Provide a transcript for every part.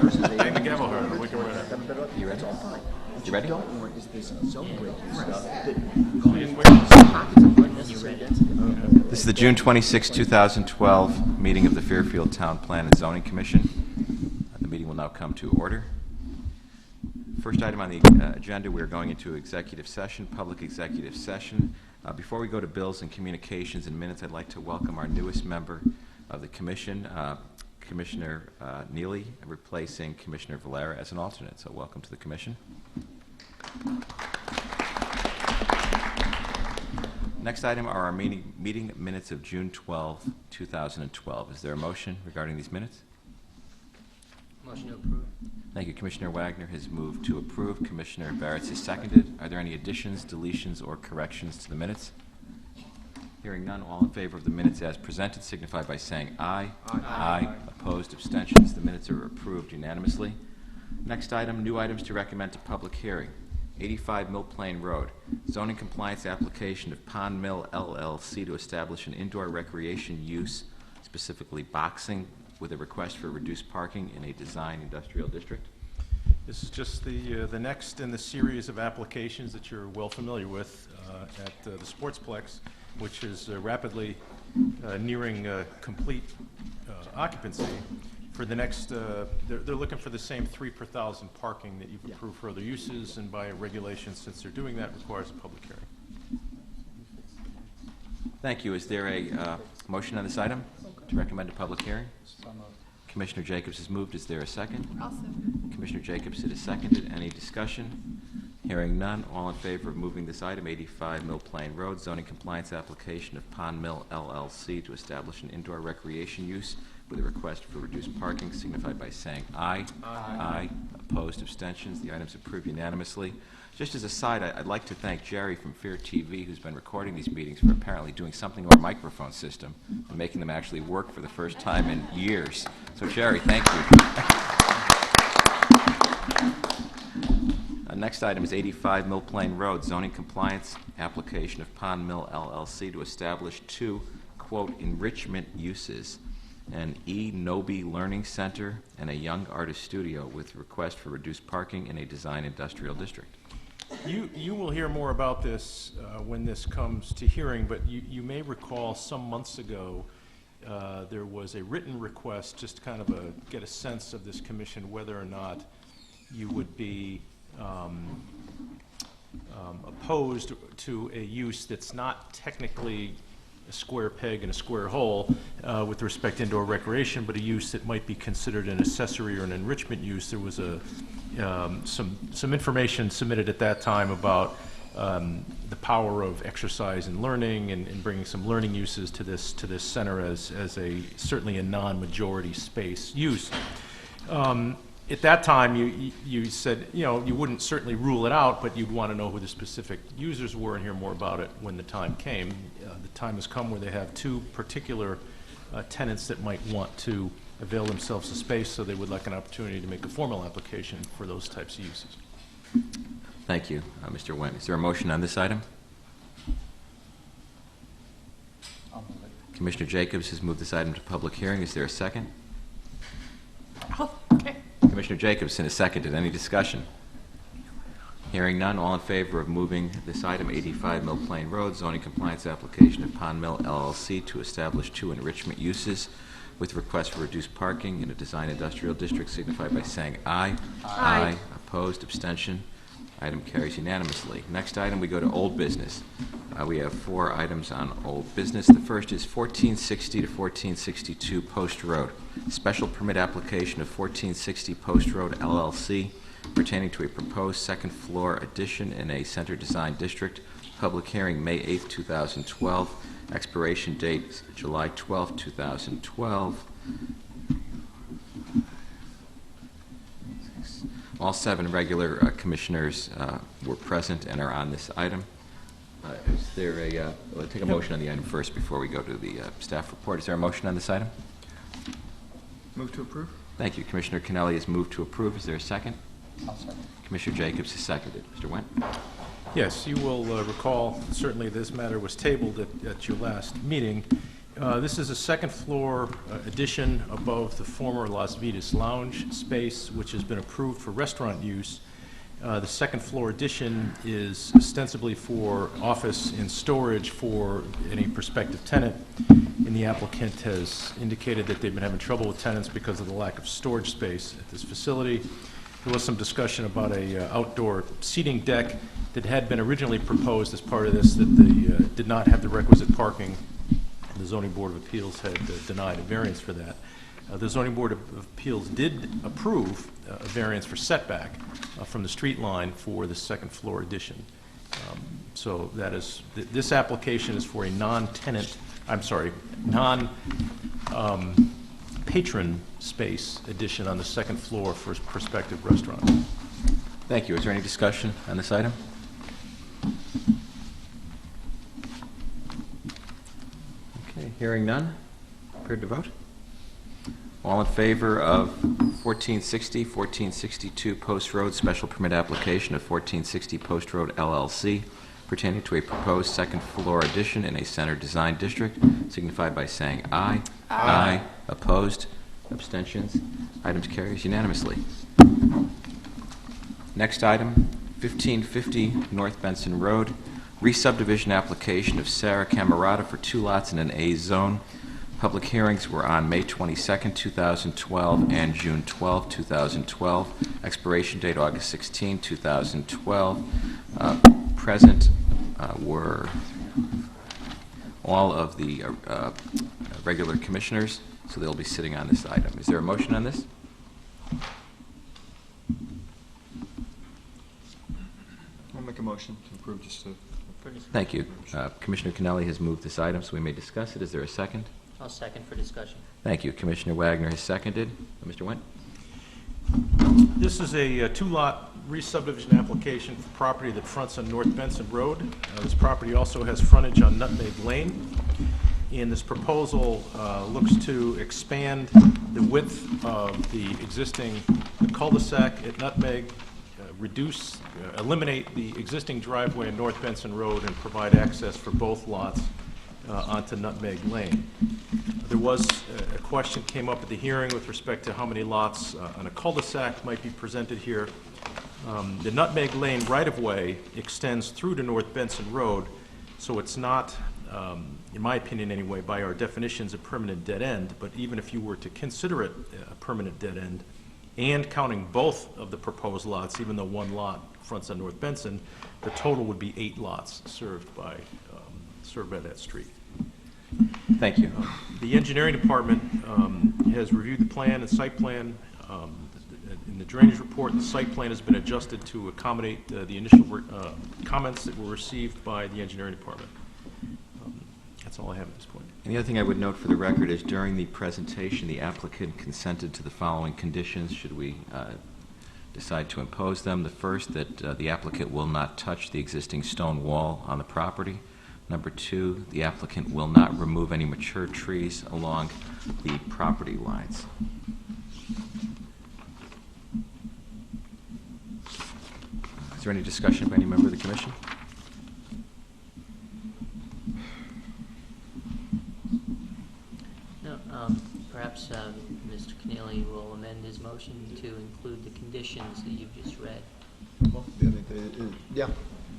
Bang the gavel hard. We can run it. You ready? You ready? Don't want is this zone breaking stuff that This is the June 26, 2012 meeting of the Fairfield Town Plan and Zoning Commission. The meeting will now come to order. First item on the agenda, we are going into executive session, public executive session. Before we go to bills and communications and minutes, I'd like to welcome our newest member of the commission, Commissioner Neely, replacing Commissioner Valera as an alternate. So welcome to the commission. Next item are our meeting minutes of June 12, 2012. Is there a motion regarding these minutes? Motion to approve. Thank you. Commissioner Wagner has moved to approve. Commissioner Barrett has seconded. Are there any additions, deletions, or corrections to the minutes? Hearing none, all in favor of the minutes as presented signify by saying aye. Aye. Opposed, abstentions. The minutes are approved unanimously. Next item, new items to recommend to public hearing. 85 Mill Plain Road, zoning compliance application of Pond Mill LLC to establish an indoor recreation use, specifically boxing, with a request for reduced parking in a design industrial district. This is just the next in the series of applications that you're well familiar with at the Sportsplex, which is rapidly nearing complete occupancy. For the next, they're looking for the same 3 per thousand parking that you've approved for other uses, and by regulation, since they're doing that, requires a public hearing. Thank you. Is there a motion on this item to recommend a public hearing? Commissioner Jacobs has moved. Is there a second? Also. Commissioner Jacobs, it is seconded. Any discussion? Hearing none, all in favor of moving this item, 85 Mill Plain Road, zoning compliance application of Pond Mill LLC to establish an indoor recreation use with a request for reduced parking, signify by saying aye. Aye. Opposed, abstentions. The item's approved unanimously. Just as a side, I'd like to thank Jerry from Fair TV, who's been recording these meetings, for apparently doing something to our microphone system and making them actually work for the first time in years. So, Jerry, thank you. Next item is 85 Mill Plain Road, zoning compliance application of Pond Mill LLC to establish 2, quote, enrichment uses, an E-Nobi Learning Center and a Young Artist Studio with request for reduced parking in a design industrial district. You will hear more about this when this comes to hearing, but you may recall some months ago there was a written request just to kind of get a sense of this commission whether or not you would be opposed to a use that's not technically a square peg in a square hole with respect to indoor recreation, but a use that might be considered an accessory or an enrichment use. There was some information submitted at that time about the power of exercise and learning, and bringing some learning uses to this center as certainly a non-majority space use. At that time, you said, you wouldn't certainly rule it out, but you'd want to know who the specific users were and hear more about it when the time came. The time has come where they have 2 particular tenants that might want to avail themselves of space, so they would like an opportunity to make a formal application for those types of uses. Thank you, Mr. Wendt. Is there a motion on this item? Commissioner Jacobs has moved this item to public hearing. Is there a second? Oh, okay. Commissioner Jacobson is seconded. Any discussion? Hearing none, all in favor of moving this item, 85 Mill Plain Road, zoning compliance application of Pond Mill LLC to establish 2 enrichment uses with request for reduced parking in a design industrial district, signify by saying aye. Aye. Opposed, abstention. Item carries unanimously. Next item, we go to old business. We have 4 items on old business. The first is 1460 to 1462 Post Road. Special permit application of 1460 Post Road LLC pertaining to a proposed second-floor addition in a center design district. Public hearing May 8, 2012. Expiration date July 12, 2012. All 7 regular commissioners were present and are on this item. Is there a, we'll take a motion on the item first before we go to the staff report. Is there a motion on this item? Move to approve. Thank you. Commissioner Kennelly has moved to approve. Is there a second? I'll second. Commissioner Jacobs has seconded. Mr. Wendt? Yes, you will recall certainly this matter was tabled at your last meeting. This is a second-floor addition above the former Las Vidas Lounge space, which has been approved for restaurant use. The second-floor addition is ostensibly for office and storage for any prospective tenant, and the applicant has indicated that they've been having trouble with tenants because of the lack of storage space at this facility. There was some discussion about a outdoor seating deck that had been originally proposed as part of this, that they did not have the requisite parking. The Zoning Board of Appeals had denied a variance for that. The Zoning Board of Appeals did approve a variance for setback from the street line for the second-floor addition. So that is, this application is for a non-tenant, I'm sorry, non-patron space addition on the second floor for a prospective restaurant. Thank you. Is there any discussion on this item? Okay, hearing none. Prepared to vote? All in favor of 1460, 1462 Post Road special permit application of 1460 Post Road LLC pertaining to a proposed second-floor addition in a center design district, signified by saying aye. Aye. Opposed? Abstentions? Items carries unanimously. Next item, 1550 North Benson Road, re-subdivision application of Sarah Camerata for 2 lots in an A zone. Public hearings were on May 22nd, 2012 and June 12, 2012. Expiration date August 16, 2012. Present were all of the regular commissioners, so they'll be sitting on this item. Is there a motion on this? I'll make a motion to approve just to... Thank you. Commissioner Kennelly has moved this item, so we may discuss it. Is there a second? I'll second for discussion. Thank you. Commissioner Wagner has seconded. Mr. Wendt? This is a 2-lot re-subdivision application for property that fronts on North Benson Road. This property also has frontage on Nutmeg Lane. And this proposal looks to expand the width of the existing cul-de-sac at Nutmeg, eliminate the existing driveway on North Benson Road, and provide access for both lots onto Nutmeg Lane. There was a question came up at the hearing with respect to how many lots on a cul-de-sac might be presented here. The Nutmeg Lane right-of-way extends through to North Benson Road, so it's not, in my opinion anyway, by our definitions, a permanent dead end, but even if you were to consider it a permanent dead end, and counting both of the proposed lots, even though 1 lot fronts on North Benson, the total would be 8 lots served by that street. Thank you. The engineering department has reviewed the plan and site plan. In the drainage report, the site plan has been adjusted to accommodate the initial comments that were received by the engineering department. That's all I have at this point. And the other thing I would note for the record is during the presentation, the applicant consented to the following conditions should we decide to impose them. The first, that the applicant will not touch the existing stone wall on the property. Number 2, the applicant will not remove any mature trees along the property lines. Is there any discussion by any member of the commission? No, perhaps Mr. Keneally will amend his motion to include the conditions that you've just read. Well, yeah,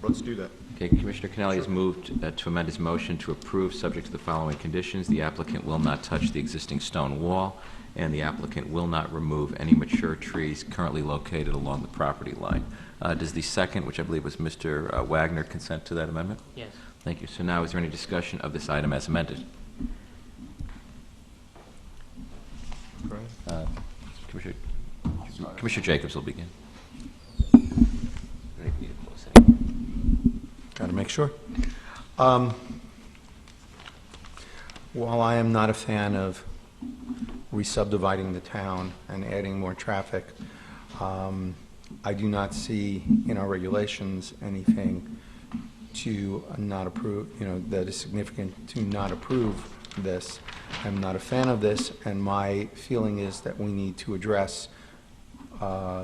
let's do that. Okay, Commissioner Kennelly has moved to amend his motion to approve subject to the following conditions. The applicant will not touch the existing stone wall, and the applicant will not remove any mature trees currently located along the property line. Does the second, which I believe was Mr. Wagner, consent to that amendment? Yes. Thank you. So now is there any discussion of this item as amended? Go ahead. Commissioner Jacobs will begin. Got to make sure. While I am not a fan of re-subdividing the town and adding more traffic, I do not see in our regulations anything to not approve, that is significant to not approve this. I'm not a fan of this, and my feeling is that we need to address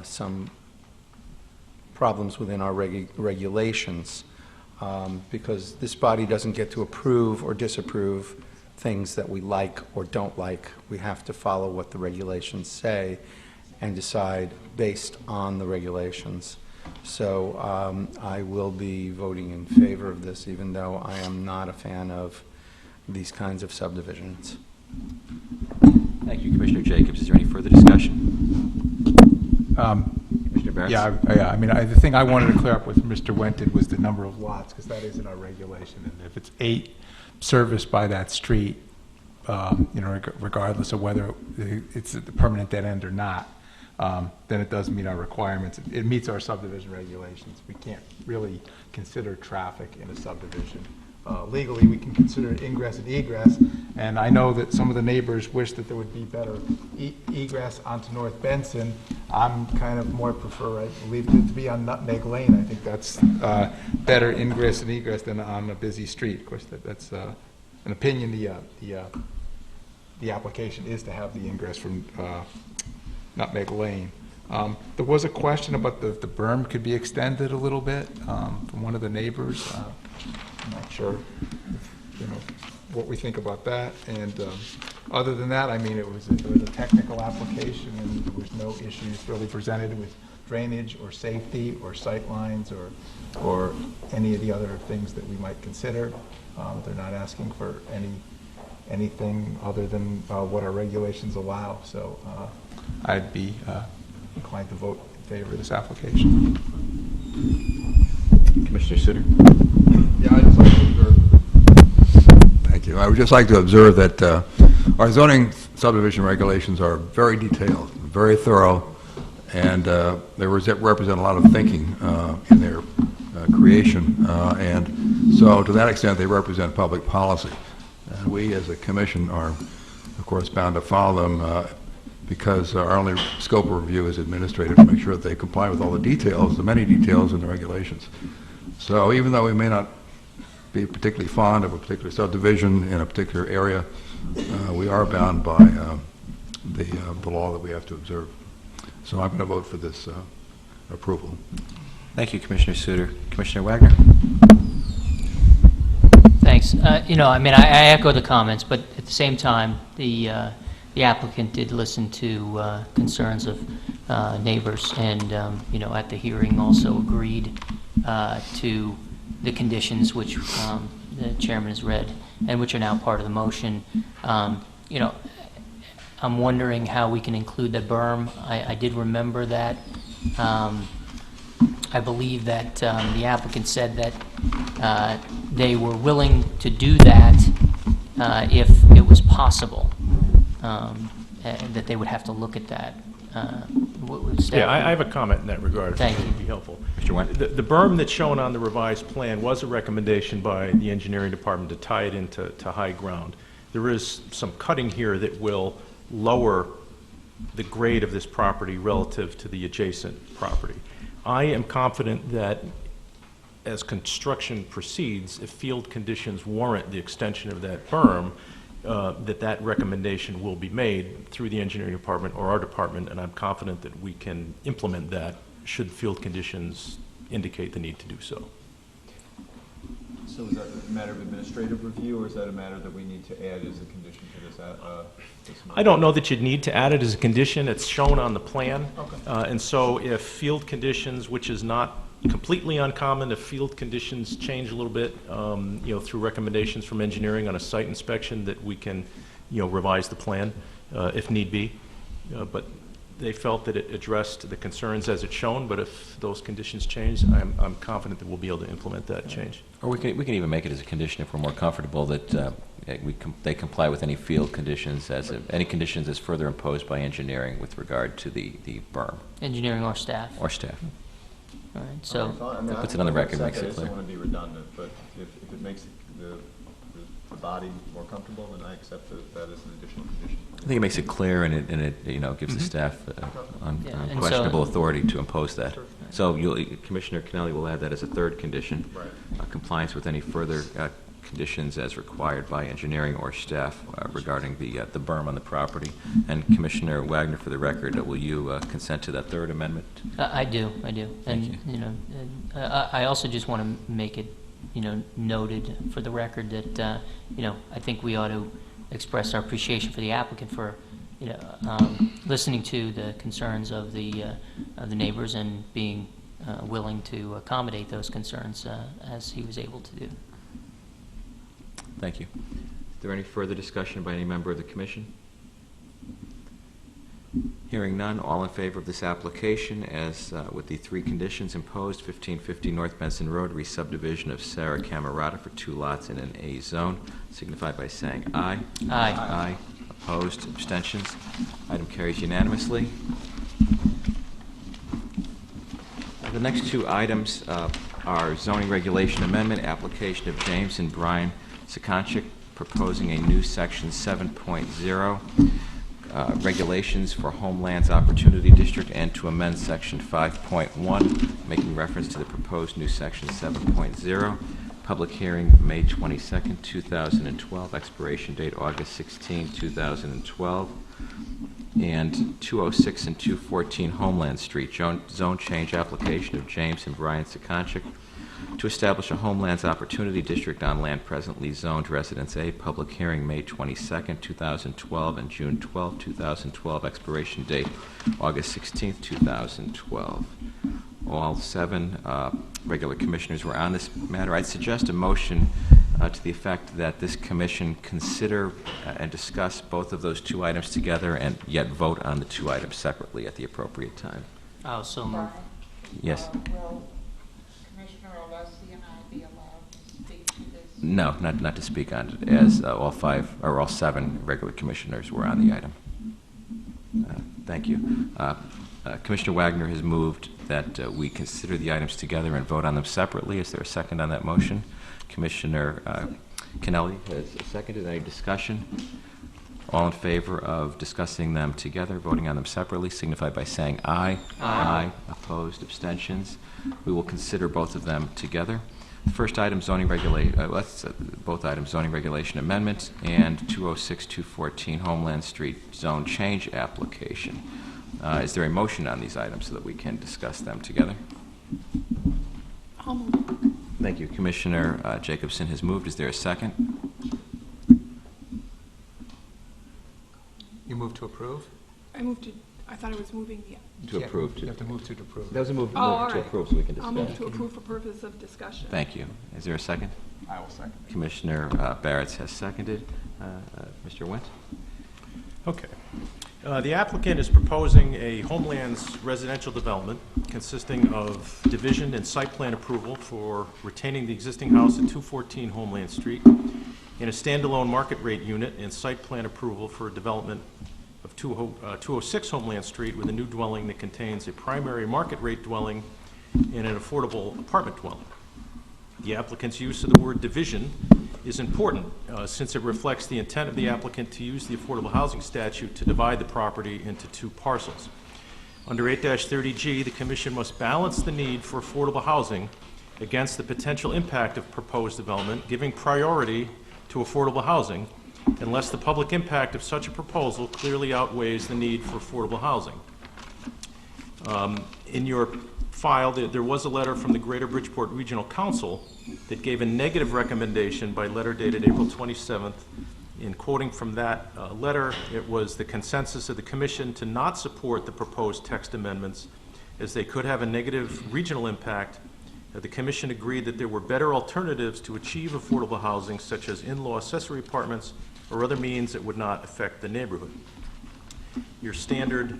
some problems within our regulations, because this body doesn't get to approve or disapprove things that we like or don't like. We have to follow what the regulations say and decide based on the regulations. So I will be voting in favor of this, even though I am not a fan of these kinds of subdivisions. Thank you, Commissioner Jacobs. Is there any further discussion? Commissioner Barretts? Yeah, I mean, the thing I wanted to clear up with Mr. Wented was the number of lots, because that is in our regulation. And if it's 8 serviced by that street, regardless of whether it's a permanent dead end or not, then it does meet our requirements. It meets our subdivision regulations. We can't really consider traffic in a subdivision. Legally, we can consider ingress and egress, and I know that some of the neighbors wish that there would be better egress onto North Benson. I'm kind of more prefer, I believe, it to be on Nutmeg Lane. I think that's better ingress and egress than on a busy street. Of course, that's an opinion. The application is to have the ingress from Nutmeg Lane. There was a question about the berm could be extended a little bit from one of the neighbors. I'm not sure, what we think about that. And other than that, I mean, it was a technical application, and there was no issues really presented with drainage or safety or sight lines or any of the other things that we might consider. They're not asking for anything other than what our regulations allow. So I'd be inclined to vote in favor of this application. Commissioner Suter? Yeah, I'd just like to observe. Thank you. I would just like to observe that our zoning subdivision regulations are very detailed, very thorough, and they represent a lot of thinking in their creation, and so to that extent they represent public policy. And we as a commission are, of course, bound to follow them because our only scope of review is administrative, to make sure that they comply with all the details, the many details in the regulations. So even though we may not be particularly fond of a particular subdivision in a particular area, we are bound by the law that we have to observe. So I'm going to vote for this approval. Thank you, Commissioner Suter. Commissioner Wagner? Thanks. I mean, I echo the comments, but at the same time, the applicant did listen to concerns of neighbors, and at the hearing also agreed to the conditions which the chairman has read and which are now part of the motion. I'm wondering how we can include the berm. I did remember that. I believe that the applicant said that they were willing to do that if it was possible, and that they would have to look at that. Yeah, I have a comment in that regard. Thank If it you. would be helpful. Mr. Wendt? The berm that's shown on the revised plan was a recommendation by the engineering department to tie it into high ground. There is some cutting here that will lower the grade of this property relative to the adjacent property. I am confident that as construction proceeds, if field conditions warrant the extension of that berm, that recommendation will be made through the engineering department or our department, and I'm confident that we can implement that should field conditions indicate the need to do so. So is that a matter of administrative review, or is that a matter that we need to add as a condition to this? I don't know that you'd need to add it as a condition. It's shown on the plan. Okay. And so if field conditions, which is not completely uncommon, if field conditions change a little bit, through recommendations from engineering on a site inspection, that we can, revise the plan if need be. But they felt that it addressed the concerns as it's shown, but if those conditions change, I'm confident that we'll be able to implement that change. Or we can even make it as a condition if we're more comfortable that they comply with any field conditions, any conditions as further imposed by engineering with regard to the berm. Engineering or staff. Or staff. All right, so, Puts it on the record, makes it I just clear. don't want to be redundant, but if it makes the body more comfortable, then I accept that as an additional condition. I think it makes it clear, and it gives the staff Yeah, and so- unquestionable authority to impose that. So Commissioner Kennelly will add that as a third condition. Right. Compliance with any further conditions as required by engineering or staff regarding the berm on the property. And Commissioner Wagner, for the record, will you consent to that third amendment? I do. And, I also just want to make it, noted for the record that, I think we ought to express our appreciation for the applicant for, listening to the concerns of the neighbors and being willing to accommodate those concerns as he was able to do. Thank you. Is there any further discussion by any member of the commission? Hearing none, all in favor of this application as with the 3 conditions imposed, 1550 North Benson Road, re-subdivision of Sarah Camerata for 2 lots in an A zone, signify by saying aye. Aye. Aye. Opposed, abstentions. Item carries unanimously. The next 2 items are zoning regulation amendment, application of James and Brian Sekonchik, proposing a new section 7.0, regulations for Homelands Opportunity District, and to amend section 5.1, making reference to the proposed new section 7.0. Public hearing May 22nd, 2012, expiration date August 16, 2012. And 206 and 214 Homeland Street, zone change application of James and Brian Sekonchik to establish a Homelands Opportunity District on land presently zoned Residence A. Public hearing May 22nd, 2012, and June 12, 2012. Expiration date August 16, 2012. All 7 regular commissioners were on this matter. I'd suggest a motion to the effect that this commission consider and discuss both of those 2 items together and yet vote on the 2 items separately at the appropriate time. Oh, so moved. Yes? Will Commissioner Alessi and I be allowed to speak to this? No, not to speak on it, as all 7 regular commissioners were on the item. Thank you. Commissioner Wagner has moved that we consider the items together and vote on them separately. Is there a second on that motion? Commissioner Kennelly has seconded. Any discussion? All in favor of discussing them together, voting on them separately, signify by saying aye. Aye. Opposed, abstentions. We will consider both of them together. The first item, both items, zoning regulation amendment, and 206-214 Homeland Street zone change application. Is there a motion on these items so that we can discuss them together? I'll move. Thank you. Commissioner Jacobson has moved. Is there a second? You move to approve? I thought I was moving the. To approve. You have to move to approve. That was a move all to right. approve so we can I'll discuss. move to approve for purpose of discussion. Thank you. Is there a second? I will second. Commissioner Barretts has seconded. Mr. Wentz? Okay. The applicant is proposing a Homelands residential development consisting of division and site plan approval for retaining the existing house at 214 Homeland Street in a standalone market rate unit and site plan approval for development of 206 Homeland Street with a new dwelling that contains a primary market rate dwelling and an affordable apartment dwelling. The applicant's use of the word division is important since it reflects the intent of the applicant to use the affordable housing statute to divide the property into 2 parcels. Under 8-30G, the Commission must balance the need for affordable housing against the potential impact of proposed development, giving priority to affordable housing unless the public impact of such a proposal clearly outweighs the need for affordable housing. In your file, there was a letter from the Greater Bridgeport Regional Council that gave a negative recommendation by letter dated April 27th. In quoting from that letter, it was the consensus of the Commission to not support the proposed text amendments as they could have a negative regional impact. The Commission agreed that there were better alternatives to achieve affordable housing, such as in-law accessory apartments or other means that would not affect the neighborhood. Your standard,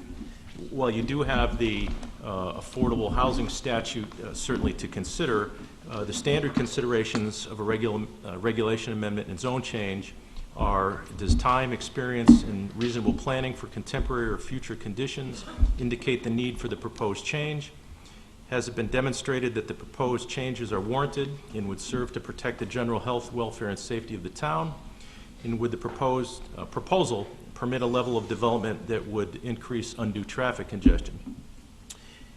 while you do have the affordable housing statute certainly to consider, the standard considerations of a regulation amendment and zone change are: does time, experience, and reasonable planning for contemporary or future conditions indicate the need for the proposed change? Has it been demonstrated that the proposed changes are warranted and would serve to protect the general health, welfare, and safety of the town? And would the proposed proposal permit a level of development that would increase undue traffic congestion?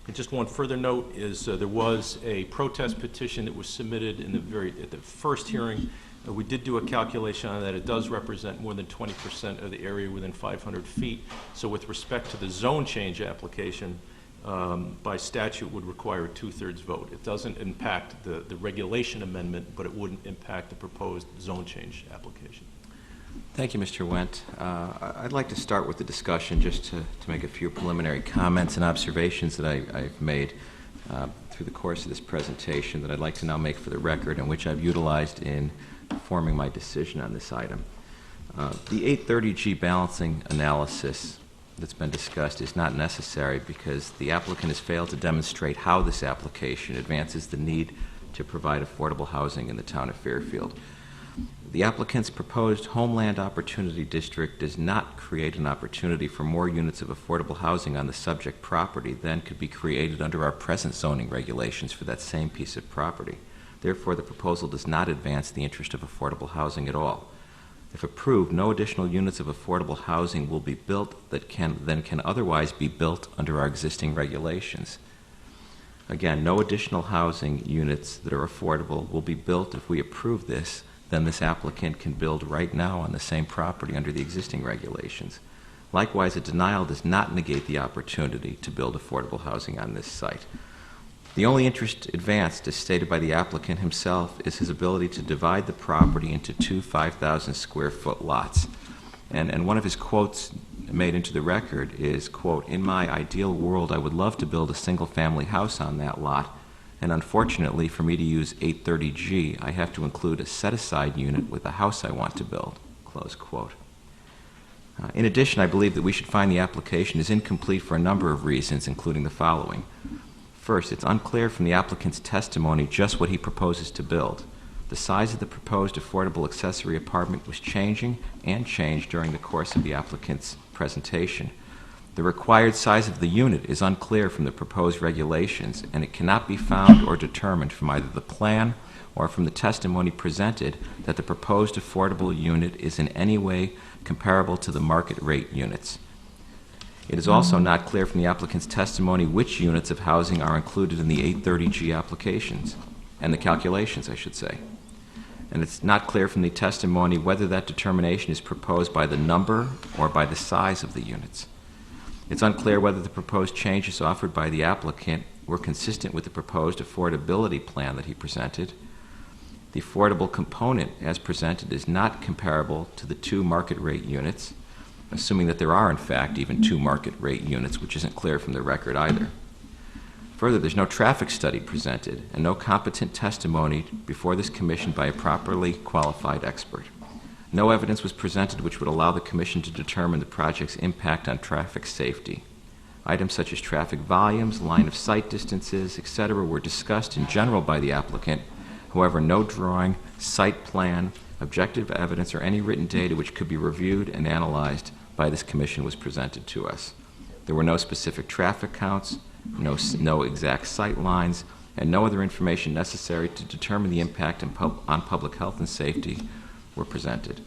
And just one further note is there was a protest petition that was submitted in at the first hearing. We did do a calculation on that. It does represent more than 20% of the area within 500 feet. So with respect to the zone change application, by statute would require a 2/3 vote. It doesn't impact the regulation amendment, but it wouldn't impact the proposed zone change application. Thank you, Mr. Wendt. I'd like to start with the discussion just to make a few preliminary comments and observations that I've made through the course of this presentation that I'd like to now make for the record and which I've utilized in forming my decision on this item. The 830G balancing analysis that's been discussed is not necessary because the applicant has failed to demonstrate how this application advances the need to provide affordable housing in the town of Fairfield. The applicant's proposed Homeland Opportunity District does not create an opportunity for more units of affordable housing on the subject property than could be created under our present zoning regulations for that same piece of property. Therefore, the proposal does not advance the interest of affordable housing at all. If approved, no additional units of affordable housing will be built that can otherwise be built under our existing regulations. Again, no additional housing units that are affordable will be built if we approve this. Then this applicant can build right now on the same property under the existing regulations. Likewise, a denial does not negate the opportunity to build affordable housing on this site. The only interest advanced, as stated by the applicant himself, is his ability to divide the property into two 5,000 square foot lots. And one of his quotes made into the record is, quote, "In my ideal world, I would love to build a single family house on that lot. And unfortunately, for me to use 830G, I have to include a set-aside unit with the house I want to build," close quote. In addition, I believe that we should find the application is incomplete for a number of reasons, including the following. First, it's unclear from the applicant's testimony just what he proposes to build. The size of the proposed affordable accessory apartment was changing and changed during the course of the applicant's presentation. The required size of the unit is unclear from the proposed regulations, and it cannot be found or determined from either the plan or from the testimony presented that the proposed affordable unit is in any way comparable to the market rate units. It is also not clear from the applicant's testimony which units of housing are included in the 830G applications, and the calculations, I should say. And it's not clear from the testimony whether that determination is proposed by the number or by the size of the units. It's unclear whether the proposed changes offered by the applicant were consistent with the proposed affordability plan that he presented. The affordable component, as presented, is not comparable to the two market rate units, assuming that there are, in fact, even two market rate units, which isn't clear from the record either. Further, there's no traffic study presented and no competent testimony before this commission by a properly qualified expert. No evidence was presented which would allow the commission to determine the project's impact on traffic safety. Items such as traffic volumes, line of sight distances, etc. were discussed in general by the applicant. However, no drawing, site plan, objective evidence, or any written data which could be reviewed and analyzed by this commission was presented to us. There were no specific traffic counts, no exact sight lines, and no other information necessary to determine the impact on public health and safety were presented.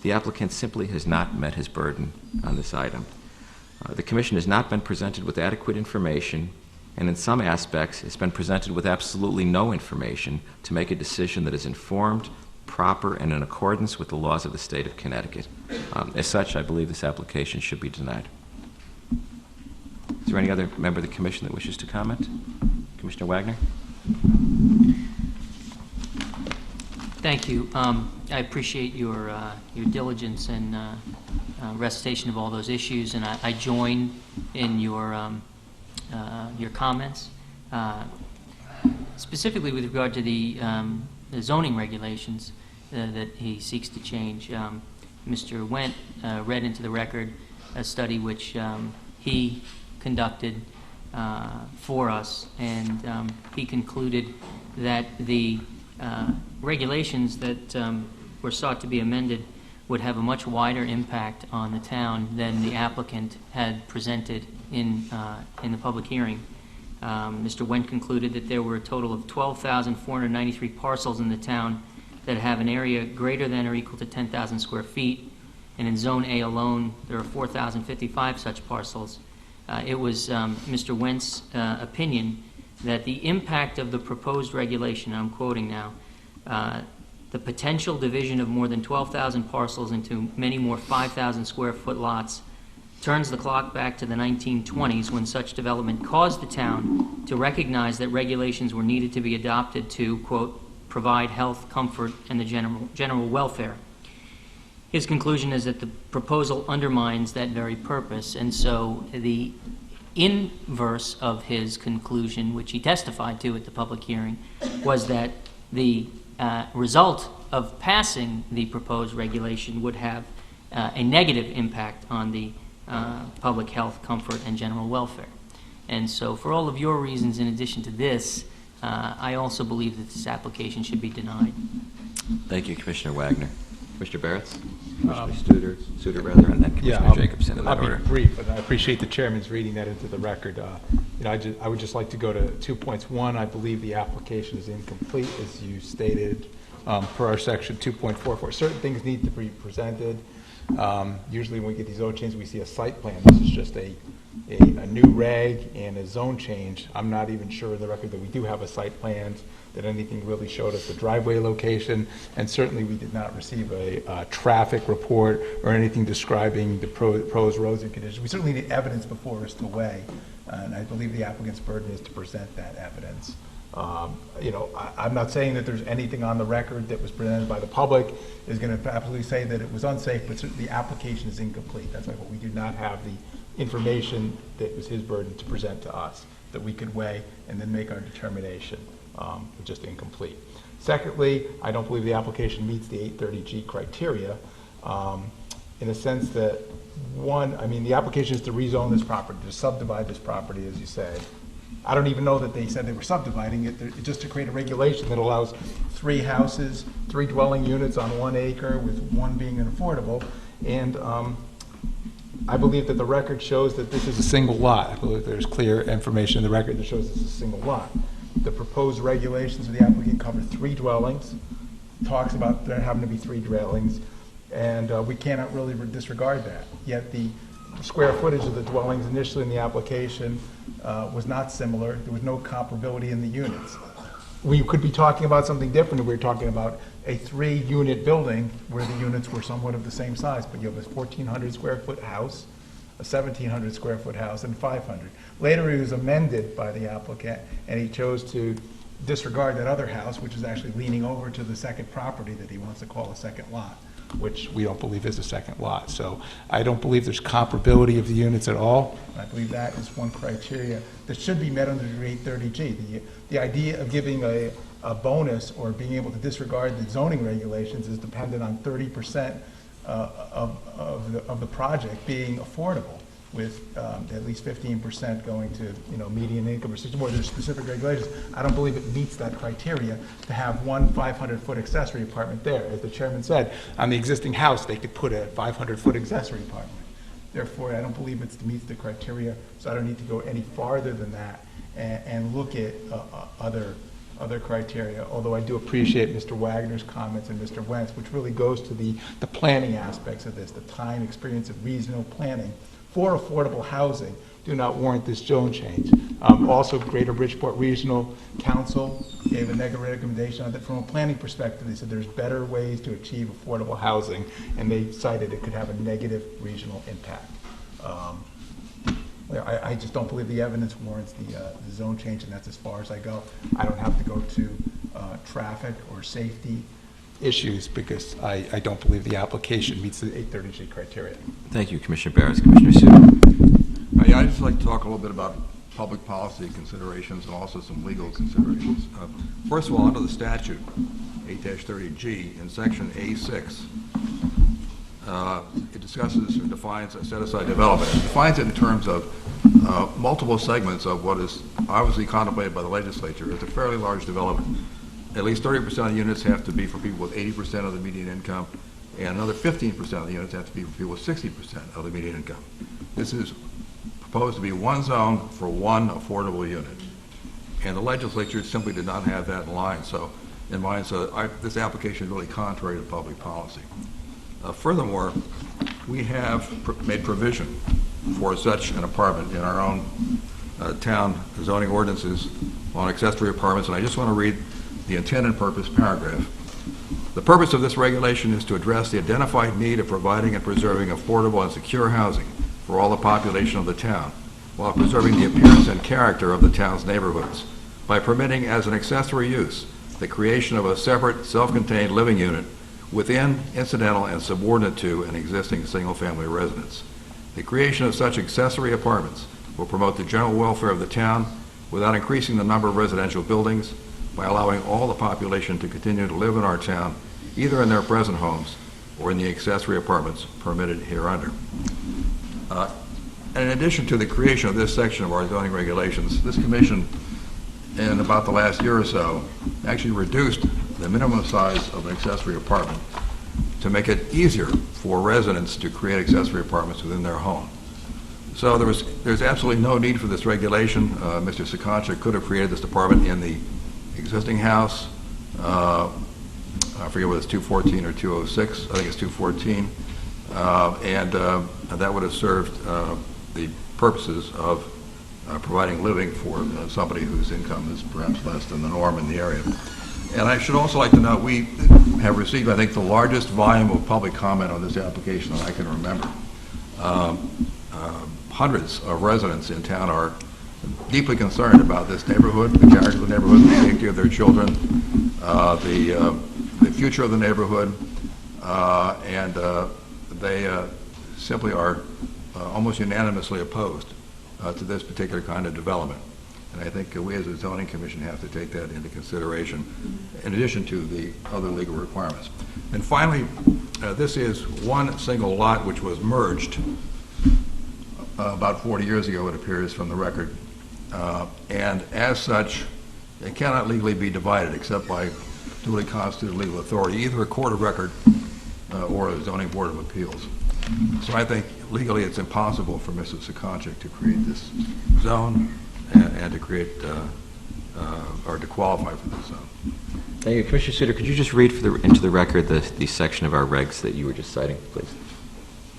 The applicant simply has not met his burden on this item. The commission has not been presented with adequate information, and in some aspects has been presented with absolutely no information to make a decision that is informed, proper, and in accordance with the laws of the state of Connecticut. As such, I believe this application should be denied. Is there any other member of the commission that wishes to comment? Commissioner Wagner? Thank you. I appreciate your diligence and recitation of all those issues, and I join in your comments, specifically with regard to the zoning regulations that he seeks to change. Mr. Wendt read into the record a study which he conducted for us, and he concluded that the regulations that were sought to be amended would have a much wider impact on the town than the applicant had presented in the public hearing. Mr. Wendt concluded that there were a total of 12,493 parcels in the town that have an area greater than or equal to 10,000 square feet, and in Zone A alone, there are 4,055 such parcels. It was Mr. Wendt's opinion that the impact of the proposed regulation, I'm quoting now, the potential division of more than 12,000 parcels into many more 5,000 square foot lots turns the clock back to the 1920s when such development caused the town to recognize that regulations were needed to be adopted to, quote, provide health, comfort, and the general welfare. his conclusion is that the proposal undermines that very purpose, and so the inverse of his conclusion, which he testified to at the public hearing, was that the result of passing the proposed regulation would have a negative impact on the public health, comfort, and general welfare. And so for all of your reasons, in addition to this, I also believe that this application should be denied. Thank you, Commissioner Wagner. Commissioner Barretts? Commissioner Suter, rather, and then Commissioner Jacobson in that I'll order. be brief, and I appreciate the chairman's reading that into the record. I would just like to go to 2 points. One, I believe the application is incomplete, as you stated, per our section 2.44. Certain things need to be presented. Usually when we get these zone changes, we see a site plan. This is just a new reg and a zone change. I'm not even sure in the record that we do have a site plan, that anything really showed us the driveway location, and certainly we did not receive a traffic report or anything describing the pros, roads, and conditions. We certainly need evidence before us to weigh, and I believe the applicant's burden is to present that evidence. I'm not saying that there's anything on the record that was presented by the public is going to absolutely say that it was unsafe, but certainly the application is incomplete. That's why we do not have the information that was his burden to present to us that we could weigh and then make our determination. Just incomplete. Secondly, I don't believe the application meets the 830G criteria in the sense that, one, the application is to rezone this property, to subdivide this property, as you say. I don't even know that they said they were subdividing it. It's just to create a regulation that allows 3 houses, 3 dwelling units on 1 acre, with one being an affordable. And I believe that the record shows that this is a single lot. I believe there's clear information in the record that shows this is a single lot. The proposed regulations of the applicant cover 3 dwellings, talks about there having to be 3 dwellings, and we cannot really disregard that. Yet the square footage of the dwellings initially in the application was not similar. There was no comparability in the units. We could be talking about something different if we were talking about a 3-unit building where the units were somewhat of the same size, but you have a 1,400 square foot house, a 1,700 square foot house, and 500. Later, he was amended by the applicant, and he chose to disregard that other house, which is actually leaning over to the second property that he wants to call a second lot, which we don't believe is a second lot. So I don't believe there's comparability of the units at all. I believe that is one criteria that should be met under the 830G. The idea of giving a bonus or being able to disregard the zoning regulations is dependent on 30% of the project being affordable, with at least 15% going to median income or something more. There's specific regulations. I don't believe it meets that criteria to have one 500-foot accessory apartment there. As the chairman said, on the existing house, they could put a 500-foot accessory apartment. Therefore, I don't believe it meets the criteria, so I don't need to go any farther than that and look at other criteria, although I do appreciate Mr. Wagner's comments and Mr. Wentz, which really goes to the planning aspects of this, the time, experience of regional planning for affordable housing do not warrant this zone change. Also, Greater Bridgeport Regional Council gave a negative recommendation on that from a planning perspective. They said there's better ways to achieve affordable housing, and they cited it could have a negative regional impact. I just don't believe the evidence warrants the zone change, and that's as far as I go. I don't have to go to traffic or safety issues because I don't believe the application meets the 830G criteria. Thank you, Commissioner Barretts. Commissioner Suter. I'd just like to talk a little bit about public policy considerations and also some legal considerations. First of all, under the statute, 8-30G, in section A6, it discusses or defines a set-aside development. It defines it in terms of multiple segments of what is obviously contemplated by the legislature. It's a fairly large development. At least 30% of the units have to be for people with 80% of the median income, and another 15% of the units have to be for people with 60% of the median income. This is proposed to be one zone for one affordable unit. And the legislature simply did not have that in mind. So this application is really contrary to public policy. Furthermore, we have made provision for such an apartment in our own town zoning ordinances on accessory apartments, and I just want to read the intent and purpose paragraph. The purpose of this regulation is to address the identified need of providing and preserving affordable and secure housing for all the population of the town, while preserving the appearance and character of the town's neighborhoods, by permitting as an accessory use the creation of a separate, self-contained living unit within, incidental, and subordinate to an existing single-family residence. The creation of such accessory apartments will promote the general welfare of the town without increasing the number of residential buildings by allowing all the population to continue to live in our town, either in their present homes or in the accessory apartments permitted hereunder. And in addition to the creation of this section of our zoning regulations, this commission, in about the last year or so, actually reduced the minimum size of an accessory apartment to make it easier for residents to create accessory apartments within their home. So there's absolutely no need for this regulation. Mr. Sekoncha could have created this department in the existing house. I forget whether it's 214 or 206. I think it's 214. And that would have served the purposes of providing living for somebody whose income is perhaps less than the norm in the area. And I should also like to note, we have received, I think, the largest volume of public comment on this application that I can remember. Hundreds of residents in town are deeply concerned about this neighborhood, the character of the neighborhood, the safety of their children, the future of the neighborhood, and they simply are almost unanimously opposed to this particular kind of development. And I think we as a zoning commission have to take that into consideration in addition to the other legal requirements. And finally, this is one single lot which was merged about 40 years ago, it appears from the record. And as such, it cannot legally be divided except by duly constituted legal authority, either a court of record or a zoning board of appeals. So I think legally it's impossible for Mrs. Sekoncha to create this zone and to create or to qualify for this zone. Thank you. Commissioner Suter, could you just read into the record the section of our regs that you were just citing, please?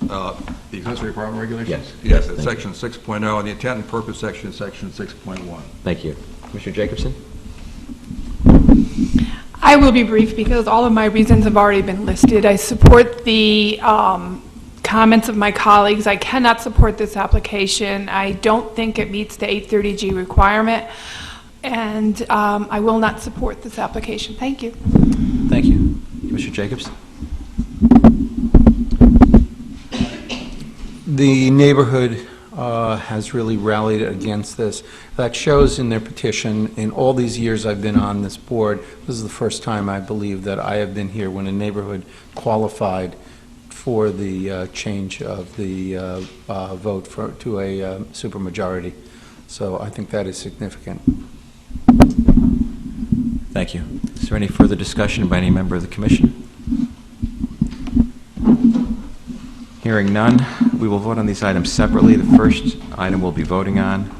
The accessory apartment regulations? Yes. Yes, it's section 6.0, and the intent and purpose section is section 6.1. Thank you. Commissioner Jacobson? I will be brief because all of my reasons have already been listed. I support the comments of my colleagues. I cannot support this application. I don't think it meets the 830G requirement, and I will not support this application. Thank you. Thank you. Commissioner Jacobs? The neighborhood has really rallied against this. That shows in their petition. In all these years I've been on this board, this is the first time I believe that I have been here when a neighborhood qualified for the change of the vote to a supermajority. So I think that is significant. Thank you. Is there any further discussion by any member of the commission? Hearing none, we will vote on these items separately. The first item we'll be voting on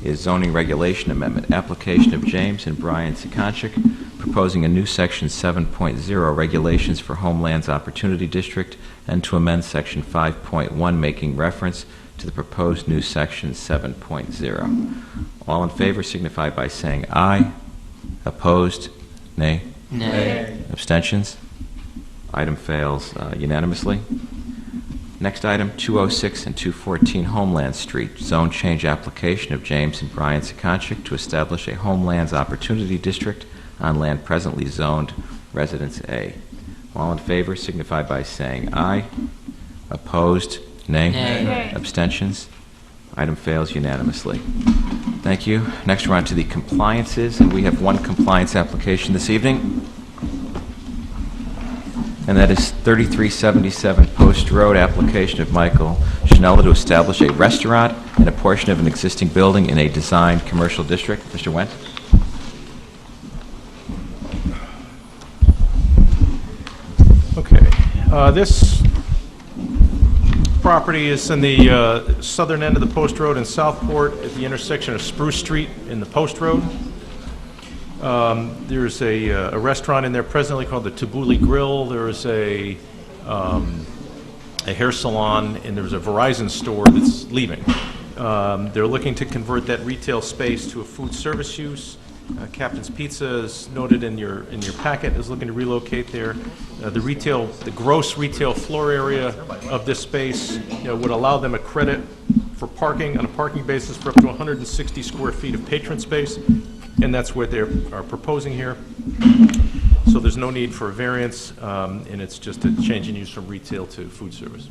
is zoning regulation amendment, application of James and Brian Sekonchik, proposing a new section 7.0, regulations for Homelands Opportunity District, and to amend section 5.1, making reference to the proposed new section 7.0. All in favor signify by saying aye. Opposed? Nay? Nay. Abstentions? Item fails unanimously. Next item, 206 and 214 Homeland Street, zone change application of James and Brian Sekonchik to establish a Homelands Opportunity District on land presently zoned Residence A. All in favor signify by saying aye. Opposed? Nay? Nay. Abstentions? Item fails unanimously. Thank you. Next we're on to the compliances, and we have one compliance application this evening. And that is 3377 Post Road, application of Michael Schnella to establish a restaurant in a portion of an existing building in a designed commercial district. Mr. Wendt? Okay. This property is in the southern end of the Post Road in Southport at the intersection of Spruce Street and the Post Road. There's a restaurant in there presently called the Tabbouleh Grill. There's a hair salon, and there's a Verizon store that's leaving. They're looking to convert that retail space to a food service use. Captain's Pizza is noted in your packet, is looking to relocate there. The gross retail floor area of this space would allow them a credit for parking on a parking basis for up to 160 square feet of patron space, and that's what they are proposing here. So there's no need for a variance, and it's just a change in use from retail to food service.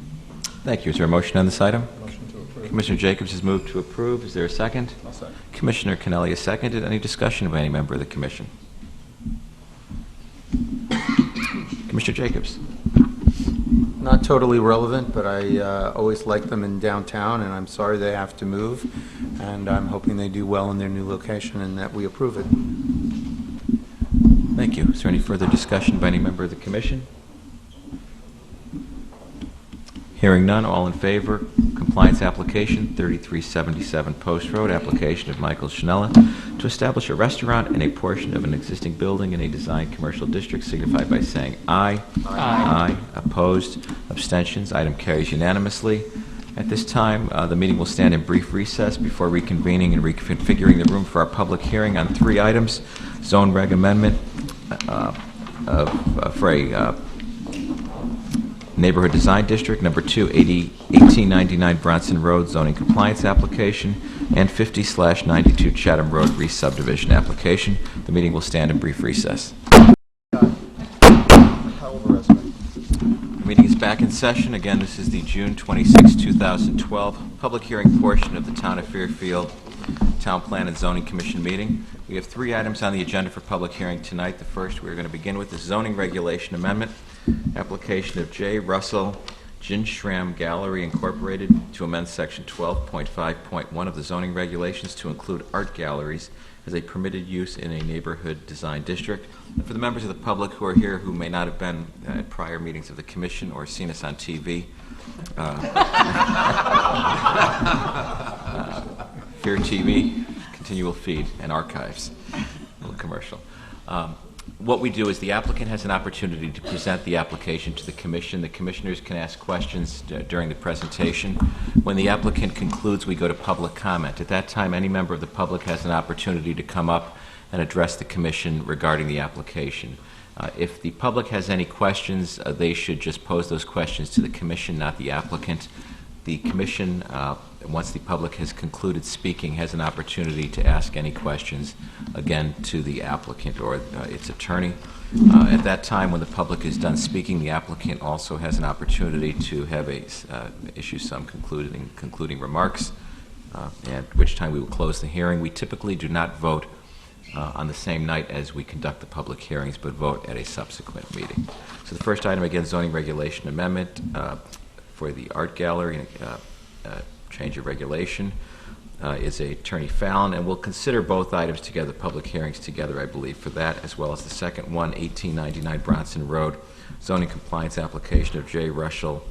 Thank you. Is there a motion on this item? Motion to approve. Commissioner Jacobs has moved to approve. Is there a second? I'll second. Commissioner Kennelly has seconded. Any discussion by any member of the commission? Commissioner Jacobs. Not totally relevant, but I always like them in downtown, and I'm sorry they have to move, and I'm hoping they do well in their new location and that we approve it. Thank you. Is there any further discussion by any member of the commission? Hearing none, all in favor. Compliance application, 3377 Post Road, application of Michael Schnella to establish a restaurant in a portion of an existing building in a designed commercial district, signify by saying aye. Aye. Opposed? Abstentions? Item carries unanimously. At this time, the meeting will stand in brief recess before reconvening and reconfiguring the room for our public hearing on 3 items. Zone reg amendment for a Neighborhood Design District, number 2, 1899 Bronson Road, zoning compliance application, and 50/92 Chatham Road re-subdivision application. The meeting will stand in brief recess. Hell of a resume. The meeting is back in session. Again, this is the June 26, 2012 public hearing portion of the Town of Fairfield Town Plan and Zoning Commission meeting. We have 3 items on the agenda for public hearing tonight. The first we're going to begin with the zoning regulation amendment. Application of J. Russell Ginshram Gallery Incorporated to amend Section 12.5.1 of the zoning regulations to include art galleries as a permitted use in a neighborhood design district. And for the members of the public who are here who may not have been at prior meetings of the Commission or seen us on TV, Fair TV, continual feed, and archives. A little commercial. What we do is the applicant has an opportunity to present the application to the commission. The commissioners can ask questions during the presentation. When the applicant concludes, we go to public comment. At that time, any member of the public has an opportunity to come up and address the commission regarding the application. If the public has any questions, they should just pose those questions to the commission, not the applicant. The commission, once the public has concluded speaking, has an opportunity to ask any questions, again, to the applicant or its attorney. At that time, when the public is done speaking, the applicant also has an opportunity to have issue some concluding remarks, at which time we will close the hearing. We typically do not vote on the same night as we conduct the public hearings, but vote at a subsequent meeting. So the first item, again, zoning regulation amendment for the art gallery, change of regulation, is Attorney Fallon, and we'll consider both items together, public hearings together, I believe, for that, as well as the second one, 1899 Bronson Road, zoning compliance application of J. Russell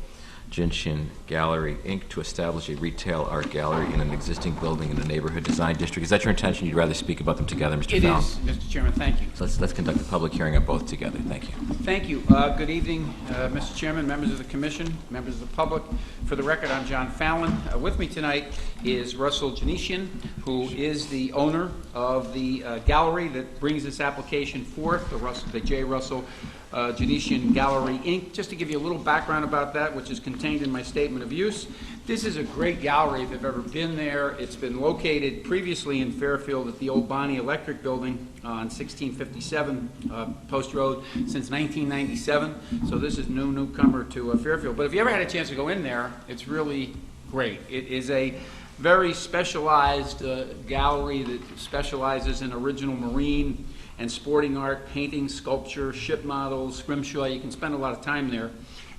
Jinshin Gallery, Inc., to establish a retail art gallery in an existing building in the neighborhood design district. Is that your intention? You'd rather speak about them together, Mr. Fallon? It is, Mr. Chairman. Thank you. So let's conduct the public hearing on both together. Thank you. Thank you. Good evening, Mr. Chairman, members of the Commission, members of the public. For the record, I'm John Fallon. With me tonight is Russell Janishian, who is the owner of the gallery that brings this application forth, the J. Russell Janishian Gallery, Inc. Just to give you a little background about that, which is contained in my statement of use. This is a great gallery if you've ever been there. It's been located previously in Fairfield at the old Bonnie Electric Building on 1657 Post Road since 1997. So this is newcomer to Fairfield. But if you ever had a chance to go in there, it's really great. It is a very specialized gallery that specializes in original marine and sporting art, painting, sculpture, ship models, scrimshaw. You can spend a lot of time there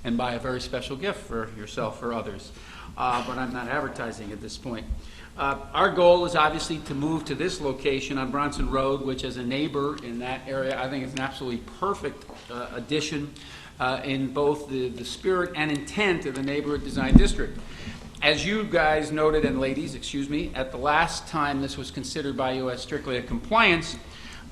and buy a very special gift for yourself or others. But I'm not advertising at this point. Our goal is obviously to move to this location on Bronson Road, which as a neighbor in that area, I think it's an absolutely perfect addition in both the spirit and intent of the neighborhood design district. As you guys noted, and ladies, excuse me, at the last time this was considered by you as strictly a compliance,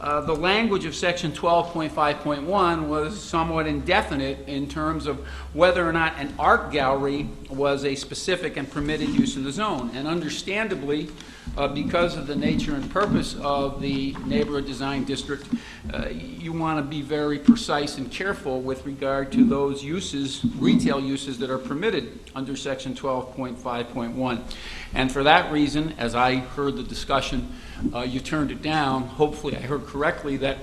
the language of Section 12.5.1 was somewhat indefinite in terms of whether or not an art gallery was a specific and permitted use in the zone. And understandably, because of the nature and purpose of the neighborhood design district, you want to be very precise and careful with regard to those uses, retail uses that are permitted under Section 12.5.1. And for that reason, as I heard the discussion, you turned it down. Hopefully I heard correctly that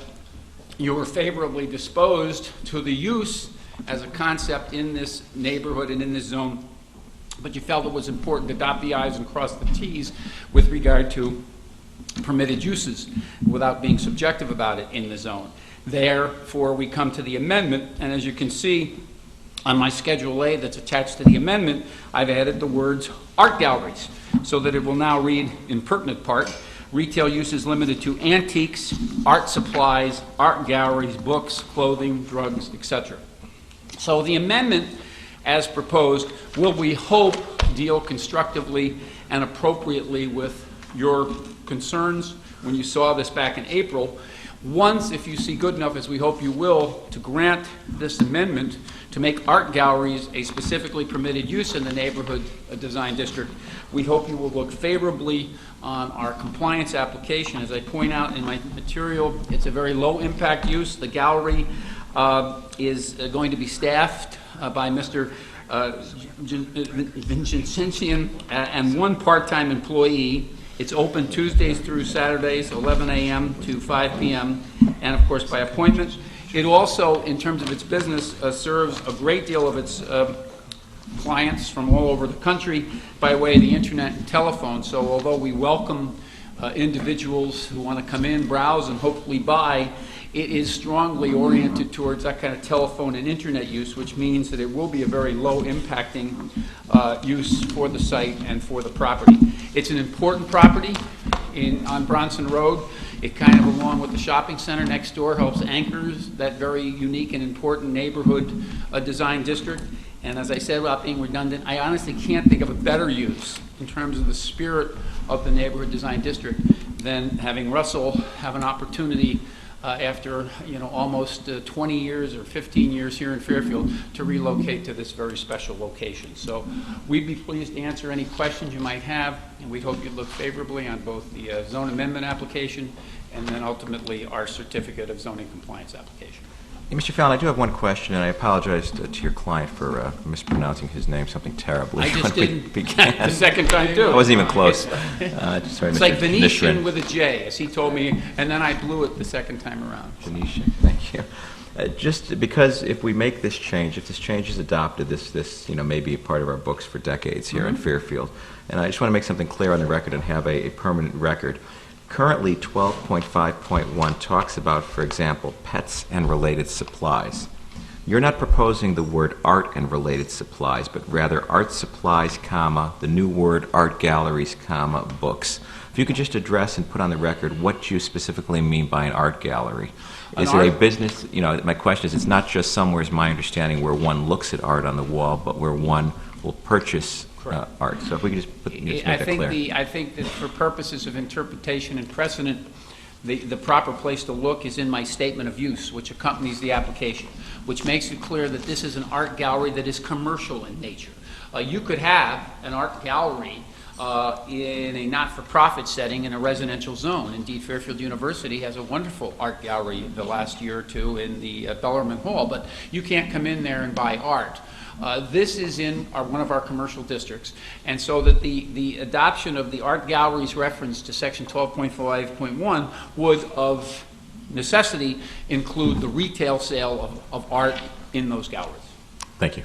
you were favorably disposed to the use as a concept in this neighborhood and in this zone, but you felt it was important to dot the i's and cross the t's with regard to permitted uses without being subjective about it in the zone. Therefore, we come to the amendment, and as you can see on my Schedule A that's attached to the amendment, I've added the words art galleries, so that it will now read in pertinent part, retail use is limited to antiques, art supplies, art galleries, books, clothing, drugs, etc. So the amendment, as proposed, will, we hope, deal constructively and appropriately with your concerns when you saw this back in April. Once, if you see good enough, as we hope you will, to grant this amendment to make art galleries a specifically permitted use in the neighborhood design district, we hope you will look favorably on our compliance application. As I point out in my material, it's a very low impact use. The gallery is going to be staffed by Mr. Vincentian and one part-time employee. It's open Tuesdays through Saturdays, 11 a.m. to 5 p.m., and of course by appointment. It also, in terms of its business, serves a great deal of its clients from all over the country by way of the internet and telephone. So although we welcome individuals who want to come in, browse, and hopefully buy, it is strongly oriented towards that kind of telephone and internet use, which means that it will be a very low impacting use for the site and for the property. It's an important property on Bronson Road. It kind of, along with the shopping center next door, helps anchors that very unique and important neighborhood design district. And as I said, without being redundant, I honestly can't think of a better use in terms of the spirit of the neighborhood design district than having Russell have an opportunity after almost 20 years or 15 years here in Fairfield to relocate to this very special location. So we'd be pleased to answer any questions you might have, and we hope you look favorably on both the zone amendment application and then ultimately our certificate of zoning compliance application. Hey, Mr. Fallon, I do have one question, and I apologize to your client for mispronouncing his name something terribly. I just when we didn't began. the second time, too. I wasn't even close. Sorry, It's Mr. like Venetian Nishran. with a J, as he told me, and then I blew it the second time around. Venetian, thank you. Just because if we make this change, if this change is adopted, this may be a part of our books for decades here in Fairfield. And I just want to make something clear on the record and have a permanent record. Currently, 12.5.1 talks about, for example, pets and related supplies. You're not proposing the word art and related supplies, but rather art supplies, comma, the new word art galleries, comma, books. If you could just address and put on the record what you specifically mean by an art gallery. Is it a business, my question is, it's not just somewhere, is my understanding, where one looks at art on the wall, but where one will purchase art. So if we could just make that clear. I think that for purposes of interpretation and precedent, the proper place to look is in my statement of use, which accompanies the application, which makes it clear that this is an art gallery that is commercial in nature. You could have an art gallery in a not-for-profit setting in a residential zone. Indeed, Fairfield University has a wonderful art gallery the last year or two in the Bellarmine Hall, but you can't come in there and buy art. This is in one of our commercial districts, and so that the adoption of the art galleries reference to section 12.5.1 would, of necessity, include the retail sale of art in those galleries. Thank you.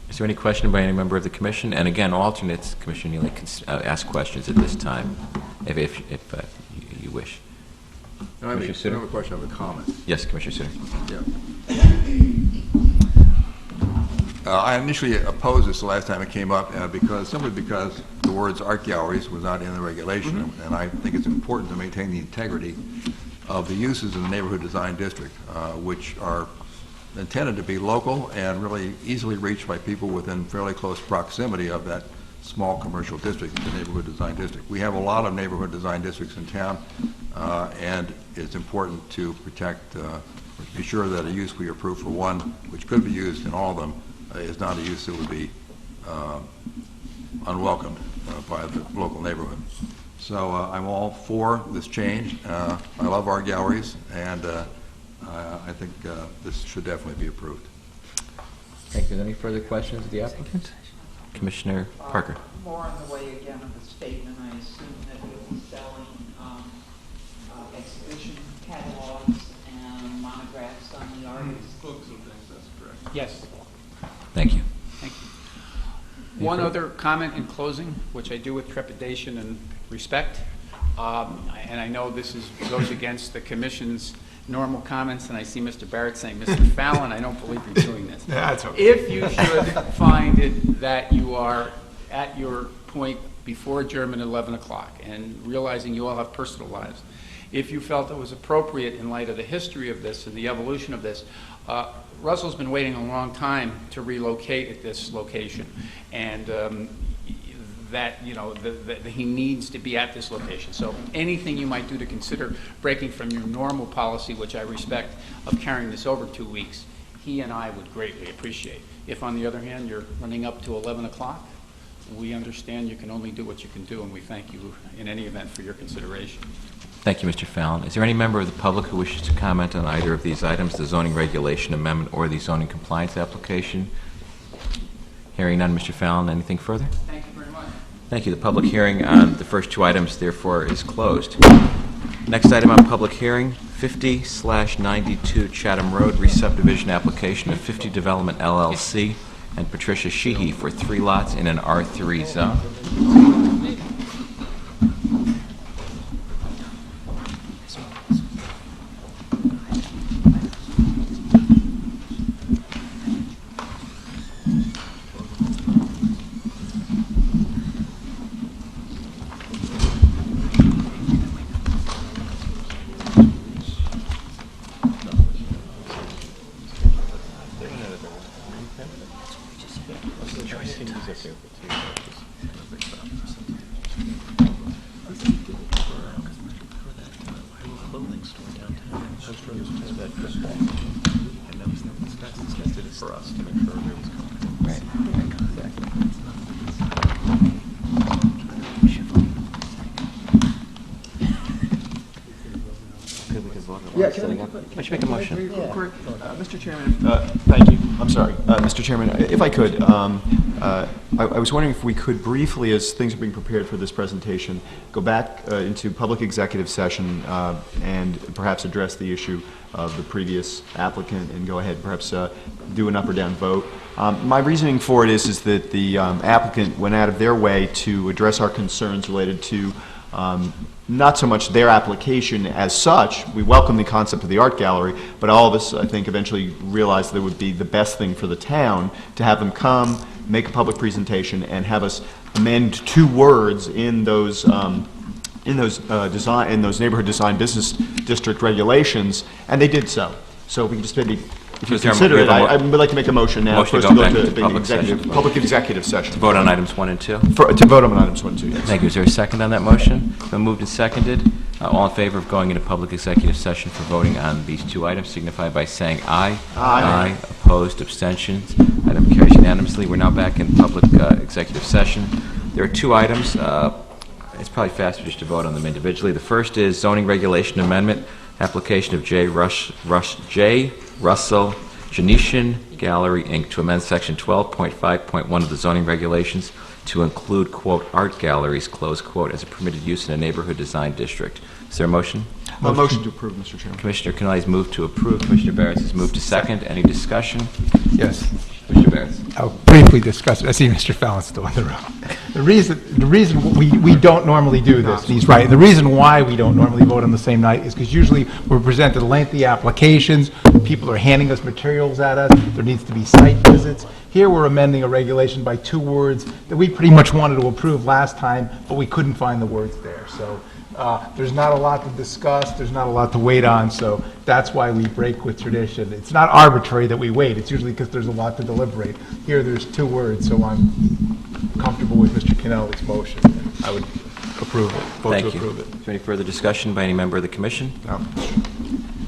Is there any question by any member of the commission? And again, alternates, Commissioner Neely, can ask questions at this time, if you wish. I have a question, I have a comment. Yes, Commissioner Suter. Yeah. I initially opposed this the last time it came up simply because the words art galleries was not in the regulation, and I think it's important to maintain the integrity of the uses in the neighborhood design district, which are intended to be local and really easily reached by people within fairly close proximity of that small commercial district, the neighborhood design district. We have a lot of neighborhood design districts in town, and it's important to protect, be sure that a use we approve for one, which could be used in all of them, is not a use that would be unwelcomed by the local neighborhood. So I'm all for this change. I love art galleries, and I think this should definitely be approved. Thank you. Any further questions of the applicant? Commissioner Parker. More on the way again of the statement, I assume that you'll be selling exhibition catalogs and monographs Yes. Thank you. Thank you. One other comment in closing, which I do with trepidation and respect, and I know this goes against the commission's normal comments, and I see Mr. Barrett saying, Mr. Fallon, I don't believe you're doing this. That's okay. If you should find it that you are at your point before adjournment at 11 o'clock, and realizing you all have personal lives, if you felt it was appropriate in light of the history of this and the evolution of this, Russell's been waiting a long time to relocate at this location, and that, you know, that he needs to be at this location. So anything you might do to consider breaking from your normal policy, which I respect, of carrying this over 2 weeks, he and I would greatly appreciate. If, on the other hand, you're running up to 11 o'clock, we understand you can only do what you can do, and we thank you in any event for your consideration. Thank you, Mr. Fallon. Is there any member of the public who wishes to comment on either of these items, the zoning regulation amendment or the zoning compliance application? Hearing none, Mr. Fallon, anything further? Thank you very much. Thank you. The public hearing on the first two items, therefore, is closed. Next item on public hearing, 50/92 Chatham Road, re-subdivision application of 50 Development LLC and Patricia Sheehy for 3 lots in an R3 zone. Why don't you make a motion? Mr. Chairman, thank you. I'm sorry. Mr. Chairman, if I could, I was wondering if we could briefly, as things are being prepared for this presentation, go back into public executive session and perhaps address the issue of the previous applicant and go ahead and perhaps do an up or down vote. My reasoning for it is that the applicant went out of their way to address our concerns related to not so much their application as such. We welcome the concept of the art gallery, but all of us, I think, eventually realized that it would be the best thing for the town to have them come, make a public presentation, and have us amend 2 words in those neighborhood design business district regulations, and they did so. So if we can just maybe, if you consider it, I would like to make a motion now Motion for to us go to go back to to public session. public executive session. To vote on items 1 and 2? To vote on items 1 and 2, yes. Thank you. Is there a second on that motion? Been moved and seconded. All in favor of going into public executive session for voting on these 2 items signify by saying aye. Aye. Opposed, abstentions. Item carries unanimously. We're now back in public executive session. There are 2 items. It's probably faster just to vote on them individually. The first is zoning regulation amendment, application of J. Russell Genetian Gallery, Inc., to amend Section 12.5.1 of the zoning regulations to include, quote, art galleries, close quote, as a permitted use in a neighborhood design district. Is there a motion? A motion to approve, Mr. Chairman. Commissioner Canales moved to approve. Commissioner Barrett has moved to second. Any discussion? Yes. Commissioner Barrett. I'll briefly discuss it. I see Mr. Fallon's still in the room. The reason we don't normally do this, and he's right, the reason why we don't normally vote on the same night is because usually we're presented lengthy applications, people are handing us materials at us, there needs to be site visits. Here we're amending a regulation by 2 words that we pretty much wanted to approve last time, but we couldn't find the words there. So there's not a lot to discuss, there's not a lot to wait on, so that's why we break with tradition. It's not arbitrary that we wait, it's usually because there's a lot to deliberate. Here there's 2 words, so I'm comfortable with Mr. Canelli's motion. I would approve it, vote to approve it. Is there any further discussion by any member of the commission? No.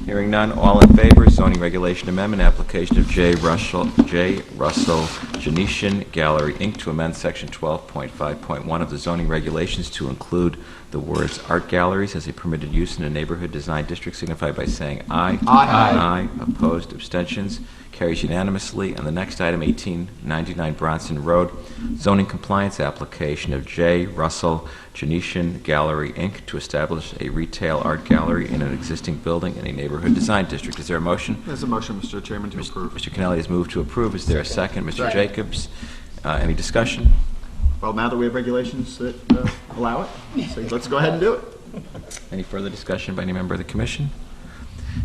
Hearing none, all in favor, zoning regulation amendment, application of J. Russell Genetian Gallery, Inc., to amend Section 12.5.1 of the zoning regulations to include the words art galleries as a permitted use in a neighborhood design district signify by saying aye. Aye. Opposed, abstentions, carries unanimously. And the next item, 1899 Bronson Road, zoning compliance application of J. Russell Genetian Gallery, Inc. to establish a retail art gallery in an existing building in a neighborhood design district. Is there a motion? There's a motion, Mr. Chairman, to approve. Mr. Kennelly has moved to approve. Is there a second? Mr. Jacobs, any discussion? Well, now that we have regulations that allow it, so let's go ahead and do it. Any further discussion by any member of the commission?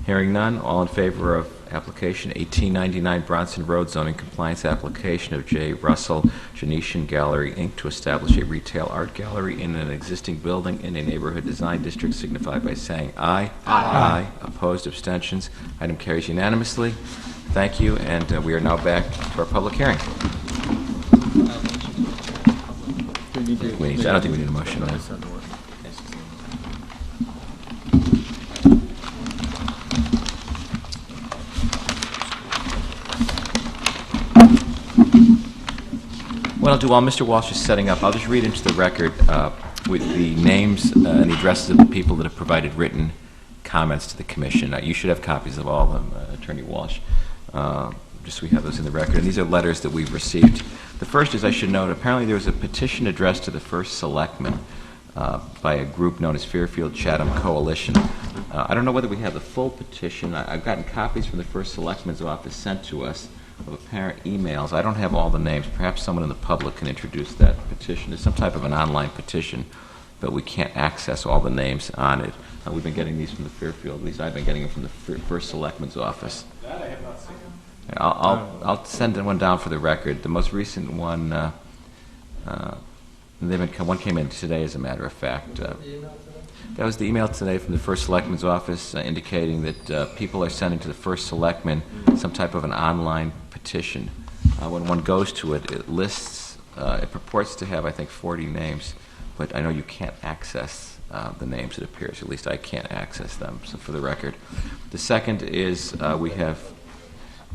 Hearing none, all in favor of application 1899 Bronson Road zoning compliance application of J. Russell Genetian Gallery, Inc. to establish a retail art gallery in an existing building in a neighborhood design district signify by saying aye. Aye. Opposed, abstentions. Item carries unanimously. Thank you, and we are now back to our public hearing. I don't think we need a motion. No. What I'll do while Mr. Walsh is setting up, I'll just read into the record with the names and the addresses of the people that have provided written comments to the commission. You should have copies of all of them, Attorney Walsh. Just so we have those in the record. And these are letters that we've received. The first is, I should note, apparently there was a petition addressed to the first selectman by a group known as Fairfield Chatham Coalition. I don't know whether we have the full petition. I've gotten copies from the first selectman's office sent to us of apparent emails. I don't have all the names. Perhaps someone in the public can introduce that petition. It's some type of an online petition, but we can't access all the names on it. We've been getting these from the Fairfield. At least I've been getting them from the first selectman's office. That I have not seen. I'll send one down for the record. The most recent one, one came in today, as a matter of fact. That was the email today from the first selectman's office indicating that people are sending to the first selectman some type of an online petition. When one goes to it, it lists, it purports to have, I think, 40 names, but I know you can't access the names, it appears. At least I can't access them, so for the record. The second is we have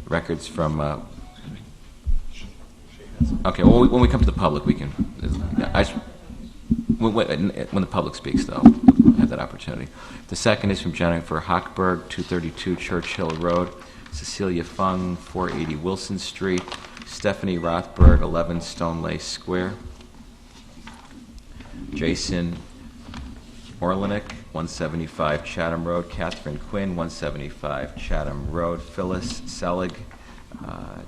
records from... okay, well, when we come to the public, we can... when the public speaks, though, we'll have that opportunity. The second is from Jennifer Hochberg, 232 Churchill Road, Cecilia Fung, 480 Wilson Street, Stephanie Rothberg, 11 Stoneleigh Square, Jason Orlinick, 175 Chatham Road, Catherine Quinn, 175 Chatham Road, Phyllis Selig,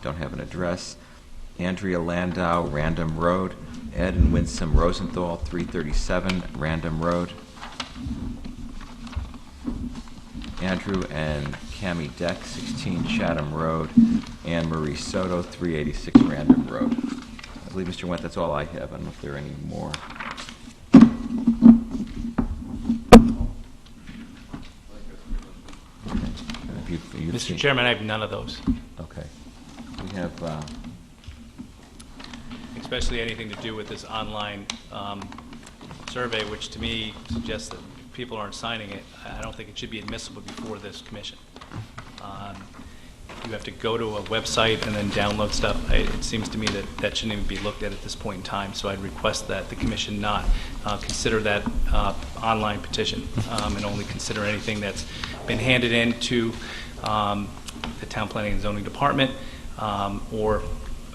don't have an address, Andrea Landau, Random Road, Ed and Winsome Rosenthal, 337 Random Road, Andrew and Cami Deck, 16 Chatham Road, Anne Marie Soto, 386 Random Road. I believe, Mr. Wendt, that's all I have. I don't know if there are any more. Mr. Chairman, I have none of those, Okay. We have, especially anything to do with this online survey, which to me suggests that people aren't signing it. I don't think it should be admissible before this commission. You have to go to a website and then download stuff. It seems to me that that shouldn't even be looked at this point in time, so I'd request that the commission not consider that online petition and only consider anything that's been handed in to the Town Planning and Zoning Department or,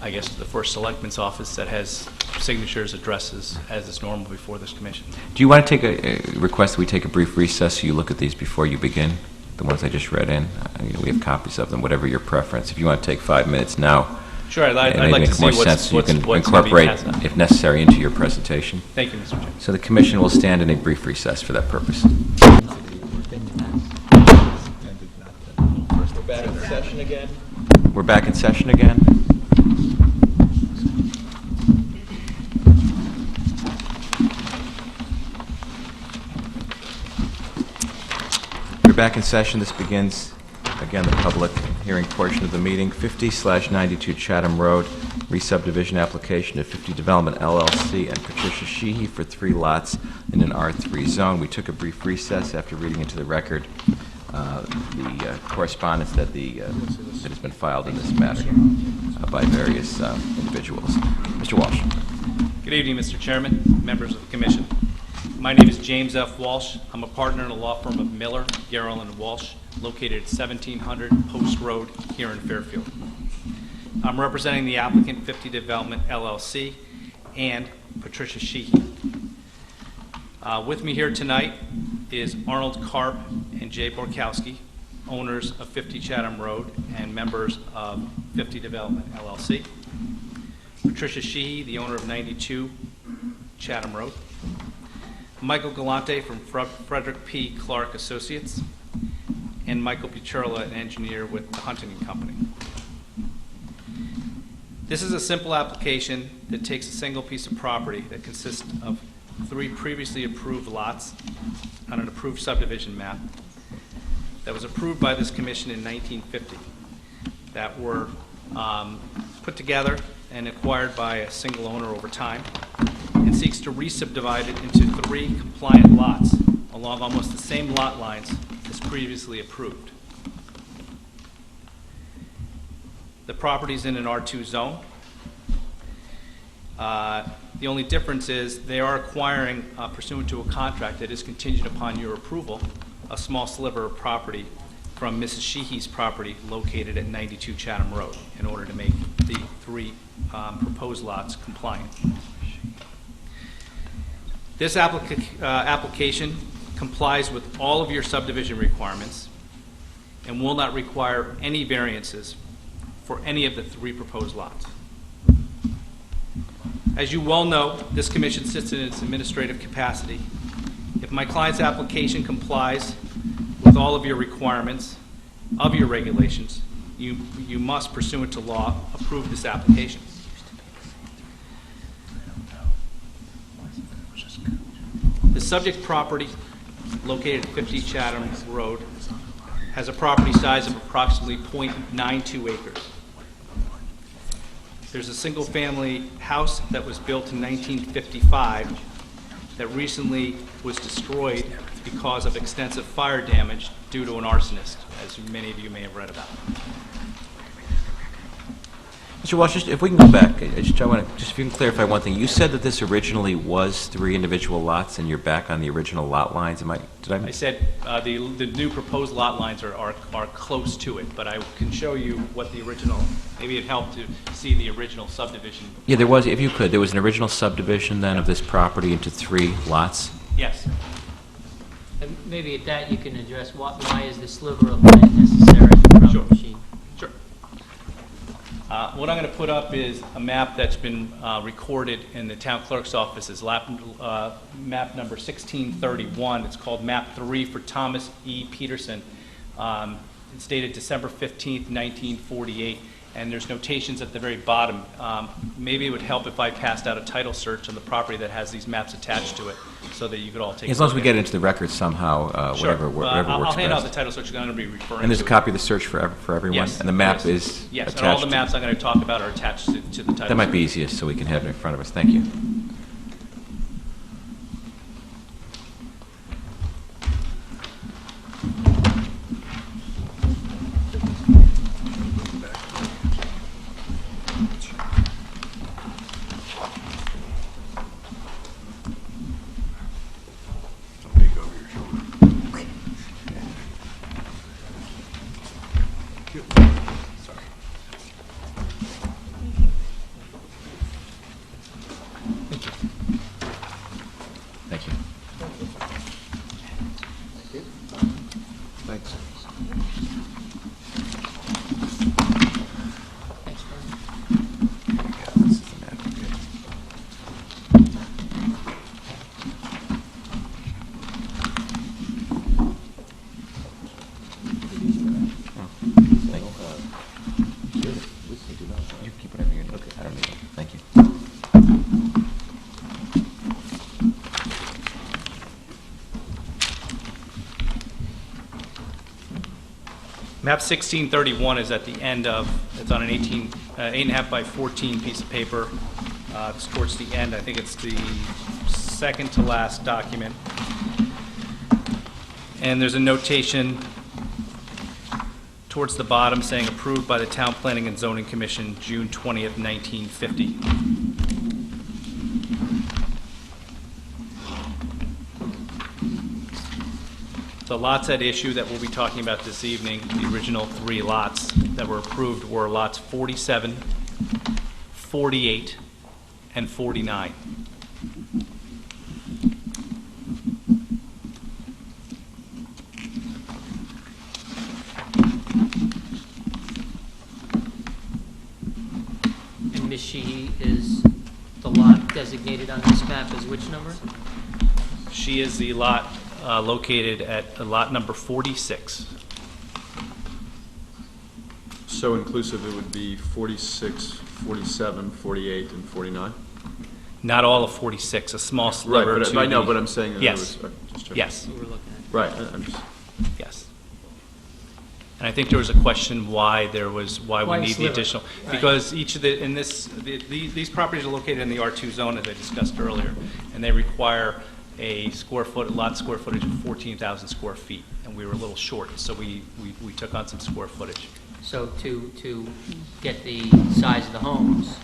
I guess, the first selectman's office that has signatures, addresses, as is normal before this commission. do you want to take a request that we take a brief recess so you look at these before you begin? The ones I just read in. We have copies of them, whatever your preference. If you want to take 5 minutes now, Sure, I'd it may like to make see more what's sense. You can what's gonna be incorporate, passed on. if necessary, into your presentation. Thank you, Mr. Chairman. So the commission will stand in a brief recess for that purpose. We're back in session again. We're back in session again. We're back in session. This begins, again, the public hearing portion of the meeting. 50/92 Chatham Road, re-subdivision application of 50 Development LLC and Patricia Sheehy for 3 lots in an R3 zone. We took a brief recess after reading into the record the correspondence that has been filed in this matter by various individuals. Mr. Walsh. Good evening, Mr. Chairman, members of the commission. My name is James F. Walsh. I'm a partner in a law firm of Miller, Garrell, and Walsh, located at 1700 Post Road here in Fairfield. I'm representing the applicant 50 Development LLC and Patricia Sheehy. With me here tonight is Arnold Karp and Jay Borkowski, owners of 50 Chatham Road and members of 50 Development LLC. Patricia Sheehy, the owner of 92 Chatham Road. Michael Galante from Frederick P. Clark Associates, and Michael Pichurla, an engineer with the Huntington Company. This is a simple application that takes a single piece of property that consists of 3 previously approved lots on an approved subdivision map that was approved by this commission in 1950 that were put together and acquired by a single owner over time, and seeks to re-subdivide it into 3 compliant lots along almost the same lot lines as previously approved. The property is in an R2 zone. The only difference is they are acquiring, pursuant to a contract that is contingent upon your approval, a small sliver of property from Mrs. Sheehy's property located at 92 Chatham Road in order to make the 3 proposed lots compliant. This application complies with all of your subdivision requirements and will not require any variances for any of the 3 proposed lots. As you well know, this commission sits in its administrative capacity. If my client's application complies with all of your requirements of your regulations, you must, pursuant to law, approve this application. The subject property, located at 50 Chatham Road, has a property size of approximately 0.92 acres. There's a single-family house that was built in 1955 that recently was destroyed because of extensive fire damage due to an arsonist, as many of you may have read about. Mr. Walsh, just if we can go back, I want to, just if you can clarify one thing. You said that this originally was 3 individual lots, and you're back on the original lot lines. I said the new proposed lot lines are close to it, but I can show you what the original, maybe it'd help to see the original subdivision. Yeah, there was, if you could, there was an original subdivision then of this property into 3 lots? Yes. And maybe at that you can address why is the sliver of land necessary from Sure. the machine? Sure. What I'm going to put up is a map that's been recorded in the town clerk's office as map number 1631. It's called map 3 for Thomas E. Peterson. It's dated December 15th, 1948, and there's notations at the very bottom. Maybe it would help if I passed out a title search on the property that has these maps attached to it so that you could all take a look. As long as we at get it. into the record somehow, Sure. whatever works I'll hand out the best. title search I'm going to be referring to. And there's a copy of the search for everyone? Yes. And the map Yes. is Yes, attached? and all the to- maps I'm going to talk about are attached to the title. That might be search. easiest, so we can have it in front of us. Thank you. Thank you. Thanks. This is the map. Okay. Thank you. You keep whatever you're, okay, I don't need it. Thank you. Map 1631 is at the end of, it's on an 8.5 by 14 piece of paper. It's towards the end. I think it's the second to last document. And there's a notation towards the bottom saying approved by the Town Planning and Zoning Commission, June 20th, 1950. The lots at issue that we'll be talking about this evening, the original 3 lots that were approved were lots 47, 48, and 49. And Ms. Sheehy, is the lot designated on this map as which number? She is the lot located at lot number 46. So inclusive, it would be 46, 47, 48, and 49? Not all of 46, a small Right, sliver but to I know, the- but I'm saying. Yes. Just checking. Yes, We're looking at. Right, I'm just. yes. And I think there was a question why we Why need the sliver? additional, Right. because each of these properties are located in the R2 zone, as I discussed earlier, and they require a lot square footage of 14,000 square feet, and we were a little short, so we took on some square footage. So to get the size of the homes,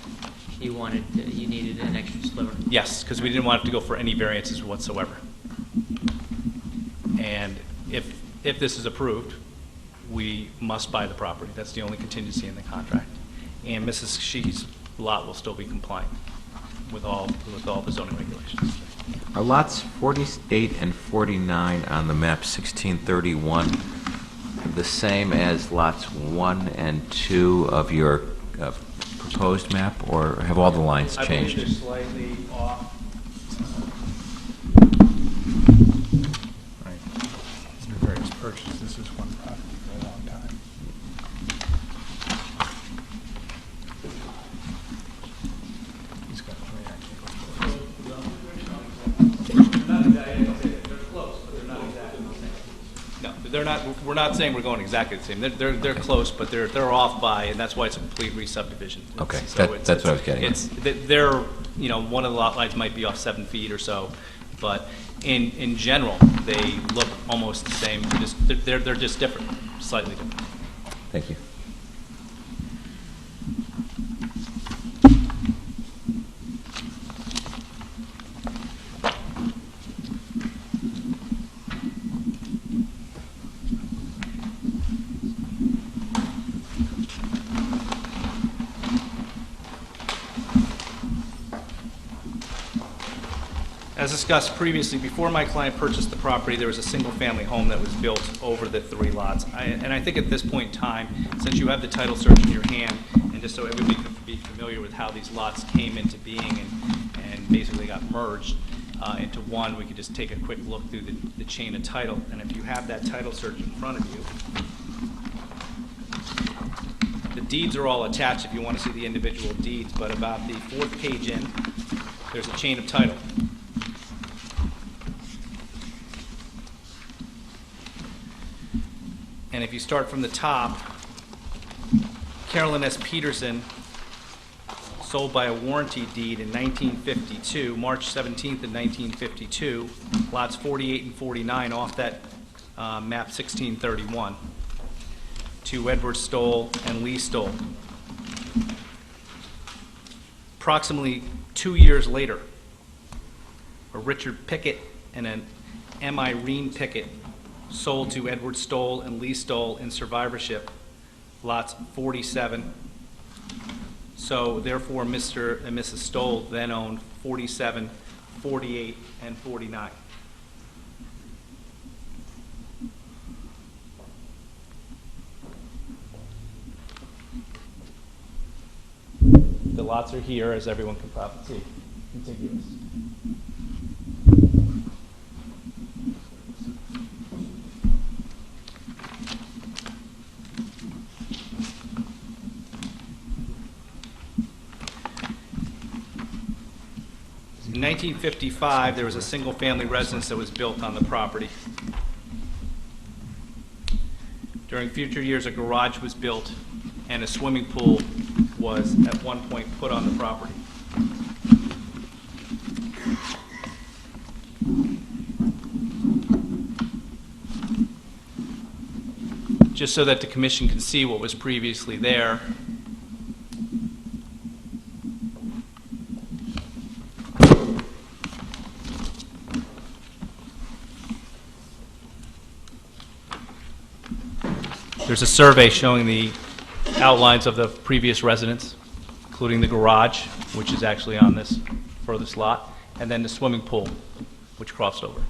you needed an extra sliver. Yes, because we didn't want it to go for any variances whatsoever. And if this is approved, we must buy the property. That's the only contingency in the contract. And Mrs. Sheehy's lot will still be compliant with all the zoning regulations. Are lots 48 and 49 on the map 1631 the same as lots 1 and 2 of your proposed map, or have all the lines I believe changed? they're slightly off. Right. Through various purchases, this is one property for a long time. He's got 3, I can't go forward. No, they're not, we're not saying we're going exactly the same. They're close, but they're off by, and that's why it's a complete re-subdivision. Okay, So that's what I was getting at. They're, one of the lot lines might be off 7 feet or so, but in general, they look almost the same. They're just different, slightly different. Thank you. As discussed previously, before my client purchased the property, there was a single-family home that was built over the 3 lots. And I think at this point in time, since you have the title search in your hand, and just so everybody can be familiar with how these lots came into being and basically got merged into one, we could just take a quick look through the chain of title. And if you have that title search in front of you, the deeds are all attached if you want to see the individual deeds, but about the 4th page in, there's a chain of title. And if you start from the top, Carolyn S. Peterson sold by a warranty deed in 1952, March 17th of 1952, lots 48 and 49 off that map 1631, to Edward Stoll and Lee Stoll. Approximately 2 years later, a Richard Pickett and an M. Irene Pickett sold to Edward Stoll and Lee Stoll in survivorship, lots 47. So therefore, Mr. and Mrs. Stoll then owned 47, 48, and 49. The lots are here, as everyone can probably see, contiguous. In 1955, there was a single-family residence that was built on the property. During future years, a garage was built, and a swimming pool was at one point put on the property. Just so that the commission can see what was previously there, There's a survey showing the outlines of the previous residence, including the garage, which is actually on this furthest lot, and then the swimming pool, which crossed over.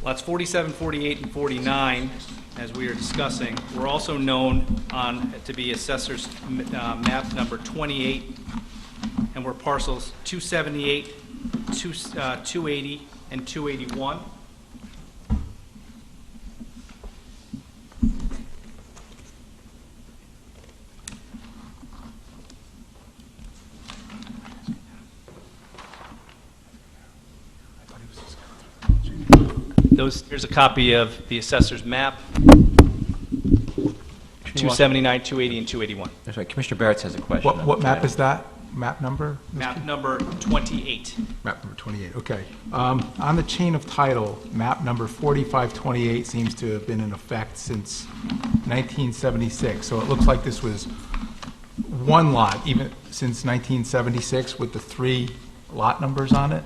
Lots 47, 48, and 49, as we are discussing, were also known to be assessor's map number 28, and were parcels 278, 280, and 281. Here's a copy of the assessor's map, 279, 280, and 281. That's right. Commissioner Barrett has a question. What map is that? Map number? Map number 28. Map number 28, okay. On the chain of title, map number 4528 seems to have been in effect since 1976. So it looks like this was one lot, even since 1976, with the 3 lot numbers on it?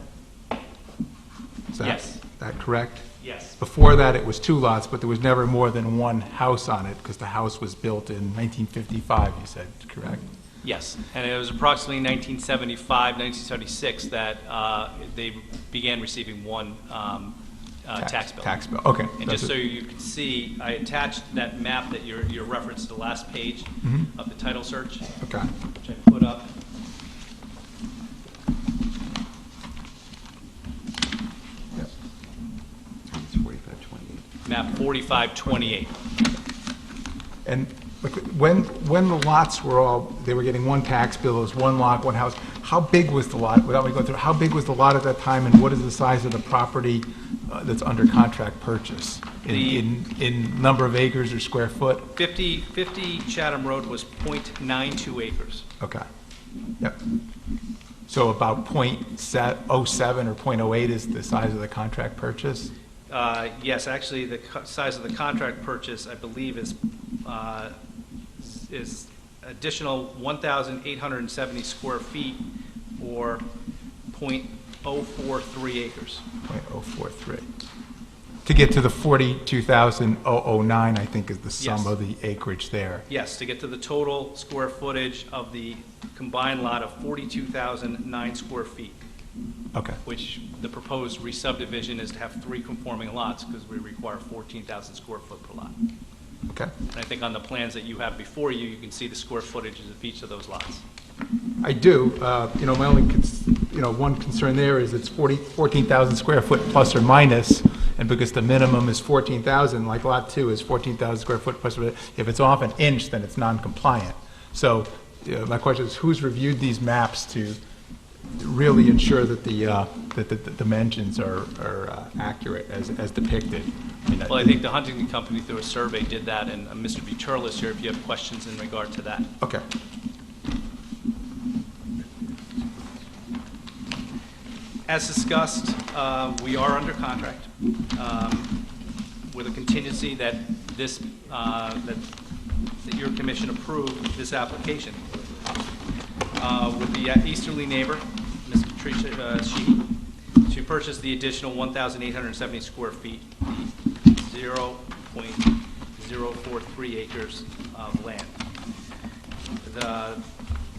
Is Yes. that correct? Yes. Before that, it was 2 lots, but there was never more than 1 house on it, because the house was built in 1955, you said, correct? Yes, and it was approximately 1975, 1976 that they began receiving one tax bill. Tax bill, okay. And just so you can see, I attached that map that you referenced to the last page of the title search, Okay. which I put up. It's 4528. Map 4528. And like, when the lots were all, they were getting 1 tax bill, it was 1 lot, 1 house, how big was the lot, without me going through, how big was the lot at that time, and what is the size of the property that's under contract purchase? In number of acres or square foot? 50 Chatham Road was .92 acres. Okay. Yep. So about .07 or .08 is the size of the contract purchase? Yes, actually, the size of the contract purchase, I believe, is additional 1,870 square feet, or .043 acres. .043. To get to the 42,009, I think, is the sum Yes. of the acreage there. Yes, to get to the total square footage of the combined lot of 42,009 square feet, Okay. which the proposed re-subdivision is to have 3 conforming lots, because we require 14,000 square foot per lot. Okay. And I think on the plans that you have before you, you can see the square footages of each of those lots. I do. My only, one concern there is it's 14,000 square foot plus or minus, and because the minimum is 14,000, like Lot 2 is 14,000 square foot plus, if it's off an inch, then it's non-compliant. So my question is, who's reviewed these maps to really ensure that the dimensions are accurate as depicted? Well, I think the Huntington Company, through a survey, did that, and Mr. Buturla is here if you have questions in regard to that. Okay. As discussed, we are under contract with a contingency that that your commission approved this application. With the easterly neighbor, Ms. Patricia Sheehy, to purchase the additional 1,870 square feet, 0.043 acres of land.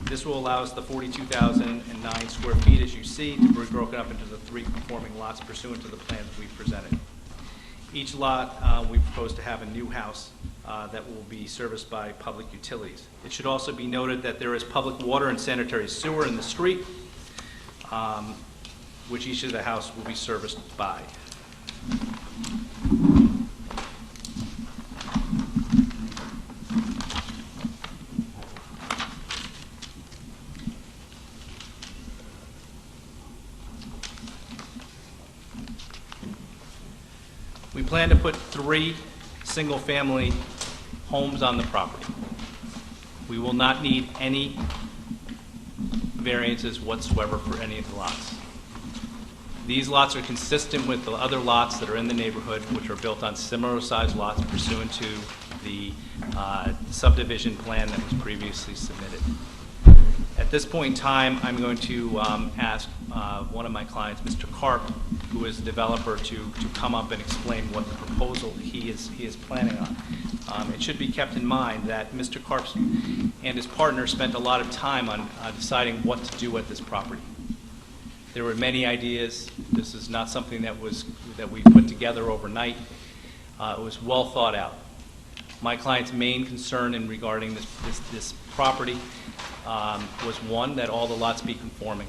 This will allow us the 42,009 square feet, as you see, to be broken up into the 3 conforming lots pursuant to the plan that we've presented. Each lot, we propose to have a new house that will be serviced by public utilities. It should also be noted that there is public water and sanitary sewer in the street, which each of the house will be serviced by. We plan to put 3 single-family homes on the property. We will not need any variances whatsoever for any of the lots. These lots are consistent with the other lots that are in the neighborhood, which are built on similar-sized lots pursuant to the subdivision plan that was previously submitted. At this point in time, I'm going to ask one of my clients, Mr. Karp, who is the developer, to come up and explain what proposal he is planning on. It should be kept in mind that Mr. Karp and his partner spent a lot of time on deciding what to do at this property. There were many ideas. This is not something that we put together overnight. It was well thought out. My client's main concern in regarding this property was, one, that all the lots be conforming.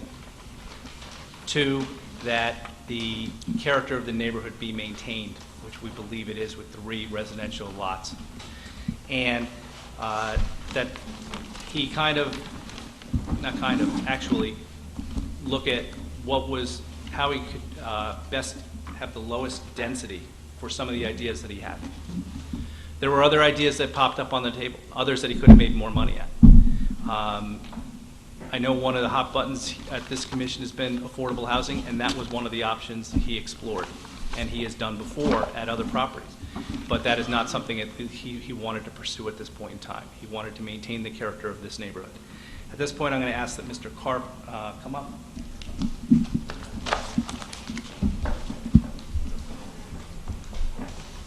Two, that the character of the neighborhood be maintained, which we believe it is with 3 residential lots. And that he actually look at how he could best have the lowest density for some of the ideas that he had. There were other ideas that popped up on the table, others that he could have made more money at. I know one of the hot buttons at this commission has been affordable housing, and that was one of the options he explored, and he has done before at other properties. But that is not something that he wanted to pursue at this point in time. He wanted to maintain the character of this neighborhood. At this point, I'm going to ask that Mr. Karp come up.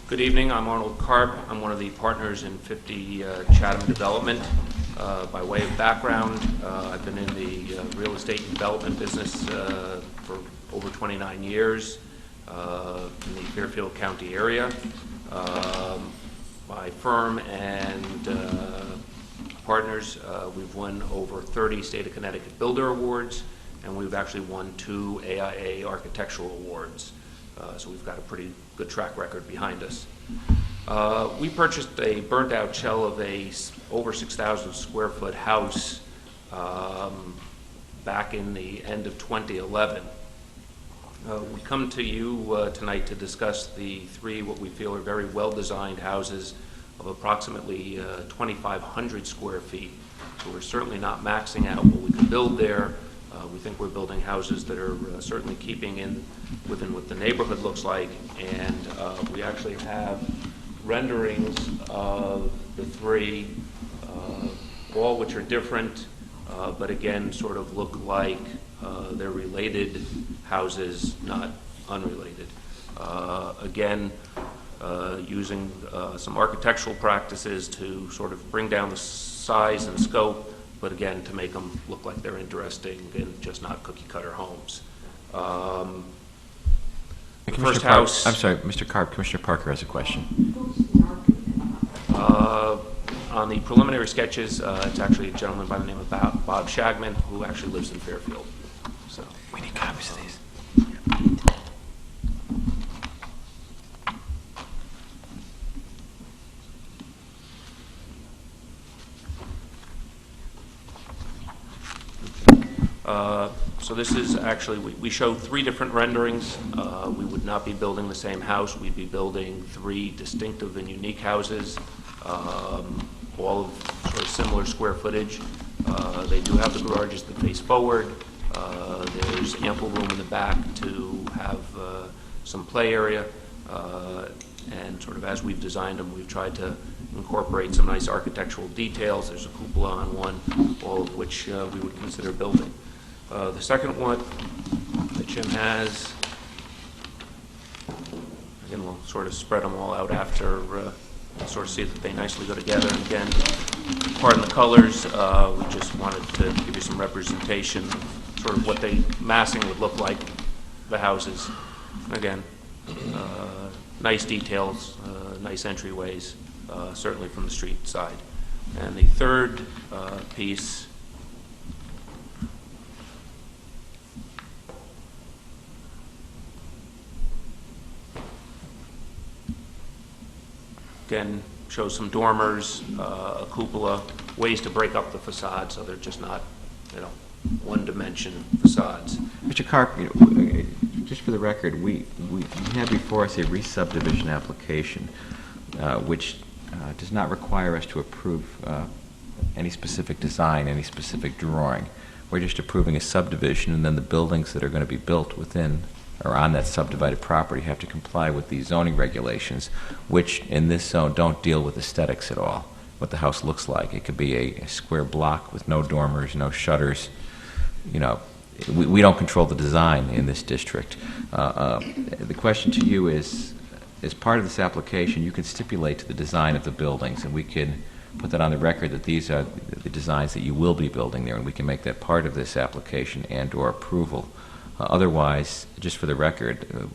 Good evening. I'm Arnold Karp. I'm one of the partners in 50 Chatham Development. By way of background, I've been in the real estate and development business for over 29 years in the Fairfield County area. My firm and partners, we've won over 30 State of Connecticut Builder Awards, and we've actually won 2 AIA Architectural Awards. So we've got a pretty good track record behind us. We purchased a burnt-out shell of a over 6,000 square foot house back in the end of 2011. We come to you tonight to discuss the 3 what we feel are very well-designed houses of approximately 2,500 square feet. So we're certainly not maxing out what we can build there. We think we're building houses that are certainly keeping in within what the neighborhood looks like, and we actually have renderings of the 3, all which are different, but again sort of look like they're related houses, not unrelated. Again, using some architectural practices to sort of bring down the size and scope, but again, to make them look like they're interesting and just not cookie-cutter homes. The first house... I'm sorry, Mr. Karp, Commissioner Parker has a question. On the preliminary sketches, it's actually a gentleman by the name of Bob Shagman, who actually lives in Fairfield. So We need copies of these. So this is actually, we show 3 different renderings. We would not be building the same house. We'd be building 3 distinctive and unique houses, all of sort of similar square footage. They do have the garages that face forward. There's ample room in the back to have some play area. And sort of as we've designed them, we've tried to incorporate some nice architectural details. There's a cupola on one, all of which we would consider building. The second one that Jim has, again, we'll sort of spread them all out after, sort of see that they nicely go together. And again, pardon the colors, we just wanted to give you some representation, sort of what the massing would look like, the houses. Again, nice details, nice entryways, certainly from the street side. And the third piece, again, shows some dormers, a cupola, ways to break up the facade so they're just not, one-dimension facades. Mr. Karp, just for the record, we have before us a re-subdivision application, which does not require us to approve any specific design, any specific drawing. We're just approving a subdivision, and then the buildings that are going to be built within or on that subdivided property have to comply with the zoning regulations, which in this zone don't deal with aesthetics at all. what the house looks like. It could be a square block with no dormers, no shutters. You know, we don't control the design in this district. The question to you is, as part of this application, you can stipulate to the design of the buildings, and we can put that on the record that these are the designs that you will be building there, and we can make that part of this application and/or approval. Otherwise, just for the record,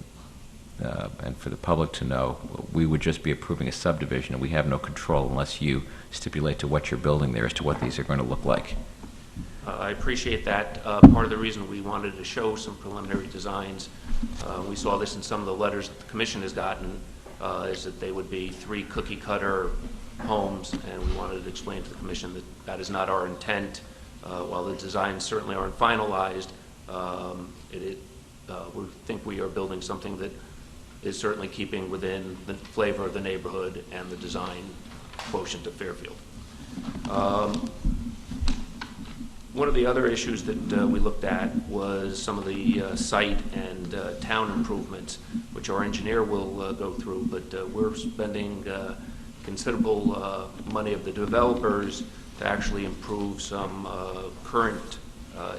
and for the public to know, we would just be approving a subdivision, and we have no control unless you stipulate to what you're building there as to what these are going to look like. I appreciate that. Part of the reason we wanted to show some preliminary designs, we saw this in some of the letters that the commission has gotten, is that they would be 3 cookie-cutter homes, and we wanted to explain to the commission that that is not our intent. While the designs certainly aren't finalized, we think we are building something that is certainly keeping within the flavor of the neighborhood and the design quotient of Fairfield. One of the other issues that we looked at was some of the site and town improvements, which our engineer will go through, but we're spending considerable money of the developers to actually improve some current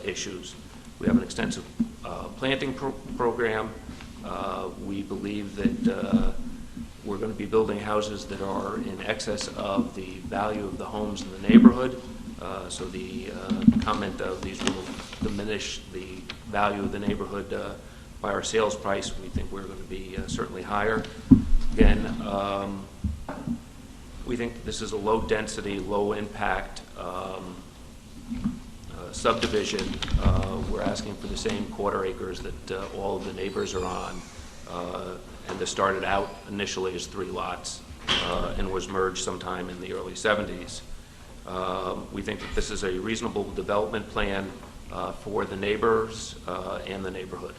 issues. We have an extensive planting program. We believe that we're going to be building houses that are in excess of the value of the homes in the neighborhood. So the comment of these will diminish the value of the neighborhood by our sales price. We think we're going to be certainly higher. Again, we think this is a low-density, low-impact subdivision. We're asking for the same quarter acres that all of the neighbors are on, and this started out initially as 3 lots and was merged sometime in the early 70s. We think that this is a reasonable development plan for the neighbors and the neighborhood.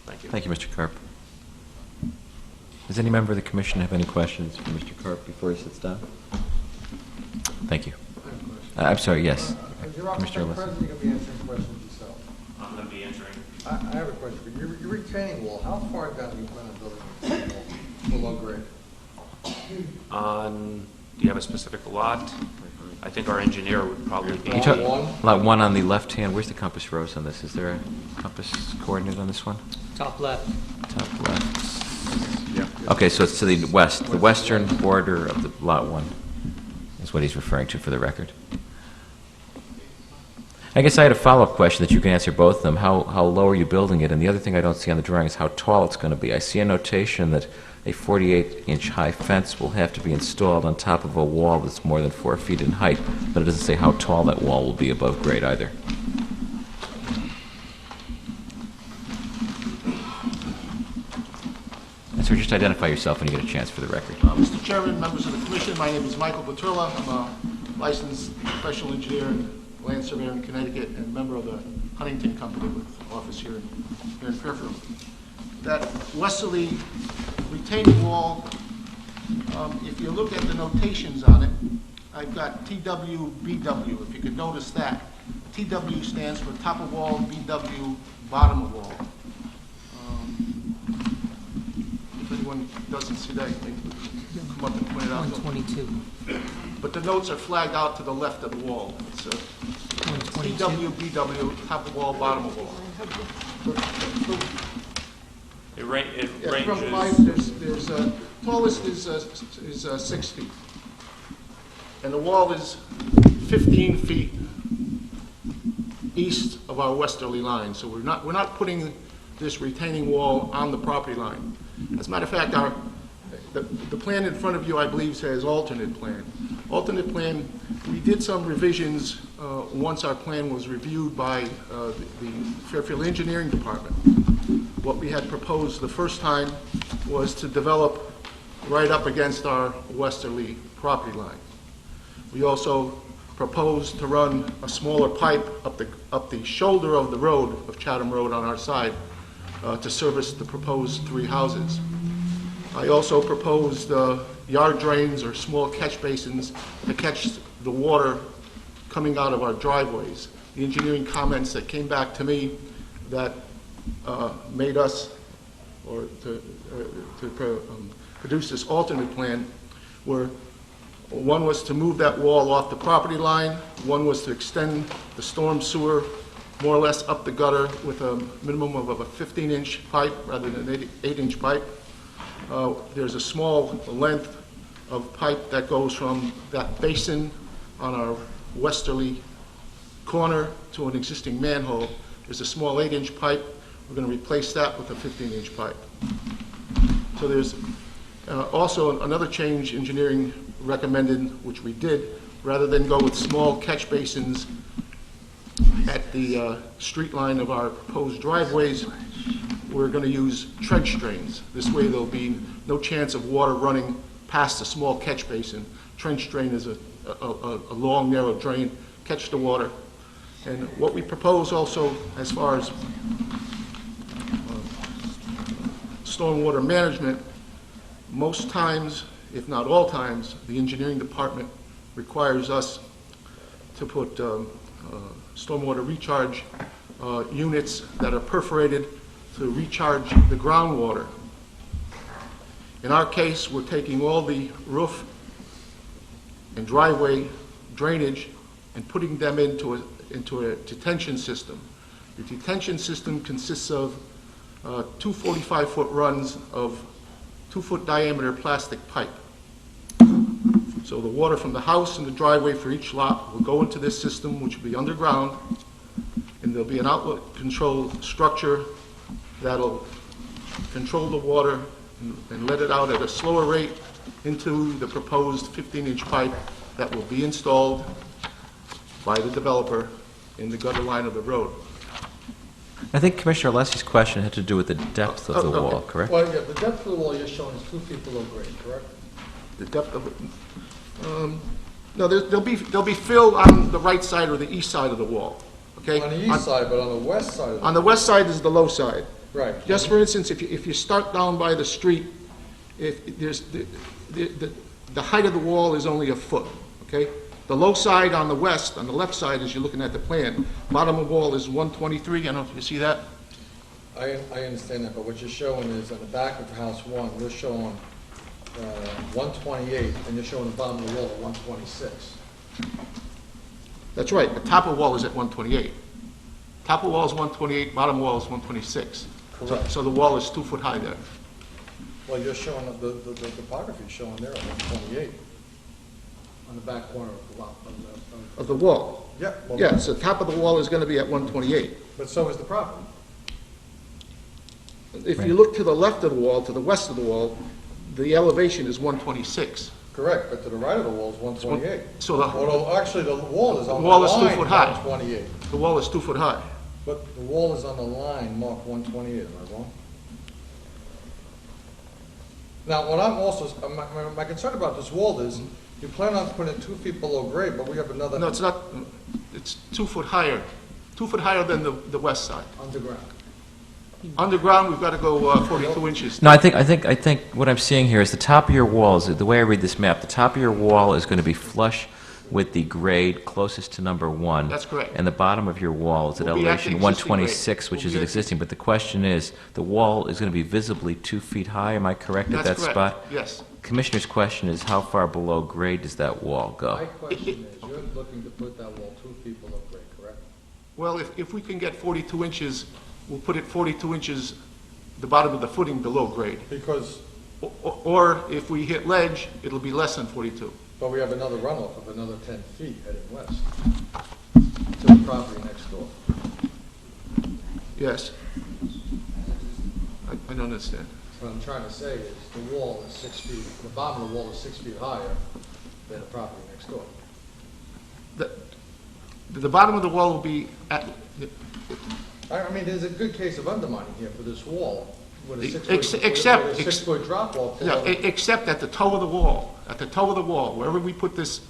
Thank you. Thank you, Mr. Karp. Does any member of the commission have any questions for Mr. Karp before he sits down? Thank you. I'm sorry, yes. You're off the Commissioner president, you're going to be answering questions yourself. I'm going to be answering. I have a question for you. Your retaining wall, how far down do you plan on building a retaining wall below grade? Do you have a specific lot? I think our engineer would probably be. Lot 1 on the left-hand. Where's the compass rose on this? Is there a compass coordinate on this one? Top left. Top left. Okay, so it's to the west. The western border of the Lot 1 is what he's referring to for the record. I guess I had a follow-up question that you can answer both of them. How low are you building it? And the other thing I don't see on the drawing is how tall it's going to be. I see a notation that a 48-inch high fence will have to be installed on top of a wall that's more than 4 feet in height, but it doesn't say how tall that wall will be above grade either. And so just identify yourself when you get a chance for the record. Mr. Chairman, members of the commission, my name is Michael Petrilla. I'm a licensed professional engineer and land surveyor in Connecticut and member of the Huntington Company with office here in Fairfield. That westerly retaining wall, if you look at the notations on it, I've got TWBW, if you could notice that. TW stands for top of wall, BW bottom of wall. If anyone doesn't see that, they can come up and point it out. 122. But the notes are flagged out to the left of the wall. It's TWBW, top of wall, bottom of wall. It Yeah, ranges. from 5, there's tallest is 6 feet, and the wall is 15 feet east of our westerly line. So we're not putting this retaining wall on the property line. As a matter of fact, the plan in front of you, I believe, says alternate plan. Alternate plan. We did some revisions once our plan was reviewed by the Fairfield Engineering Department. What we had proposed the first time was to develop right up against our westerly property line. We also proposed to run a smaller pipe up the shoulder of the road, of Chatham Road on our side, to service the proposed 3 houses. I also proposed yard drains or small catch basins to catch the water coming out of our driveways. The engineering comments that came back to me that made us, or to produce this alternate plan, were One was to move that wall off the property line. One was to extend the storm sewer more or less up the gutter with a minimum of a 15-inch pipe rather than an 8-inch pipe. There's a small length of pipe that goes from that basin on our westerly corner to an existing manhole. There's a small 8-inch pipe. We're going to replace that with a 15-inch pipe. So there's also another change engineering recommended, which we did. Rather than go with small catch basins at the street line of our proposed driveways, we're going to use trench drains. This way there'll be no chance of water running past a small catch basin. Trench drain is a long, narrow drain, catch the water. And what we propose also as far as stormwater management, most times, if not all times, the engineering department requires us to put stormwater recharge units that are perforated to recharge the groundwater. In our case, we're taking all the roof and driveway drainage and putting them into a detention system. The detention system consists of two 45-foot runs of 2-foot diameter plastic pipe. So the water from the house and the driveway for each lot will go into this system, which will be underground, and there'll be an outlet control structure that'll control the water and let it out at a slower rate into the proposed 15-inch pipe that will be installed by the developer in the gutter line of the road. I think Commissioner Alessi's question had to do with the depth of the wall, correct? Well, yeah, the depth of the wall you're showing is 2 feet below grade, correct? The depth of it, no, there'll be fill on the right side or the east side of the wall, okay? On the east side, but on the west side of the On the west side is the low side. Right. Just for instance, if you start down by the street, if there's the height of the wall is only a foot, okay? The low side on the west, on the left side, as you're looking at the plan, bottom of the wall is 123. I don't know if you see that. I understand that, but what you're showing is on the back of house one, you're showing 128, and you're showing the bottom of the wall at 126. That's right. The top of the wall is at 128. Top of the wall is 128. Bottom wall is 126. Correct. So the wall is 2 foot high there. Well, you're showing, the topography is showing there at 128 on the back corner of the lot. Of the wall. Yeah. Well, Yeah, so the top of the wall is going to be at 128. But so is the property. If you look to the left of the wall, to the west of the wall, the elevation is 126. Correct, but to the right of the wall is 128. So the Although, actually, the wall is on the wall is 2 line foot high. 128. The wall is 2 foot high. But the wall is on the line marked 128, am I wrong? Now, what I'm also, my concern about this wall is, you plan on putting it 2 feet below grade, but we have another No, it's not. It's 2 foot higher. 2 foot higher than the west side. underground. Underground, we've got to go 42 inches. No, I think what I'm seeing here is the top of your wall, is the way I read this map, the top of your wall is going to be flush with the grade closest to number 1. That's correct. And the bottom of your wall is at Will be at the elevation existing 126, grade. which Will is be at at- existing. But the question is, the wall is going to be visibly 2 feet high, am I correct at that That's correct. spot? Yes. Commissioner's question is, how far below grade does that wall My go? question is, you're looking to put that wall 2 feet below grade, correct? Well, if we can get 42 inches, we'll put it 42 inches, the bottom of the footing below grade. Because, Or if we hit ledge, it'll be less than 42. but we have another runoff of another 10 feet heading west to the property next door. Yes. I don't understand. What I'm trying to say is, the wall is 6 feet, the bottom of the wall is 6 feet higher than the property next door. The bottom of the wall will be at, I mean, there's a good case of undermining here for this wall, with a Except- 6-foot drop off. yeah, except at the toe of the wall. At the toe of the wall, wherever we put this,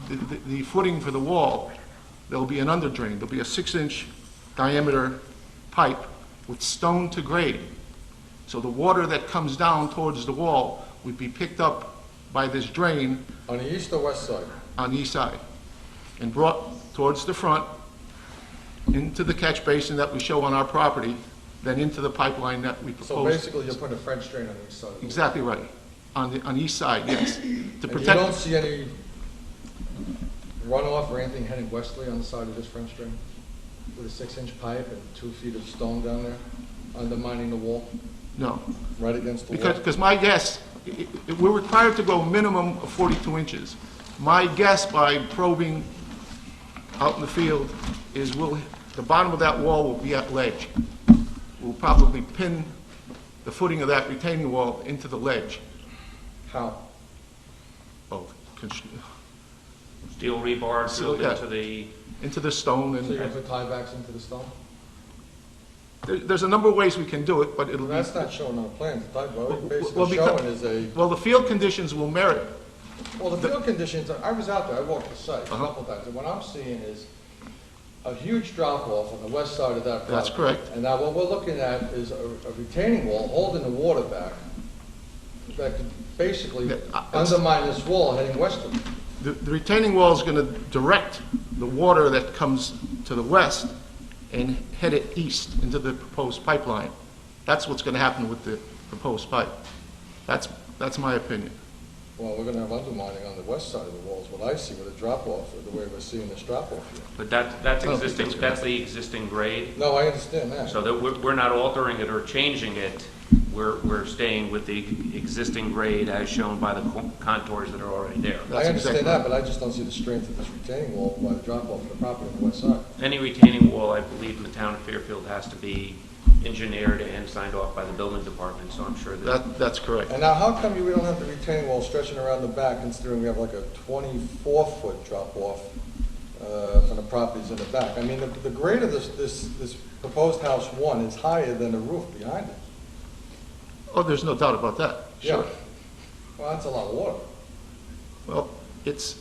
the footing for the wall, there'll be an under drain. There'll be a 6-inch diameter pipe with stone to grade. So the water that comes down towards the wall would be picked up by this drain On the east or west side? on the east side and brought towards the front into the catch basin that we show on our property, then into the pipeline that we So propose. basically, you're putting a French drain on the east side of the wall. Exactly right. On the east side, yes. To And you protect. don't see any runoff or anything heading westerly on the side of this French Drain? With a 6-inch pipe and 2 feet of stone down there, undermining the wall, No. right against the wall? Because my guess, we're required to go minimum of 42 inches. My guess by probing out in the field is the bottom of that wall will be at ledge. We'll probably pin the footing of that retaining wall into the ledge. How? Oh, Steel rebar So, drilled yeah. into the stone, So you're and gonna put tiebacks into the stone? there's a number of ways we can do it, but it'll be... That's not shown on the plan. The tie, what you're Well, basically because- showing is a, Well, the field conditions will merit. well, the field conditions, I was out there, I walked the site a couple times, and what I'm seeing is a huge drop-off on the west side of that property. That's correct. And now what we're looking at is a retaining wall holding the water back that could basically Yeah, undermine this wall heading westerly. The retaining wall is going to direct the water that comes to the west and head it east into the proposed pipeline. That's what's going to happen with the proposed pipe. That's my opinion. Well, we're gonna have undermining on the west side of the walls, what I see with a drop-off, or the way we're seeing this drop-off here. But that's existing, that's the existing grade. No, I understand that. So that we're not altering it or changing it. We're staying with the existing grade as shown by the contours that are already there. I understand that, but I just don't see the strength of this retaining wall by the drop-off of the property on the west side. Any retaining wall, I believe, in the town of Fairfield has to be engineered and signed off by the building department, so I'm sure that... That's correct. And now, how come we don't have the retaining wall stretching around the back, considering we have like a 24-foot drop-off from the properties in the back? I mean, the grade of this proposed house one is higher than the roof behind it. Oh, there's no doubt about that. Sure. Yeah. Well, that's a lot of water. Well, it's,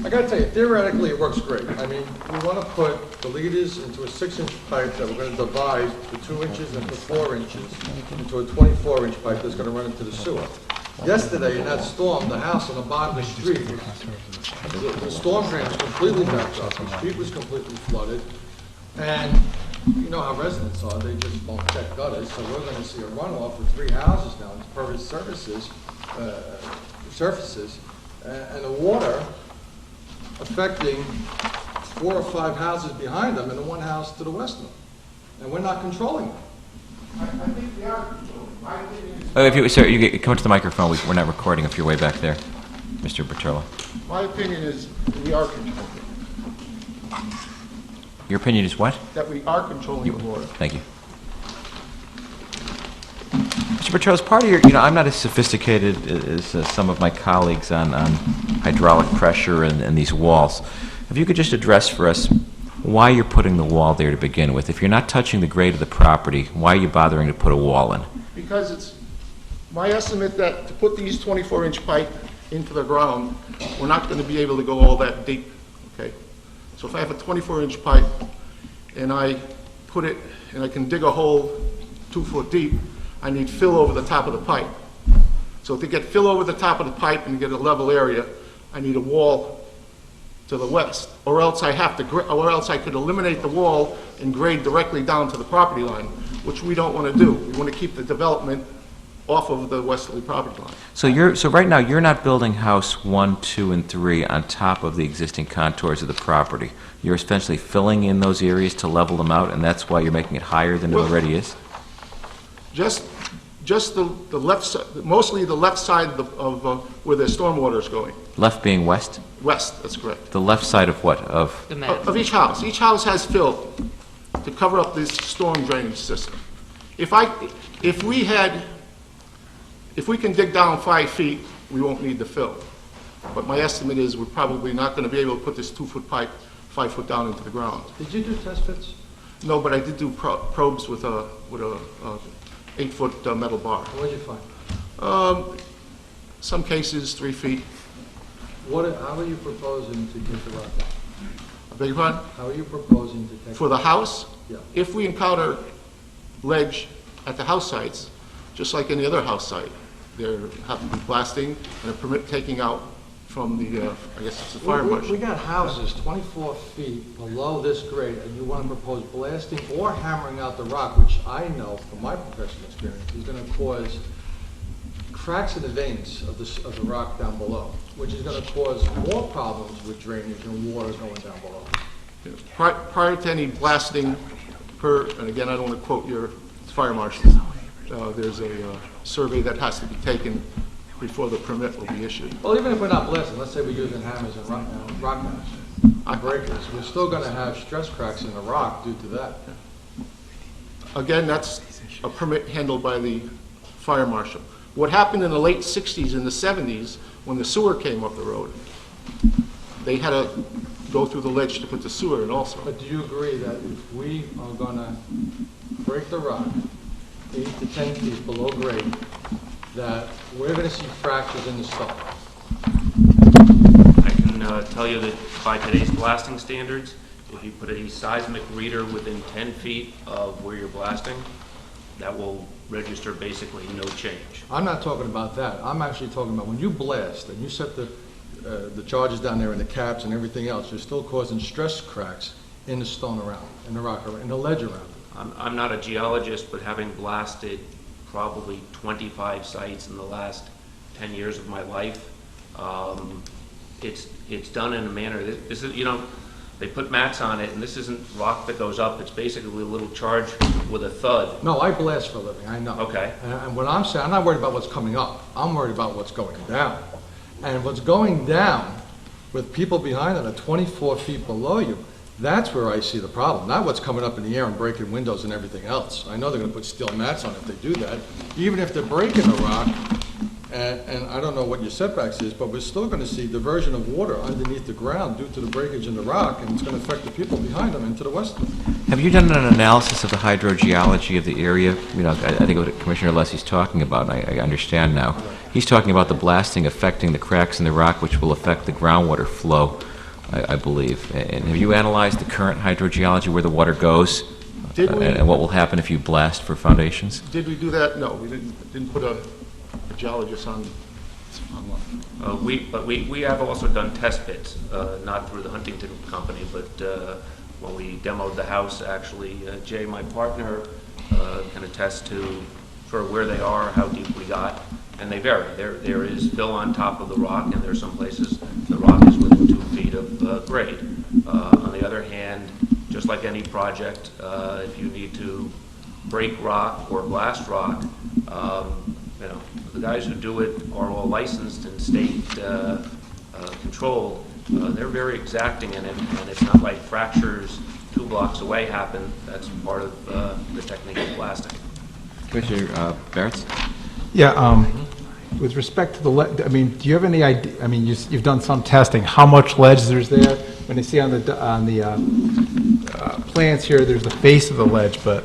I gotta tell you, theoretically, it works great. I mean, we wanna put the leaders into a 6-inch pipe that we're gonna divide to 2 inches and to 4 inches into a 24-inch pipe that's gonna run into the sewer. Yesterday, in that storm, the house on the bottom of the street, the storm drain was completely backed up, the street was completely flooded, and you know how residents are, they just won't check gutters, so we're gonna see a runoff for 3 houses now, impervious surfaces, and the water affecting 4 or 5 houses behind them and the one house to the west of them. And we're not controlling it. I think we are controlling. My opinion is... If you, sir, you come to the microphone. We're not recording if you're way back there, Mr. Bertolo. My opinion is we are controlling. Your opinion is what? That we are controlling the water. Thank you. Mr. Bertolo, as part of your, I'm not as sophisticated as some of my colleagues on hydraulic pressure and these walls. If you could just address for us why you're putting the wall there to begin with. If you're not touching the grade of the property, why are you bothering to put a wall in? Because it's my estimate that to put these 24-inch pipe into the ground, we're not going to be able to go all that deep, okay? So if I have a 24-inch pipe and I put it, and I can dig a hole 2 foot deep, I need fill over the top of the pipe. So to get fill over the top of the pipe and get a level area, I need a wall to the west, or else I have to, or else I could eliminate the wall and grade directly down to the property line, which we don't want to do. We want to keep the development off of the westerly property line. So right now, you're not building house 1, 2, and 3 on top of the existing contours of the property. You're essentially filling in those areas to level them out, and that's why you're making it higher than it already is? Just the left side, mostly the left side of where the stormwater is going. Left being west? West, that's correct. The left side of what? Of The map. Of each house. Each house has fill to cover up this storm drainage system. If we can dig down 5 feet, we won't need the fill. But my estimate is we're probably not going to be able to put this 2-foot pipe 5 foot down into the ground. Did you do test fits? No, but I did do probes with a 8-foot metal bar. What did you find? Some cases 3 feet. How are you proposing to get the rock down? I beg your pardon? How are you proposing to take? For the house, Yeah. if we encounter ledge at the house sites, just like any other house site, there have to be blasting and a permit taking out from the, I guess it's the fire We marshal. got houses 24 feet below this grade, and you want to propose blasting or hammering out the rock, which I know from my professional experience is going to cause cracks in the veins of the rock down below, which is going to cause more problems with drainage and water going down below. Prior to any blasting, and again, I don't want to quote your fire marshal, there's a survey that has to be taken before the permit will be issued. Well, even if we're not blasting, let's say we're using hammers and rock hammers and breakers, we're still going to have stress cracks in the rock due to that. Again, that's a permit handled by the fire marshal. What happened in the late 60s and the 70s, when the sewer came up the road, they had to go through the ledge to put the sewer in also. But do you agree that if we are going to break the rock 8 to 10 feet below grade, that we're going to see fractures in the stone? I can tell you that by today's blasting standards, if you put a seismic reader within 10 feet of where you're blasting, that will register basically no change. I'm not talking about that. I'm actually talking about when you blast and you set the charges down there and the caps and everything else, you're still causing stress cracks in the stone around, in the rock around, in the ledge around. I'm not a geologist, but having blasted probably 25 sites in the last 10 years of my life, it's done in a manner, this is, you know, they put mats on it, and this isn't rock that goes up, it's basically a little charge with a thud. No, I blast for a living, I know. Okay. And what I'm saying, I'm not worried about what's coming up. I'm worried about what's going down. And what's going down with people behind that are 24 feet below you, that's where I see the problem. Not what's coming up in the air and breaking windows and everything else. I know they're going to put steel mats on if they do that. Even if they're breaking the rock, and I don't know what your setbacks is, but we're still going to see diversion of water underneath the ground due to the breakage in the rock, and it's going to affect the people behind them and to the west of them. Have you done an analysis of the hydrogeology of the area? You know, I think what Commissioner Lessy's talking about, I understand now. He's talking about the blasting affecting the cracks in the rock, which will affect the groundwater flow, I believe. And have you analyzed the current hydrogeology, where the water goes, and what will happen if you blast for foundations? Did we do that? No, we didn't put a geologist on We have also done test pits, not through the Huntington company, but when we demoed the house, actually, Jay, my partner, can attest to sort of where they are, how deep we got, and they vary. There is fill on top of the rock, and there are some places the rock is within 2 feet of grade. On the other hand, just like any project, if you need to break rock or blast rock, you know, the guys who do it are all licensed and state controlled. They're very exacting in it, and it's not like fractures 2 blocks away happen. That's part of the technique of blasting. Commissioner Barretts? Yeah, with respect to the ledge, I mean, do you have any idea, I mean, you've done some testing, how much ledge there's there? When you see on the plans here, there's the face of the ledge, but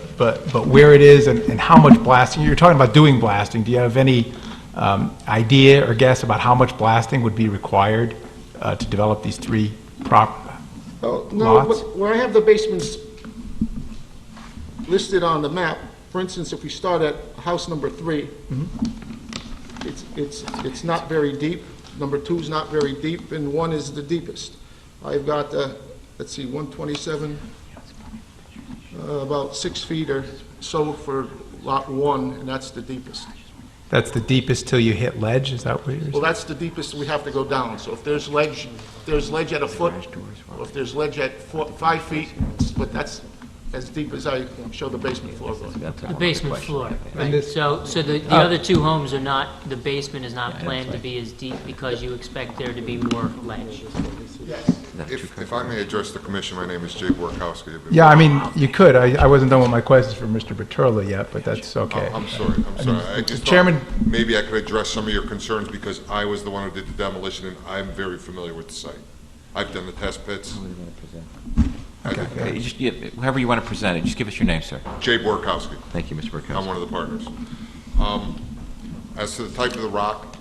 where it is and how much blasting, you're talking about doing blasting, do you have any idea or guess about how much blasting would be required to develop these 3 no, lots? but where I have the basements listed on the map, for instance, if we start at house number 3, it's not very deep. Number 2 is not very deep, and 1 is the deepest. I've got, let's see, 127, about 6 feet or so for lot 1, and that's the deepest. That's the deepest till you hit ledge, is that what you're saying? Well, that's the deepest we have to go down. So if there's ledge at a foot, or if there's ledge at 5 feet, but that's as deep as I show the basement floor goes. The basement floor, right. So the other 2 homes are not, the basement is not planned to be as deep because you expect there to be more ledge? Yes. If I may address the commission, my name is Jay Borkowski. Yeah, I mean, you could. I wasn't done with my questions for Mr. Berturla yet, but that's okay. I'm sorry. I just Chairman, thought maybe I could address some of your concerns because I was the one who did the demolition and I'm very familiar with the site. I've done the test pits. Okay. However you want to present it, just give us your name, sir. Jay Borkowski. Thank you, Mr. Borkowski. I'm one of the partners. As to the type of the rock,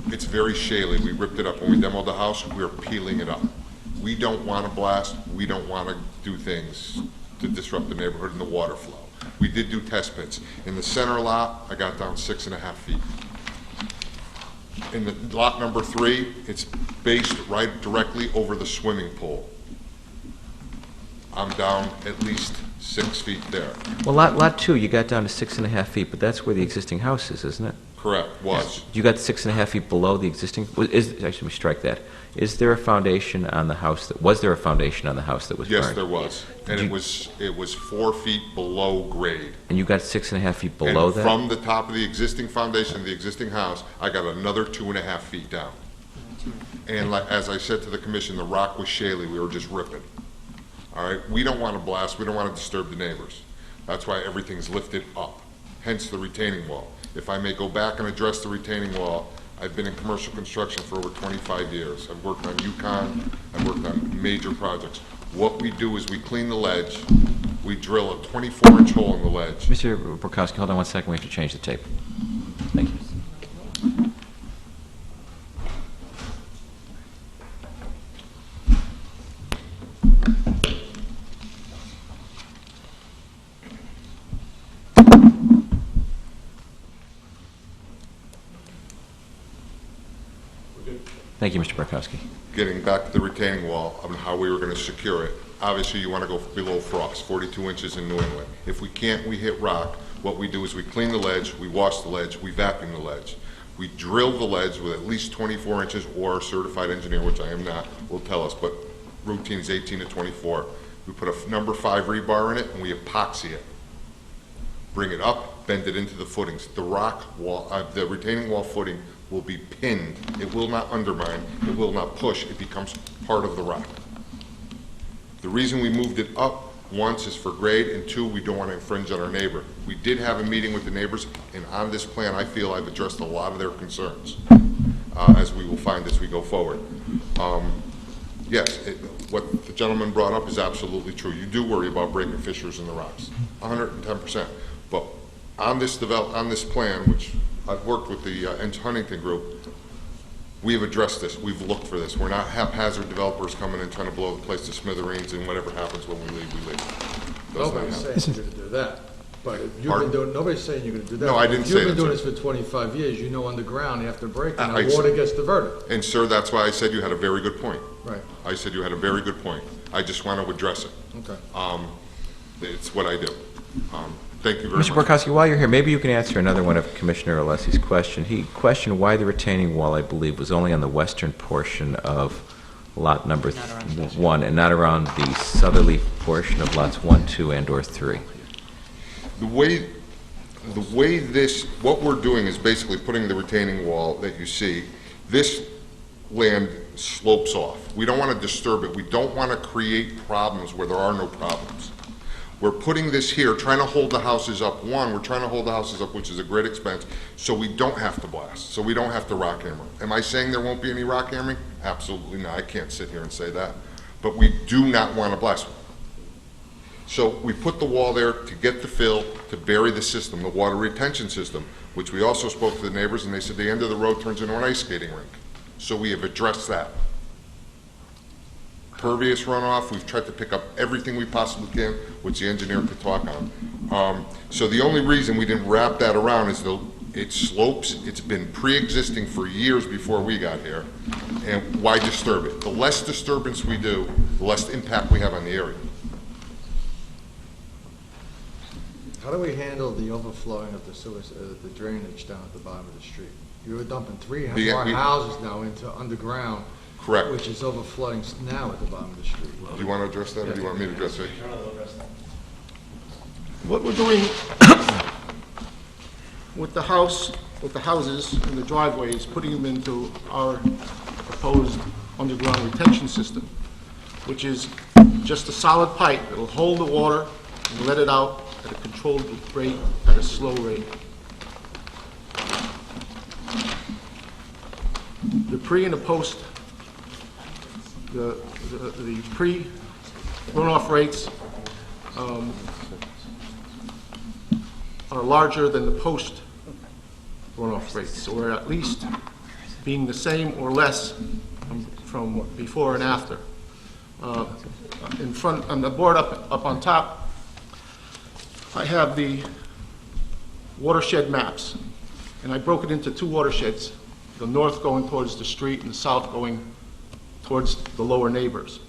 it's very shaly. We ripped it up. When we demoed the house, we were peeling it up. We don't want to blast. We don't want to do things to disrupt the neighborhood and the water flow. We did do test pits. In the center lot, I got down 6.5 feet. In the lot number 3, it's based right directly over the swimming pool. I'm down at least 6 feet there. Well, lot 2, you got down to 6.5 feet, but that's where the existing house is, isn't it? Correct, was. You got 6.5 feet below the existing, actually, we strike that. Is there a foundation on the house was there a foundation on the house that was burned? Yes, there was. And it was 4 feet below grade. And you got 6.5 feet below And that? from the top of the existing foundation of the existing house, I got another 2.5 feet down. And as I said to the commission, the rock was shaly, we were just ripping. All right, we don't want to blast, we don't want to disturb the neighbors. That's why everything's lifted up, hence the retaining wall. If I may go back and address the retaining wall, I've been in commercial construction for over 25 years. I've worked on Yukon, I've worked on major projects. What we do is we clean the ledge, we drill a 24-inch hole in the ledge. Mr. Borkowski, hold on 1 second, we have to change the tape. Thank you. Thank you, Mr. Borkowski. Getting back to the retaining wall and how we were going to secure it, obviously you want to go below frost, 42 inches in New England. If we can't, we hit rock. What we do is we clean the ledge, we wash the ledge, we vacuum the ledge. We drill the ledge with at least 24 inches, or a certified engineer, which I am not, will tell us, but routine is 18 to 24. We put a number 5 rebar in it and we epoxy it. Bring it up, bend it into the footings. The rock wall, the retaining wall footing will be pinned. It will not undermine, it will not push, it becomes part of the rock. The reason we moved it up, once, is for grade, and 2, we don't want to infringe on our neighbor. We did have a meeting with the neighbors, and on this plan, I feel I've addressed a lot of their concerns, as we will find as we go forward. Yes, what the gentleman brought up is absolutely true. You do worry about breaking fissures in the rocks, 110%. But on this plan, which I've worked with the Huntington Group, we have addressed this. We've looked for this. We're not haphazard developers coming in trying to blow the place to smithereens, and whatever happens when we leave, we leave. Nobody's saying you're gonna do that, but if you've been doing, nobody's saying you're gonna do that. No, I didn't say that, If you've been doing sir. this for 25 years, you know underground, after breaking, I- the water gets diverted. And sir, that's why I said you had a very good point. Right. I said you had a very good point. I just want to address it. Okay. It's what I do. Thank you very much. Mr. Borkowski, while you're here, maybe you can answer another one of Commissioner Alessi's question. He questioned why the retaining wall, I believe, was only on the western portion of lot number 1 and not around the southerly portion of lots 1, 2, and/or 3. The way this, what we're doing is basically putting the retaining wall that you see, this land slopes off. We don't want to disturb it. We don't want to create problems where there are no problems. We're putting this here, trying to hold the houses up. One, we're trying to hold the houses up, which is a great expense, so we don't have to blast, so we don't have to rock hammer. Am I saying there won't be any rock hammering? Absolutely not. I can't sit here and say that. But we do not want to blast. So we put the wall there to get the fill, to bury the system, the water retention system, which we also spoke to the neighbors, and they said the end of the road turns into an ice skating rink. So we have addressed that. Pervious runoff, we've tried to pick up everything we possibly can, which the engineer could talk on. So the only reason we didn't wrap that around is it slopes, it's been pre-existing for years before we got here, and why disturb it? The less disturbance we do, the less impact we have on the area. How do we handle the overflowing of the sewers, the drainage down at the bottom of the street? You were dumping 3 more houses now into underground. Correct. Which is overflowing now at the bottom of the street. Do you want to address that, or do you want me to address it? What we're doing with the houses and the driveways, putting them into our proposed underground retention system, which is just a solid pipe that'll hold the water and let it out at a controlled rate, at a slow rate. The pre and the post, the pre-runoff rates are larger than the post-runoff rates, or at least being the same or less from before and after. In front, on the board up on top, I have the watershed maps, and I broke it into 2 watersheds, the north going towards the street and the south going towards the lower neighbors.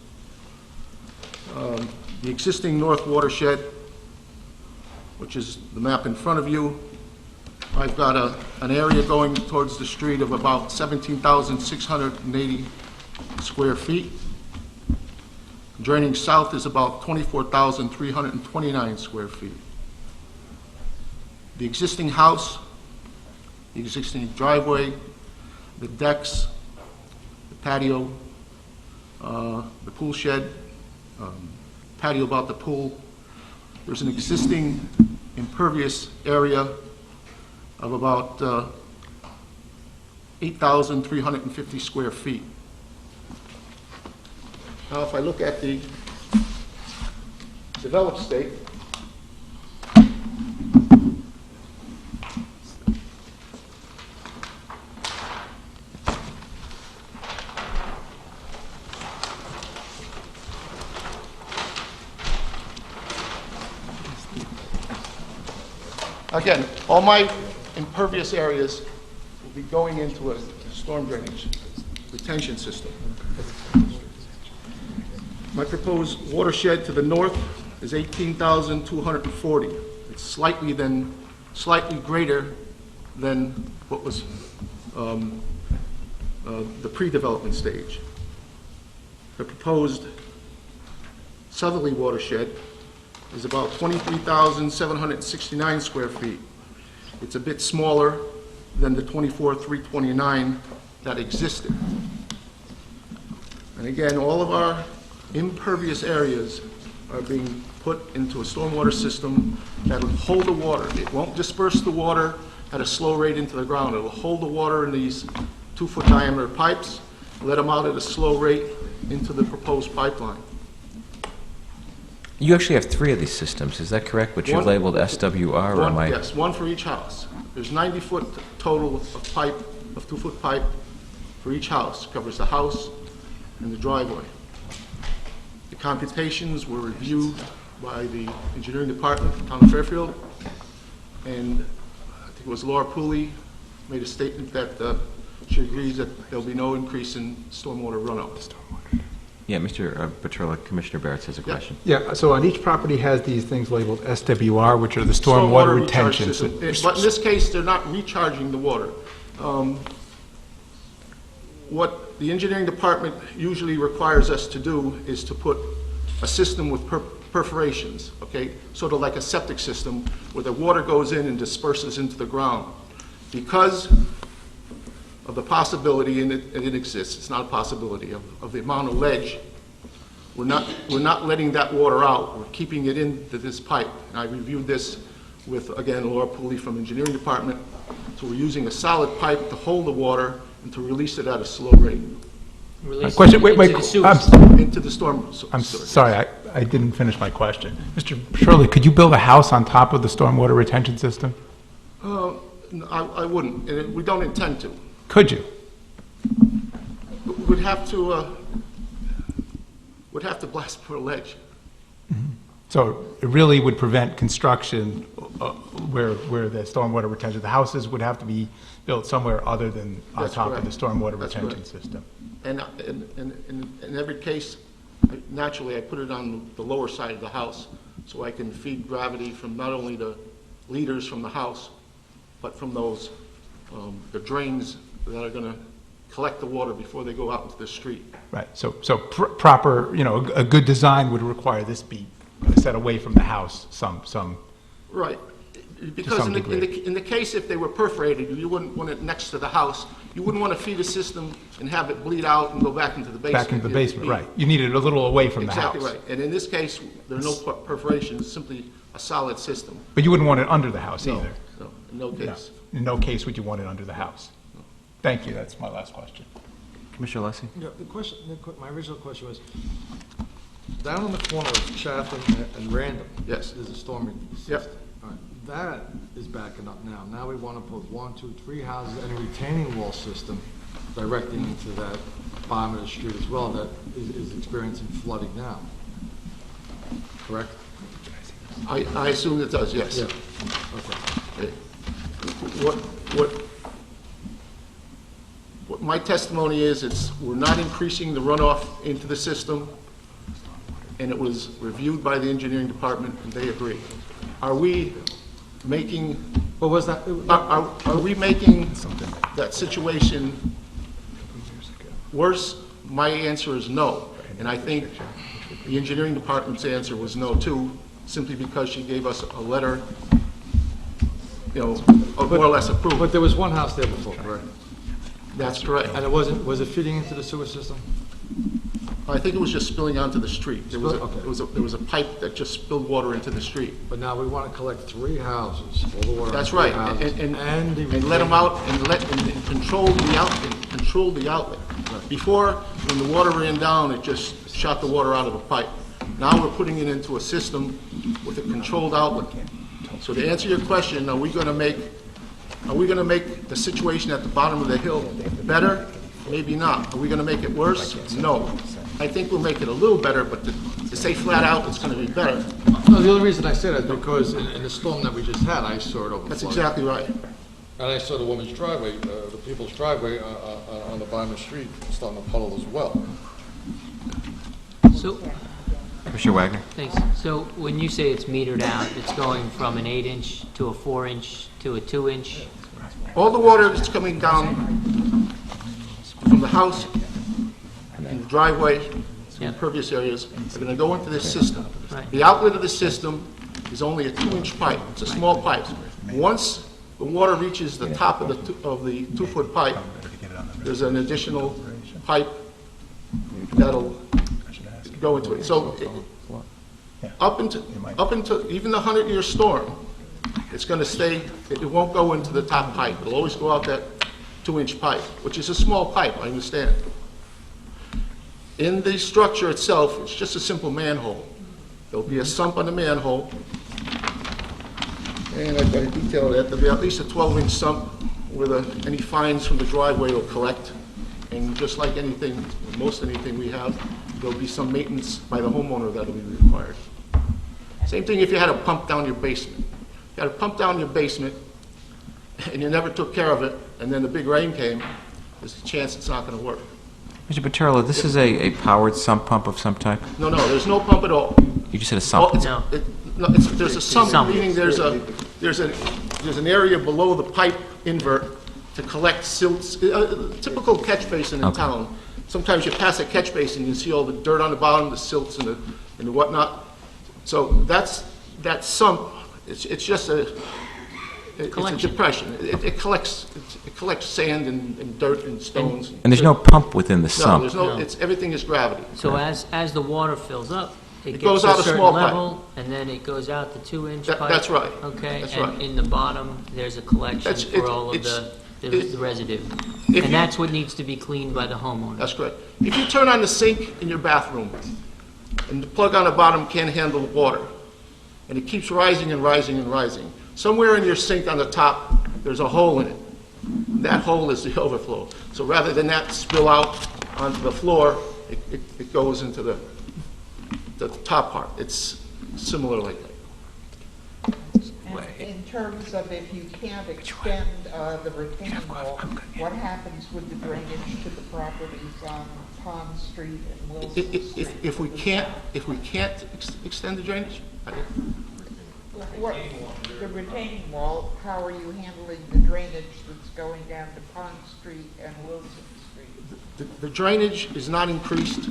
The existing north watershed, which is the map in front of you, I've got an area going towards the street of about 17,680 square feet. Draining south is about 24,329 square feet. The existing house, the existing driveway, the decks, the patio, the pool shed, patio about the pool. There's an existing impervious area of about 8,350 square feet. Now, if I look at the developed state, again, all my impervious areas will be going into a storm drainage retention system. My proposed watershed to the north is 18,240. It's slightly greater than what was the pre-development stage. The proposed southerly watershed is about 23,769 square feet. It's a bit smaller than the 24,329 that existed. And again, all of our impervious areas are being put into a stormwater system that will hold the water. It won't disperse the water at a slow rate into the ground. It will hold the water in these 2-foot diameter pipes, let them out at a slow rate into the proposed pipeline. You actually have 3 of these systems, is that correct? Which you've labeled SWR, or am I? Yes, one for each house. There's 90-foot total of pipe, of 2-foot pipe for each house. Covers the house and the driveway. The computations were reviewed by the engineering department, Town of Fairfield, and I think it was Laura Pooley made a statement that she agrees that there'll be no increase in stormwater runoff. Yeah, Mr. Petrola, Commissioner Barrett has a question. Yeah, so on each property has these things labeled SWR, which are the stormwater retention. But in this case, they're not recharging the water. What the engineering department usually requires us to do is to put a system with perforations, okay? Sort of like a septic system where the water goes in and disperses into the ground. Because of the possibility, and it exists, it's not a possibility, of the amount of ledge, we're not letting that water out. We're keeping it into this pipe. And I reviewed this with, again, Laura Pooley from engineering department. So we're using a solid pipe to hold the water and to release it at a slow rate. Question, wait, Into the storm. I'm sorry, I didn't finish my question. Mr. Shirley, could you build a house on top of the stormwater retention system? I wouldn't, and we don't intend to. Could you? Would have to blast for a ledge. So it really would prevent construction where the stormwater retention, the houses would have to be built somewhere other than on That's top correct. of the stormwater That's retention correct. system. And in every case, naturally, I put it on the lower side of the house so I can feed gravity from not only the leaders from the house, but from those, the drains that are going to collect the water before they go out into the street. Right, so proper, a good design would require this be set away from the house some. Right, because in the case if they were perforated, you wouldn't want it next to the house. You wouldn't want to feed a system and have it bleed out and go back into the basement. Back into the basement, right. You need it a little away from the house. Exactly right, and in this case, there are no perforations, it's simply a solid system. But you wouldn't want it under the house either. No, in no case. In no case would you want it under the house. Thank you, that's my last question. Commissioner Alessi? Yeah, my original question was, down on the corner of Chatham and Random. Yes. There's a storming system. Yep. All right, that is backing up now. Now we want to put 1, 2, 3 houses and a retaining wall system directing into that bottom of the street as well that is experiencing flooding now. Correct? I assume it does, yes. Yeah. Okay. What my testimony is, we're not increasing the runoff into the system, and it was reviewed by the engineering department, and they agree. Are we making What was that? Are we making that situation worse? My answer is no. And I think the engineering department's answer was no too, simply because she gave us a letter, you know, of more or less approval. But there was one house there before, correct? That's correct. And was it feeding into the sewer system? I think it was just spilling onto the street. There was Okay. there was a pipe that just spilled water into the street. But now we want to collect 3 houses, all the water. That's on 3 right, houses, and let them out and control the outlet. Before, when the water ran down, it just shot the water out of the pipe. Now we're putting it into a system with a controlled outlet. So to answer your question, are we going to make the situation at the bottom of the hill better? Maybe not. Are we going to make it worse? No. I think we'll make it a little better, but to say flat out it's going to be better, No, the only reason I say that is because in the storm that we just had, I saw it overflow. that's exactly right. And I saw the woman's driveway, the people's driveway on the bottom of the street starting to puddle as well. So, Commissioner Wagner? thanks. So when you say it's metered out, it's going from an 8-inch to a 4-inch to a 2-inch? All the water that's coming down from the house and the driveway, some Yeah. impervious areas, are going to go into this system. Right. The outlet of the system is only a 2-inch pipe. It's a small pipe. Once the water reaches the top of the 2-foot pipe, there's an additional pipe that'll go into it. So up into even the 100-year storm, it's going to stay. It won't go into the top pipe. It'll always go out that 2-inch pipe, which is a small pipe, I understand. In the structure itself, it's just a simple manhole. There'll be a sump on the manhole, and I've got to detail that. There'll be at least a 12-inch sump where any fines from the driveway will collect. And just like anything, most anything we have, there'll be some maintenance by the homeowner that'll be required. Same thing if you had a pump down your basement. If you had a pump down your basement, and you never took care of it, and then the big rain came, there's a chance it's not going to work. Mr. Paterlo, this is a powered sump pump of some type? No, there's no pump at all. You just said a sump. No. There's a sump, meaning there's an area below the pipe invert to collect silts, a typical catch basin in town. Sometimes you pass a catch basin, you see all the dirt on the bottom, the silts and the whatnot. So that sump, it's just it's a depression. It collects sand and dirt and stones. And there's no pump within the No, sump? there's no, everything is gravity. So as the water fills up, it goes gets to out a a certain small pipe. level, and then it goes out the 2-inch pipe? That's right. Okay, That's and right. in the bottom, there's a collection That's- for all of the residue? And that's what needs to be cleaned by the homeowner? That's correct. If you turn on the sink in your bathroom, and the plug on the bottom can't handle the water, and it keeps rising and rising and rising, somewhere in your sink on the top, there's a hole in it. That hole is the overflow. So rather than that spill out onto the floor, it goes into the top part. It's similar like that. And in terms of if you can't extend the retaining wall, what happens with the drainage to the properties on Pond Street and Wilson Street? If we can't extend the drainage, The retaining wall, how are you handling the drainage that's going down to Pond Street and Wilson Street? the drainage is not increased.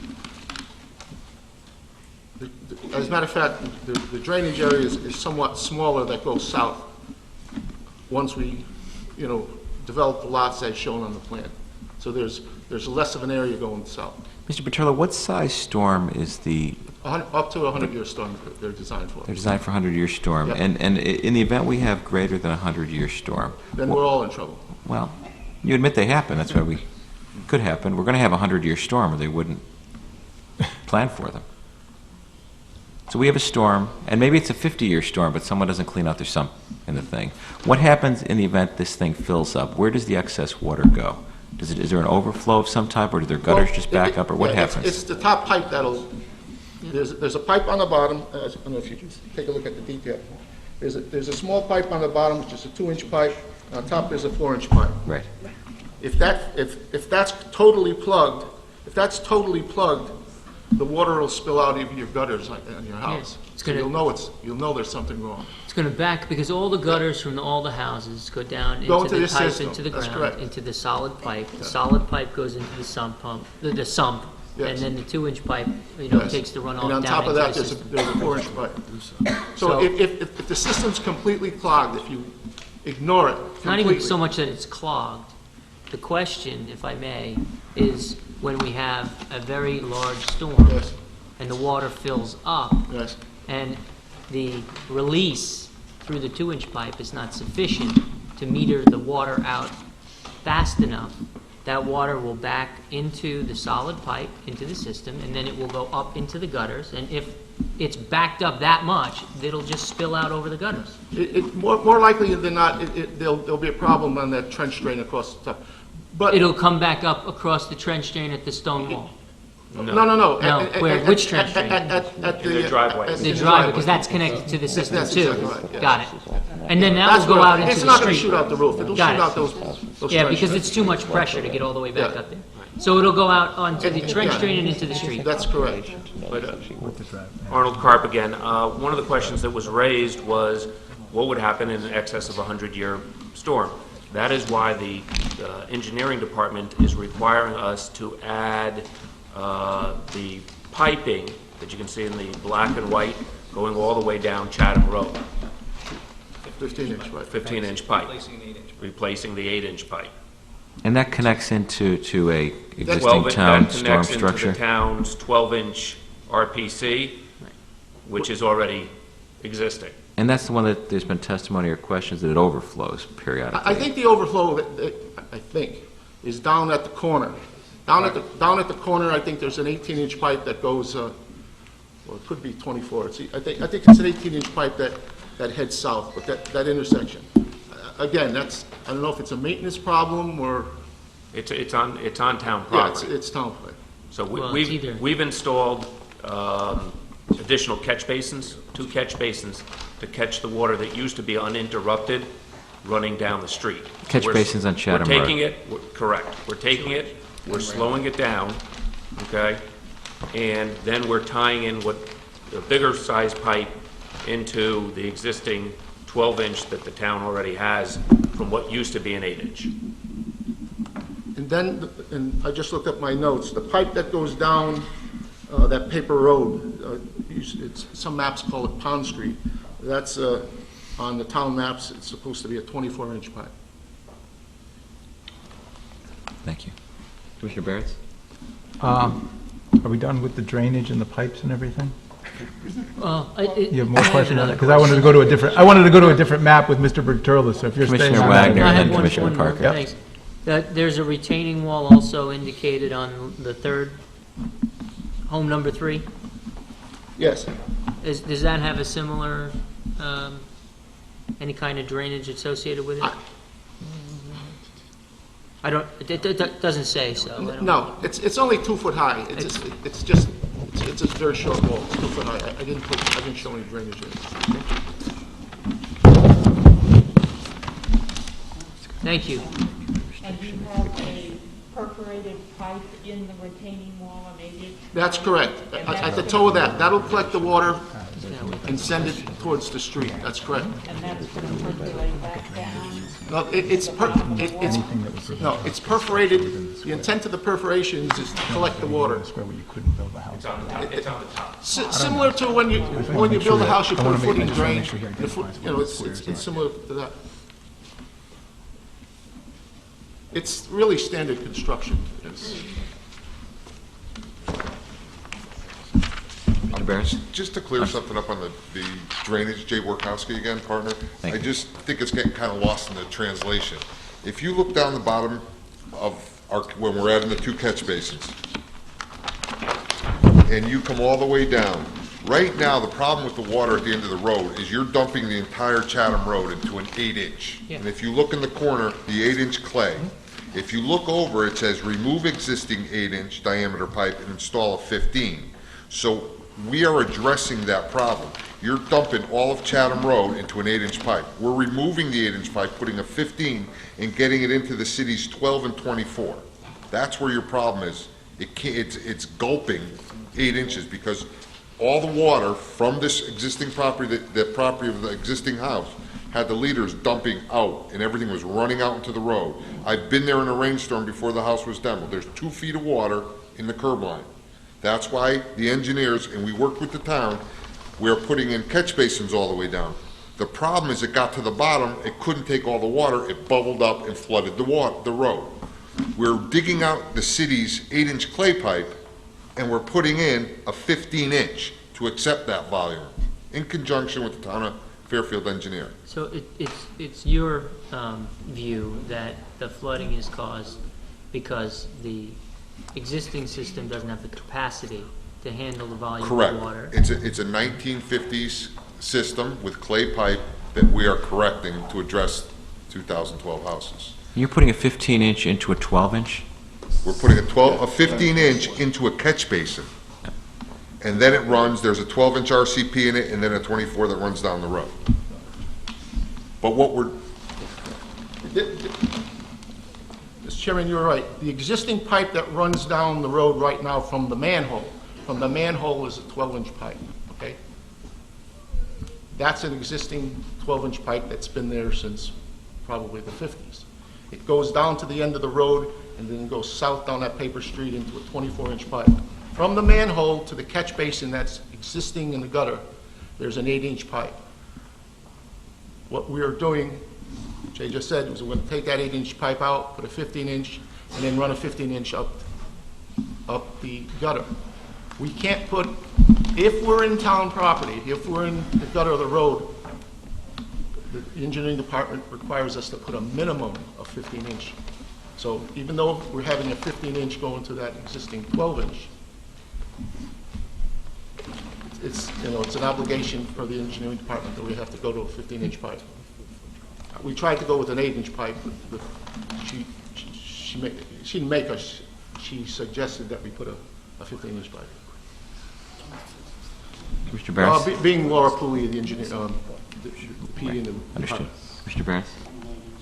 As a matter of fact, the drainage area is somewhat smaller that goes south once we, develop the lots as shown on the plan. So there's less of an area going south. Mr. Paterlo, what size storm is the... Up to a 100-year storm they're designed for. They're designed for a 100-year storm. Yep. And in the event we have greater than a 100-year storm... Then we're all in trouble. Well, you admit they happen. That's why we... Could happen. We're going to have a 100-year storm or they wouldn't plan for them. So we have a storm, and maybe it's a 50-year storm, but someone doesn't clean out their sump in the thing. What happens in the event this thing fills up? Where does the excess water go? Is there an overflow of some type, or do their gutters just back up, or what happens? It's the top pipe that'll... There's a pipe on the bottom. I don't know if you can take a look at the detail. There's a small pipe on the bottom, which is a 2-inch pipe. On top, there's a 4-inch pipe. Right. If that's totally plugged, the water will spill out of your gutters in your house. it's So gonna- you'll know there's something wrong. It's going to back, because all the gutters from all the houses go down Go into into the the pipe, system. into the That's ground, correct. into the solid pipe. The solid pipe goes into the sump pump, the sump, and Yes. then the 2-inch pipe, Yes. takes the runoff And on down top of into that, the there's system. there's a 4-inch pipe. So- So if the system's completely clogged, if you ignore it Not even completely. so much that it's clogged. The question, if I may, is when we have a very large storm Yes. and the water fills up Yes. and the release through the 2-inch pipe is not sufficient to meter the water out fast enough, that water will back into the solid pipe, into the system, and then it will go up into the gutters. And if it's backed up that much, it'll just spill out over the gutters. More likely than not, there'll be a problem on that trench drain across the top. But It'll come back up across the trench drain at the stone wall. no. No, where? Which trench drain? At In the driveway. at The driveway, because that's connected to the system That's too. exactly right, yeah. Got it. And then that That's will go where- out into the It's street. not going to shoot out the roof. It'll shoot Got it. out those Yeah, trench because drains. it's too much pressure to get all the way back Yeah. up there. So it'll go out onto the And- trench yeah. drain and into the street. That's correct. But, Arnold Karp again. One of the questions that was raised was, what would happen in excess of a 100-year storm? That is why the engineering department is requiring us to add the piping that you can see in the black and white going all the way down Chatham Road. 15-inch pipe. 15-inch pipe, Replacing an 8-inch. replacing the 8-inch pipe. And that connects into a Well, existing that town storm connects into structure? the town's 12-inch RPC, which is already existing. And that's the one that there's been testimony or questions that it overflows periodically? I think the overflow, I think, is down at the corner. Down at the corner, I think there's an 18-inch pipe that goes, well, it could be 24. I think it's an 18-inch pipe that heads south, but that intersection. Again, I don't know if it's a maintenance problem or, It's on town yeah, property. it's town pipe. So Well, it's either- we've installed additional catch basins, 2 catch basins, to catch the water that used to be uninterrupted running down the street. Catch basins on Chatham We're Road. taking it, correct, we're taking it, we're slowing it down, okay? And then we're tying in a bigger size pipe into the existing 12-inch that the town already has from what used to be an 8-inch. And then, and I just looked up my notes, the pipe that goes down that paper road, some maps call it Pond Street, that's, on the town maps, it's supposed to be a 24-inch pipe. Thank you. Commissioner Barretts? Are we done with the drainage and the pipes and everything? You have more I questions on another that? Because I wanted to go to a different map with Mr. Berturla, so if you're staying Commissioner on that. Wagner I and have then one Commissioner more, Parker. thanks. There's a retaining wall also indicated on the third, home number 3. Yes. Does that have a similar, any kind of drainage associated with it? It doesn't say so. I don't- No, it's only 2 foot high. It's a very short wall, it's 2 foot high. I didn't show any drainage in it. Thank you. And you have a perforated pipe in the retaining wall, an 8-inch? That's correct. At the toe of that, that'll collect the water and send it towards the street. That's correct. And that's going to percolate back down? No, it's perforated. The intent of the perforations is to collect the water. Where you couldn't build a house. It's on the top. Similar to when you build a house, you I put a wanna make- footing I just wanna drain. make sure he identifies It's similar to that. It's really standard construction. Mr. Barretts? Just to clear something up on the drainage, Jay Workowski again, partner. Thank I you. just think it's getting kind of lost in the translation. If you look down the bottom of when we're adding the 2 catch basins, and you come all the way down, right now, the problem with the water at the end of the road is you're dumping the entire Chatham Road into an 8-inch. Yeah. And if you look in the corner, the 8-inch clay. If you look over, it says remove existing 8-inch diameter pipe and install a 15. So we are addressing that problem. You're dumping all of Chatham Road into an 8-inch pipe. We're removing the 8-inch pipe, putting a 15, and getting it into the city's 12 and 24. That's where your problem is It's gulping 8 inches because all the water from this existing property, the property of the existing house, had the leaders dumping out, and everything was running out into the road. I've been there in a rainstorm before the house was demoed. There's 2 feet of water in the curb line. That's why the engineers, and we worked with the town, we're putting in catch basins all the way down. The problem is it got to the bottom, it couldn't take all the water, it bubbled up and flooded the road. We're digging out the city's 8-inch clay pipe, and we're putting in a 15-inch to accept that volume, in conjunction with the town of Fairfield engineer. So it's your view that the flooding is caused because the existing system doesn't have the capacity to handle the volume Correct. of water? It's a 1950s system with clay pipe that we are correcting to address 2012 houses. You're putting a 15-inch into a 12-inch? We're putting a 15-inch into a catch basin. And then it runs, there's a 12-inch RCP in it, and then a 24 that runs down the road. But what we're, Mr. Chairman, you're right. The existing pipe that runs down the road right now from the manhole is a 12-inch pipe, okay? That's an existing 12-inch pipe that's been there since probably the 50s. It goes down to the end of the road and then goes south down that paper street into a 24-inch pipe. From the manhole to the catch basin that's existing in the gutter, there's an 8-inch pipe. What we are doing, Jay just said, was we're going to take that 8-inch pipe out, put a 15-inch, and then run a 15-inch up the gutter. We can't put, if we're in town property, if we're in the gutter of the road, the engineering department requires us to put a minimum of 15-inch. So even though we're having a 15-inch go into that existing 12-inch, it's an obligation for the engineering department that we have to go to a 15-inch pipe. We tried to go with an 8-inch pipe, but she didn't make us. She suggested that we put a 15-inch pipe. Mr. Barnes? Being Laura Pooley, the engineer, the P in the Understood. department. Mr. Barnes?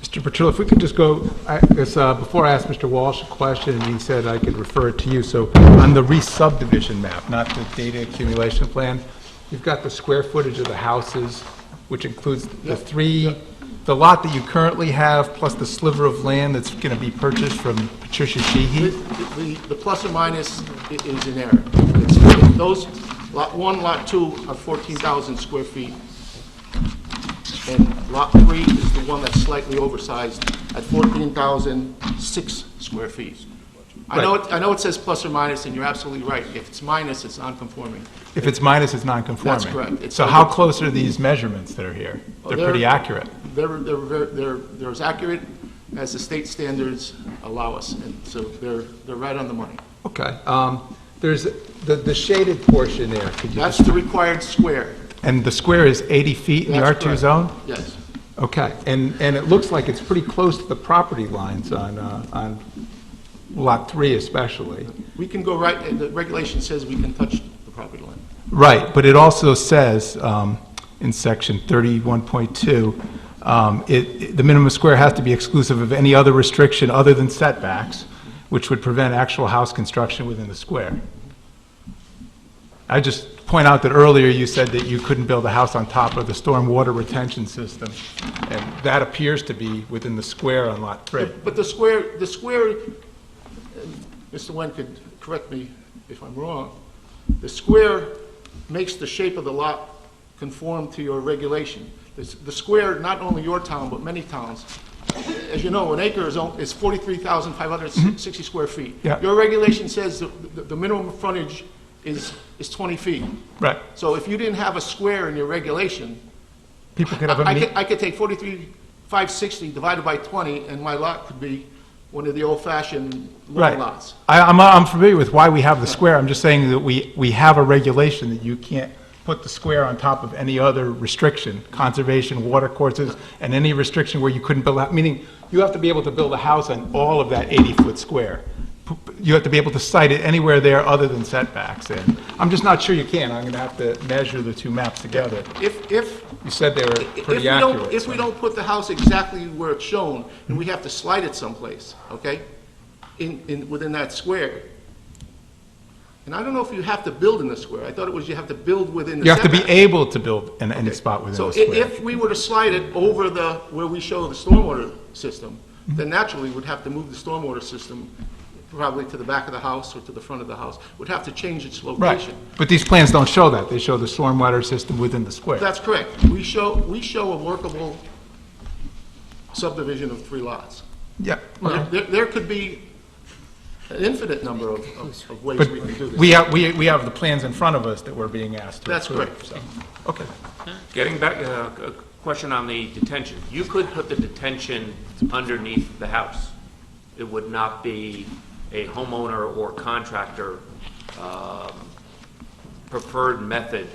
Mr. Petrillo, if we could just go, before I asked Mr. Walsh a question, and he said I could refer it to you. So on the re-subdivision map, not the data accumulation plan, you've got the square footage of the houses, which includes the lot that you currently have, plus the sliver of land that's going to be purchased from Patricia Sheehy. The plus or minus is in error. Those, lot 1, lot 2 are 14,000 square feet. And lot 3 is the one that's slightly oversized at 14,006 square feet. I know it says plus or minus, and you're absolutely right. If it's minus, it's non-conforming. If it's minus, it's non-conforming. That's correct. So how close are these measurements that are here? They're pretty accurate. They're as accurate as the state standards allow us, and so they're right on the money. Okay. There's the shaded portion there. That's the required square. And the square is 80 feet in the That's R2 correct. zone? Yes. Okay. And it looks like it's pretty close to the property lines on Lot 3 especially. We can go right, and the regulation says we can touch the property line. Right, but it also says in section 31.2, the minimum square has to be exclusive of any other restriction other than setbacks, which would prevent actual house construction within the square. I just point out that earlier you said that you couldn't build a house on top of the storm water retention system, and that appears to be within the square on Lot 3. But the square, Mr. Wen could correct me if I'm wrong, the square makes the shape of the lot conform to your regulation. The square, not only your town, but many towns, as you know, an acre is 43,560 square feet. Yeah. Your regulation says the minimum frontage is 20 feet. Right. So if you didn't have a square in your regulation, People could have a I could take 43,560 divided by 20, and my lot could be one of the old-fashioned long lots. I'm familiar with why we have the square. I'm just saying that we have a regulation that you can't put the square on top of any other restriction, conservation, water courses, and any restriction where you couldn't build, meaning you have to be able to build a house on all of that 80-foot square. You have to be able to site it anywhere there other than setbacks. And I'm just not sure you can. I'm going to have to measure the two maps together. If You said they were pretty accurate. If we don't put the house exactly where it's shown, and we have to slide it someplace, okay, within that square, And I don't know if you have to build in the square. I thought it was you have to build within the You have to be setback. able to build in any spot within So the square. if we were to slide it over where we show the stormwater system, then naturally we'd have to move the stormwater system probably to the back of the house or to the front of the house. Would have to change its Right, location. but these plans don't show that. They show the stormwater system within the square. That's correct. We show a workable subdivision of 3 lots. Yeah, well, There could be an infinite number of ways but we can do this. we have the plans in front of us that we're being asked to That's approve, correct. so, okay. Getting back, a question on the detention. You could put the detention underneath the house. It would not be a homeowner or contractor preferred method.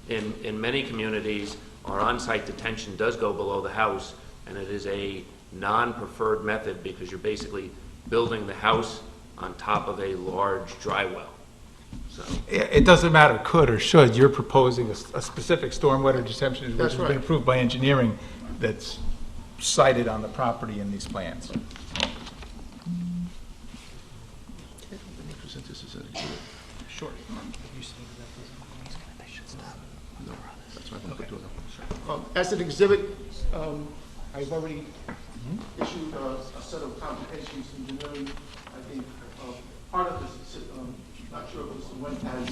In many communities, our on-site detention does go below the house, and it is a non-preferred method because you're basically building the house on top of a large dry well. So, It doesn't matter could or should, you're proposing a specific stormwater detention, which That's has right. been approved by engineering, that's cited on the property in these plans. Present this as an exhibit. Sure. No, that's not going to do it. As an exhibit, I've already issued a set of computations engineering. I think part of this, not sure if Mr. Wendt has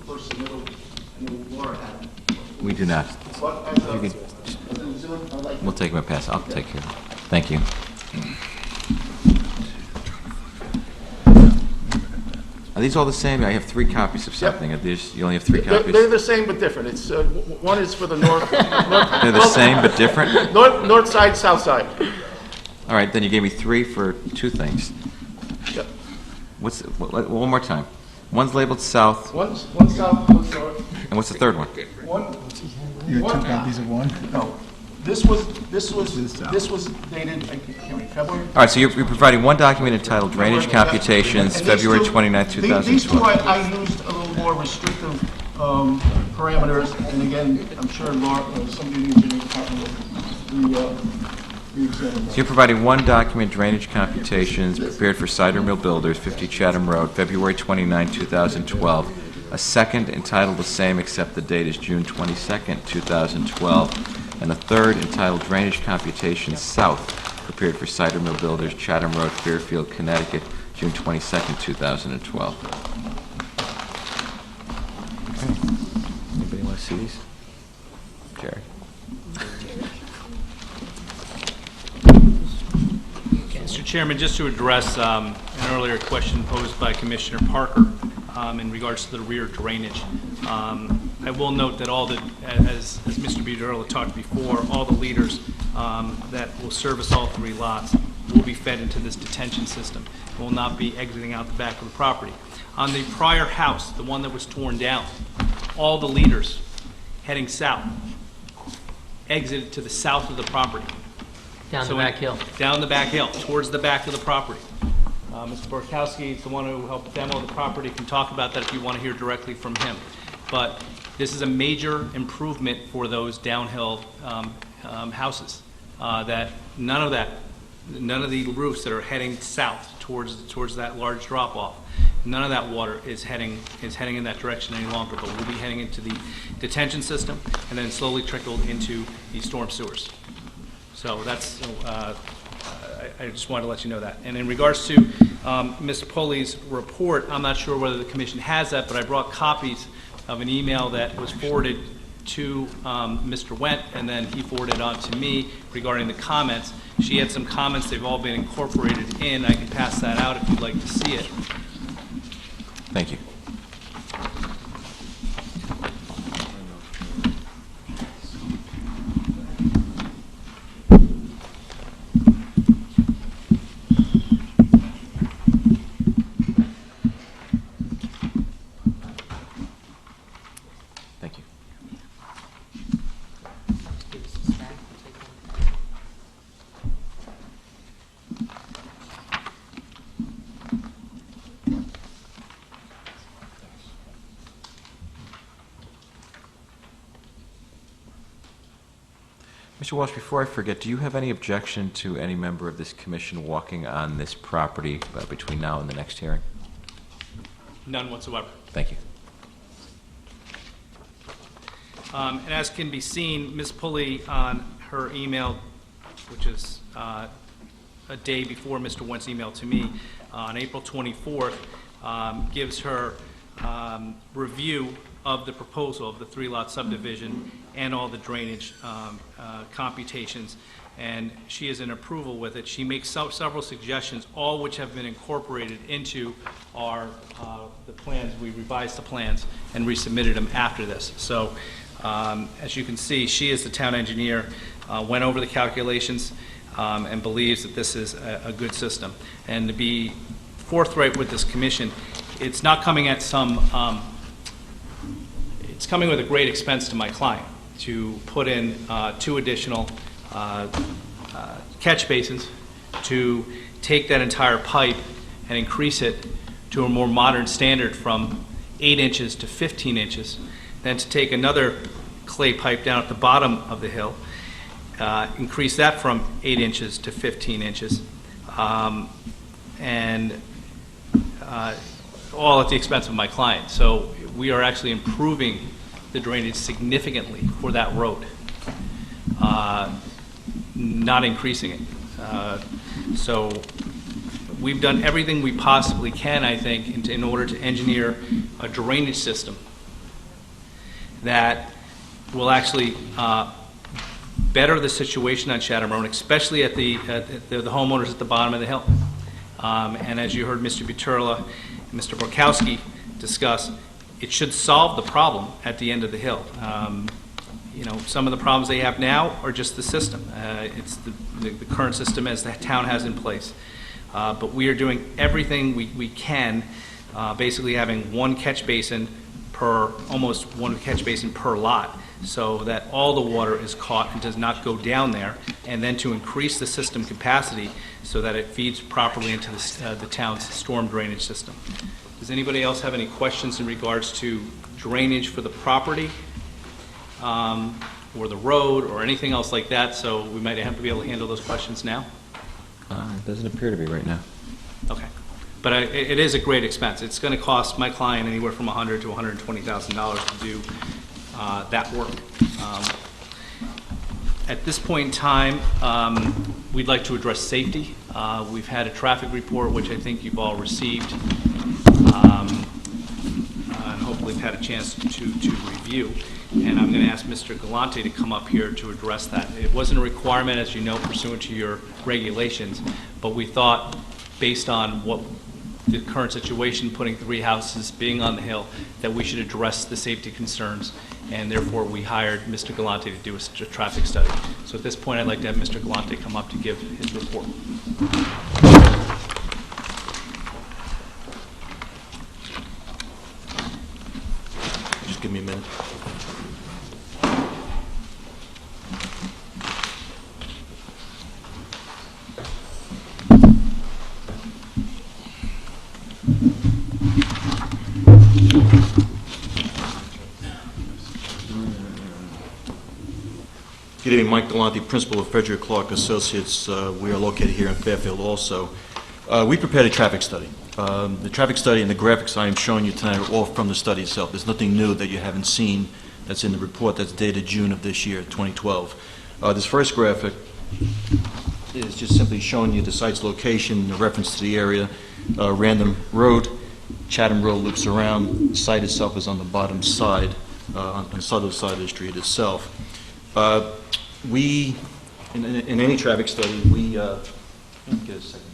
first submittal, I know Laura had. We do not. But as an exhibit, I'd like We'll take them and pass. I'll take care of it. Thank you. Are these all the same? I have 3 copies of something. You only have 3 copies? They're the same but different. It's, one is for the north. They're the same but different? North side, south side. All right, then you gave me 3 for 2 things. Yep. One more time. One's labeled south, One south, one north. and what's the third one? You have 2 copies of one? No, this was dated, I can't remember, February? All right, so you're providing one document entitled Drainage Computations, And these February two- 29, These two, 2012. I used a little more restrictive parameters, and again, I'm sure Laura, somebody in the engineering department will re-examine So you're providing one document, Drainage Computations, prepared for Cider Mill Builders, 50 Chatham Road, February 29, 2012. A second entitled the same, except the date is June 22, 2012. And a third entitled Drainage Computations South, prepared for Cider Mill Builders, Chatham Road, Fairfield, Connecticut, June 22, 2012. Anybody want to see these? Jerry? Mr. Chairman, just to address an earlier question posed by Commissioner Parker in regards to the rear drainage. I will note that as Mr. Buterlo talked before, all the leaders that will service all 3 lots will be fed into this detention system. It will not be exiting out the back of the property. On the prior house, the one that was torn down, all the leaders heading south exited to the south of the property. Down the So back hill. Down the back hill, towards the back of the property. Mr. Borkowski is the one who helped demo the property, can talk about that if you want to hear directly from him. But this is a major improvement for those downhill houses, that none of the roofs that are heading south towards that large drop-off, none of that water is heading in that direction any longer, but will be heading into the detention system and then slowly trickled into the storm sewers. So that's, I just wanted to let you know that. And in regards to Mr. Polly's report, I'm not sure whether the commission has that, but I brought copies of an email that was forwarded to Mr. Wendt, and then he forwarded on to me regarding the comments. She had some comments, they've all been incorporated in. I can pass that out if you'd like to see it. Thank you. Thank you. Mr. Walsh, before I forget, do you have any objection to any member of this commission walking on this property between now and the next hearing? None whatsoever. Thank you. And as can be seen, Ms. Pulley, on her email, which is a day before Mr. Wentz emailed to me, on April 24th, gives her review of the proposal of the 3-lot subdivision and all the drainage computations, and she is in approval with it. She makes several suggestions, all which have been incorporated into our the plans. We revised the plans and resubmitted them after this. So as you can see, she is the town engineer, went over the calculations, and believes that this is a good system. And to be forthright with this commission, it's not coming at some, it's coming with a great expense to my client to put in 2 additional catch basins, to take that entire pipe and increase it to a more modern standard from 8 inches to 15 inches, then to take another clay pipe down at the bottom of the hill, increase that from 8 inches to 15 inches, and all at the expense of my client. So we are actually improving the drainage significantly for that road, not increasing it. So we've done everything we possibly can, I think, in order to engineer a drainage system that will actually better the situation on Chatham Road, especially at the homeowners at the bottom of the hill. And as you heard Mr. Buterla and Mr. Borkowski discuss, it should solve the problem at the end of the hill. You know, some of the problems they have now are just the system. It's the current system as the town has in place. But we are doing everything we can, basically having one catch basin per, almost one catch basin per lot, so that all the water is caught and does not go down there, and then to increase the system capacity so that it feeds properly into the town's storm drainage system. Does anybody else have any questions in regards to drainage for the property, or the road, or anything else like that? So we might have to be able to handle those questions now. It doesn't appear to be right now. Okay. But it is a great expense. It's going to cost my client anywhere from $100,000 to $120,000 to do that work. At this point in time, we'd like to address safety. We've had a traffic report, which I think you've all received, and hopefully have had a chance to review. And I'm going to ask Mr. Galante to come up here to address that. It wasn't a requirement, as you know, pursuant to your regulations, but we thought, based on what the current situation, putting 3 houses, being on the hill, that we should address the safety concerns, and therefore we hired Mr. Galante to do a traffic study. So at this point, I'd like to have Mr. Galante come up to give his report. Just give me a minute. Good evening, Mike Galante, Principal of Frederick Clark Associates. We are located here in Fairfield also. We prepared a traffic study. The traffic study and the graphics I am showing you tonight are all from the study itself. There's nothing new that you haven't seen that's in the report that's dated June of this year, 2012. This first graphic is just simply showing you the site's location, the reference to the area, random road, Chatham Road loops around. The site itself is on the bottom side, on the southern side of the street itself. We, in any traffic study, we, let me get a second.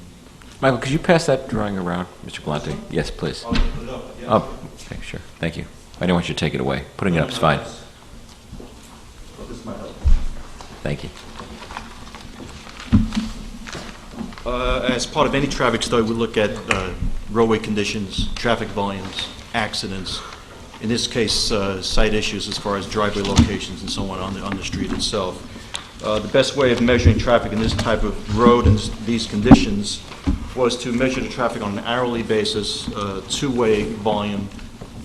Michael, could you pass that drawing around, Mr. Galante? Yes, please. I'll put it up, yeah. Oh, okay, sure. Thank you. I don't want you to take it away. Putting it up is fine. Well, this might help. Thank you. As part of any traffic study, we look at roadway conditions, traffic volumes, accidents, in this case, site issues as far as driveway locations and so on the street itself. The best way of measuring traffic in this type of road and these conditions was to measure the traffic on an hourly basis, two-way volume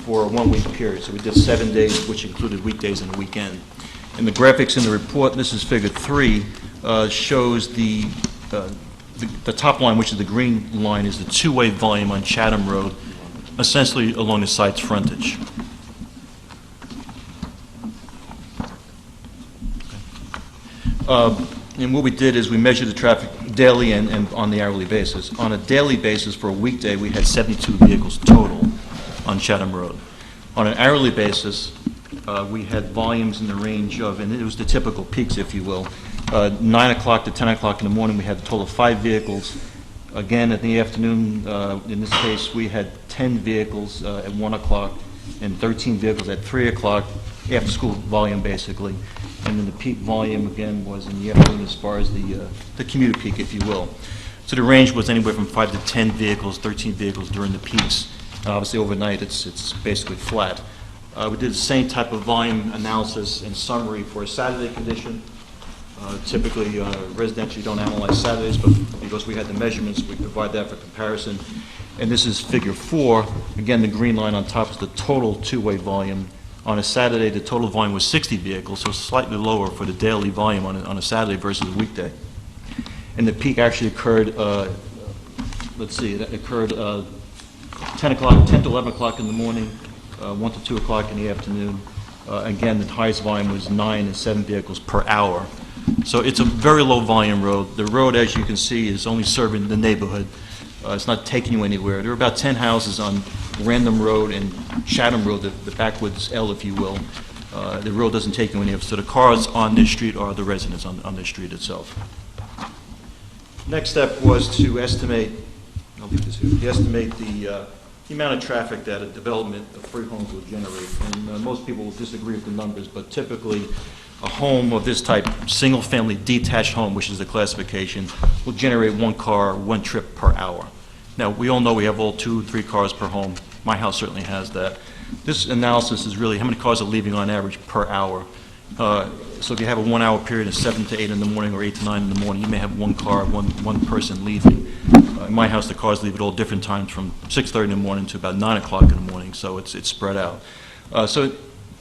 for a one-week period. So we did 7 days, which included weekdays and a weekend. And the graphics in the report, and this is figure 3, shows the top line, which is the green line, is the two-way volume on Chatham Road essentially along the site's frontage. And what we did is we measured the traffic daily and on the hourly basis. On a daily basis, for a weekday, we had 72 vehicles total on Chatham Road. On an hourly basis, we had volumes in the range of, and it was the typical peaks, if you will, 9 o'clock to 10 o'clock in the morning, we had a total of 5 vehicles. Again, in the afternoon, in this case, we had 10 vehicles at 1 o'clock and 13 vehicles at 3 o'clock, after school volume, basically. And then the peak volume, again, was in the afternoon as far as the commuter peak, if you will. So the range was anywhere from 5 to 10 vehicles, 13 vehicles during the peaks. Obviously, overnight, it's basically flat. We did the same type of volume analysis and summary for a Saturday condition. Typically, residential, you don't analyze Saturdays, but because we had the measurements, we provide that for comparison. And this is figure 4. Again, the green line on top is the total two-way volume. On a Saturday, the total volume was 60 vehicles, so slightly lower for the daily volume on a Saturday versus a weekday. And the peak actually occurred, it occurred 10 to 11 o'clock in the morning, 1 to 2 o'clock in the afternoon. Again, the highest volume was 9 and 7 vehicles per hour. So it's a very low volume road. The road, as you can see, is only serving the neighborhood. It's not taking you anywhere. There are about 10 houses on Random Road and Chatham Road, the backwoods L, if you will. The road doesn't take you anywhere. So the cars on this street are the residents on the street itself. Next step was to estimate, I'll leave this here, to estimate the amount of traffic that a development of 3 homes will generate. And most people will disagree with the numbers, but typically a home of this type, single-family detached home, which is the classification, will generate 1 car, 1 trip per hour. Now, we all know we have all 2, 3 cars per home. My house certainly has that. This analysis is really how many cars are leaving on average per hour. So if you have a 1-hour period of 7 to 8 in the morning or 8 to 9 in the morning, you may have 1 car, one person leaving. In my house, the cars leave at all different times, from 6:30 in the morning to about 9 o'clock in the morning, so it's spread out. So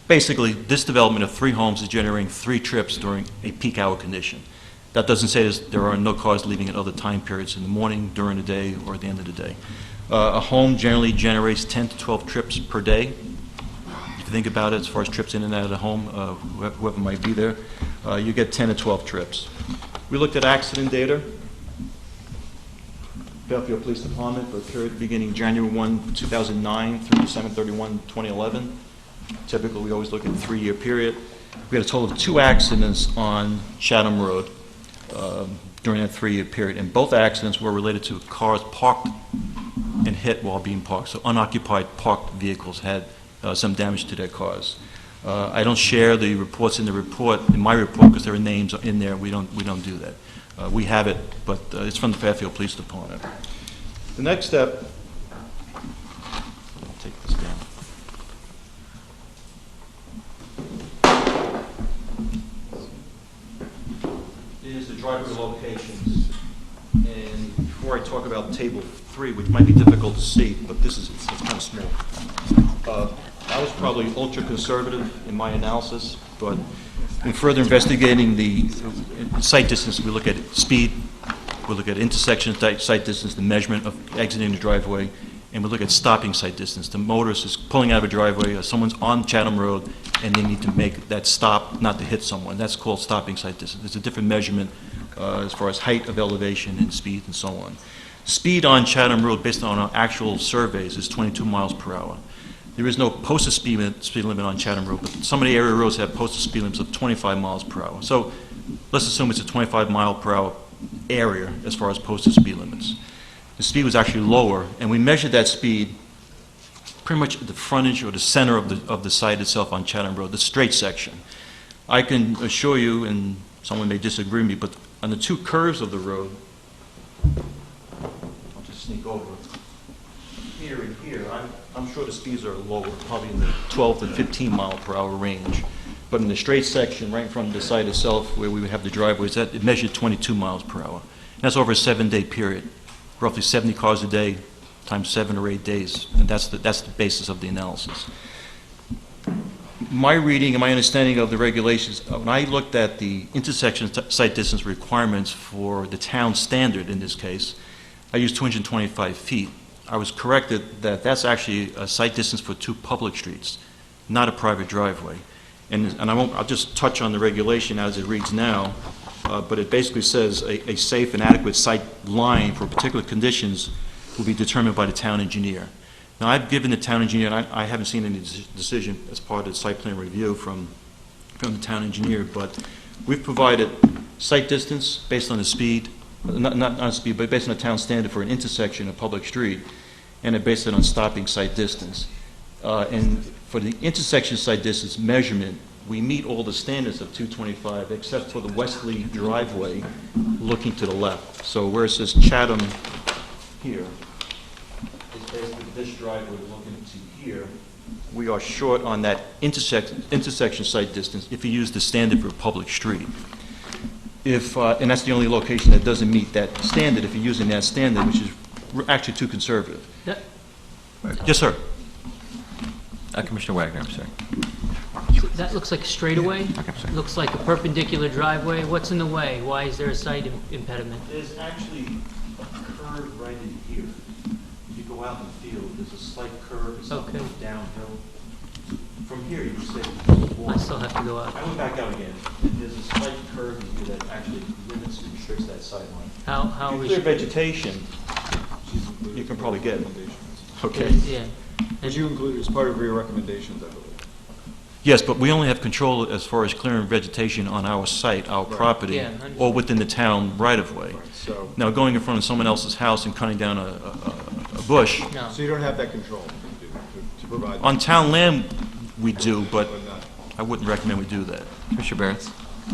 basically, this development of 3 homes is generating 3 trips during a peak hour condition. That doesn't say there are no cars leaving at other time periods in the morning, during the day, or at the end of the day. A home generally generates 10 to 12 trips per day. If you think about it, as far as trips in and out of the home, whoever might be there, you get 10 to 12 trips. We looked at accident data. Fairfield Police Department for a period beginning January 1, 2009 through December 31, 2011. Typically, we always look at a 3-year period. We had a total of 2 accidents on Chatham Road during that 3-year period, and both accidents were related to cars parked and hit while being parked. So unoccupied parked vehicles had some damage to their cars. I don't share the reports in my report, because there are names in there. We don't do that. We have it, but it's from the Fairfield Police Department. The next step, I'll take this down. Is the driveway locations. And before I talk about table 3, which might be difficult to see, but it's kind of small. I was probably ultra conservative in my analysis, but in further investigating the site distance, we look at speed, we look at intersection site distance, the measurement of exiting the driveway, and we look at stopping site distance. The motorist is pulling out of a driveway, someone's on Chatham Road, and they need to make that stop not to hit someone. That's called stopping site distance. It's a different measurement as far as height of elevation and speed and so on. Speed on Chatham Road, based on our actual surveys, is 22 miles per hour. There is no posted speed limit on Chatham Road, but some of the area roads have posted speed limits of 25 miles per hour. So let's assume it's a 25 mile per hour area as far as posted speed limits. The speed was actually lower, and we measured that speed pretty much at the frontage or the center of the site itself on Chatham Road, the straight section. I can assure you, and someone may disagree with me, but on the 2 curves of the road, I'll just sneak over, here and here, I'm sure the speeds are lower, probably in the 12 to 15 mile per hour range. But in the straight section, right in front of the site itself, where we would have the driveways, it measured 22 miles per hour. And that's over a 7-day period, roughly 70 cars a day, times 7 or 8 days, and that's the basis of the analysis. My reading and my understanding of the regulations, when I looked at the intersection site distance requirements for the town standard in this case, I used 225 feet. I was corrected that that's actually a site distance for 2 public streets, not a private driveway. And I'll just touch on the regulation as it reads now, but it basically says a safe and adequate site line for particular conditions will be determined by the town engineer. Now, I've given the town engineer, and I haven't seen any decision as part of the site plan review from the town engineer, but we've provided site distance based on the speed, not speed, but based on the town standard for an intersection, a public street, and it based it on stopping site distance. And for the intersection site distance measurement, we meet all the standards of 225 except for the westerly driveway looking to the left. So where it says Chatham here, it's basically this driveway looking to here. We are short on that intersection site distance if you use the standard for a public street. And that's the only location that doesn't meet that standard if you're using that standard, which is actually too conservative. Yes, sir. Commissioner Wagner, I'm sorry. That looks like a straightaway. Okay, I'm sorry. Looks like a perpendicular driveway. What's in the way? Why is there a site impediment? There's actually a curve right in here. If you go out in the field, there's a slight curve. It's Okay. downhill. From here, you can say. I still have to go out. I went back out again. There's a slight curve in here that actually limits and restricts that sideline. How If you is clear vegetation, you can probably get it. Okay. Yeah. Which you included as part of your recommendations, I believe. Yes, but we only have control as far as clearing vegetation on our site, our property, Yeah, or within the town right-of-way. So, Now, going in front of someone else's house and cutting down a bush, No. so you don't have that control to provide. on town land, we do, but But not- I wouldn't recommend we do that. Commissioner Barretts?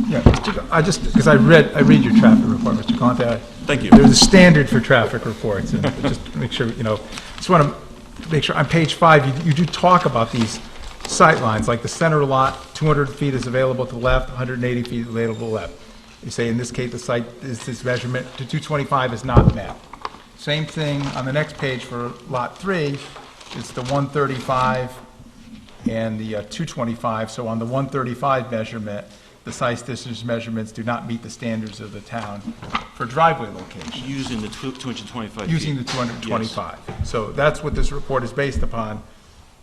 Yeah, because I read your traffic report, Mr. Conte. Thank you. There's a standard for traffic reports, and just to make sure, just want to make sure, on page 5, you do talk about these sight lines, like the center lot, 200 feet is available to the left, 180 feet available to the left. You say, in this case, the site, this measurement to 225 is not met. Same thing on the next page for lot 3, it's the 135 and the 225, so on the 135 measurement, the site distance measurements do not meet the standards of the town for driveway location, Using the 225 feet. using the 225. So that's what this report is based upon,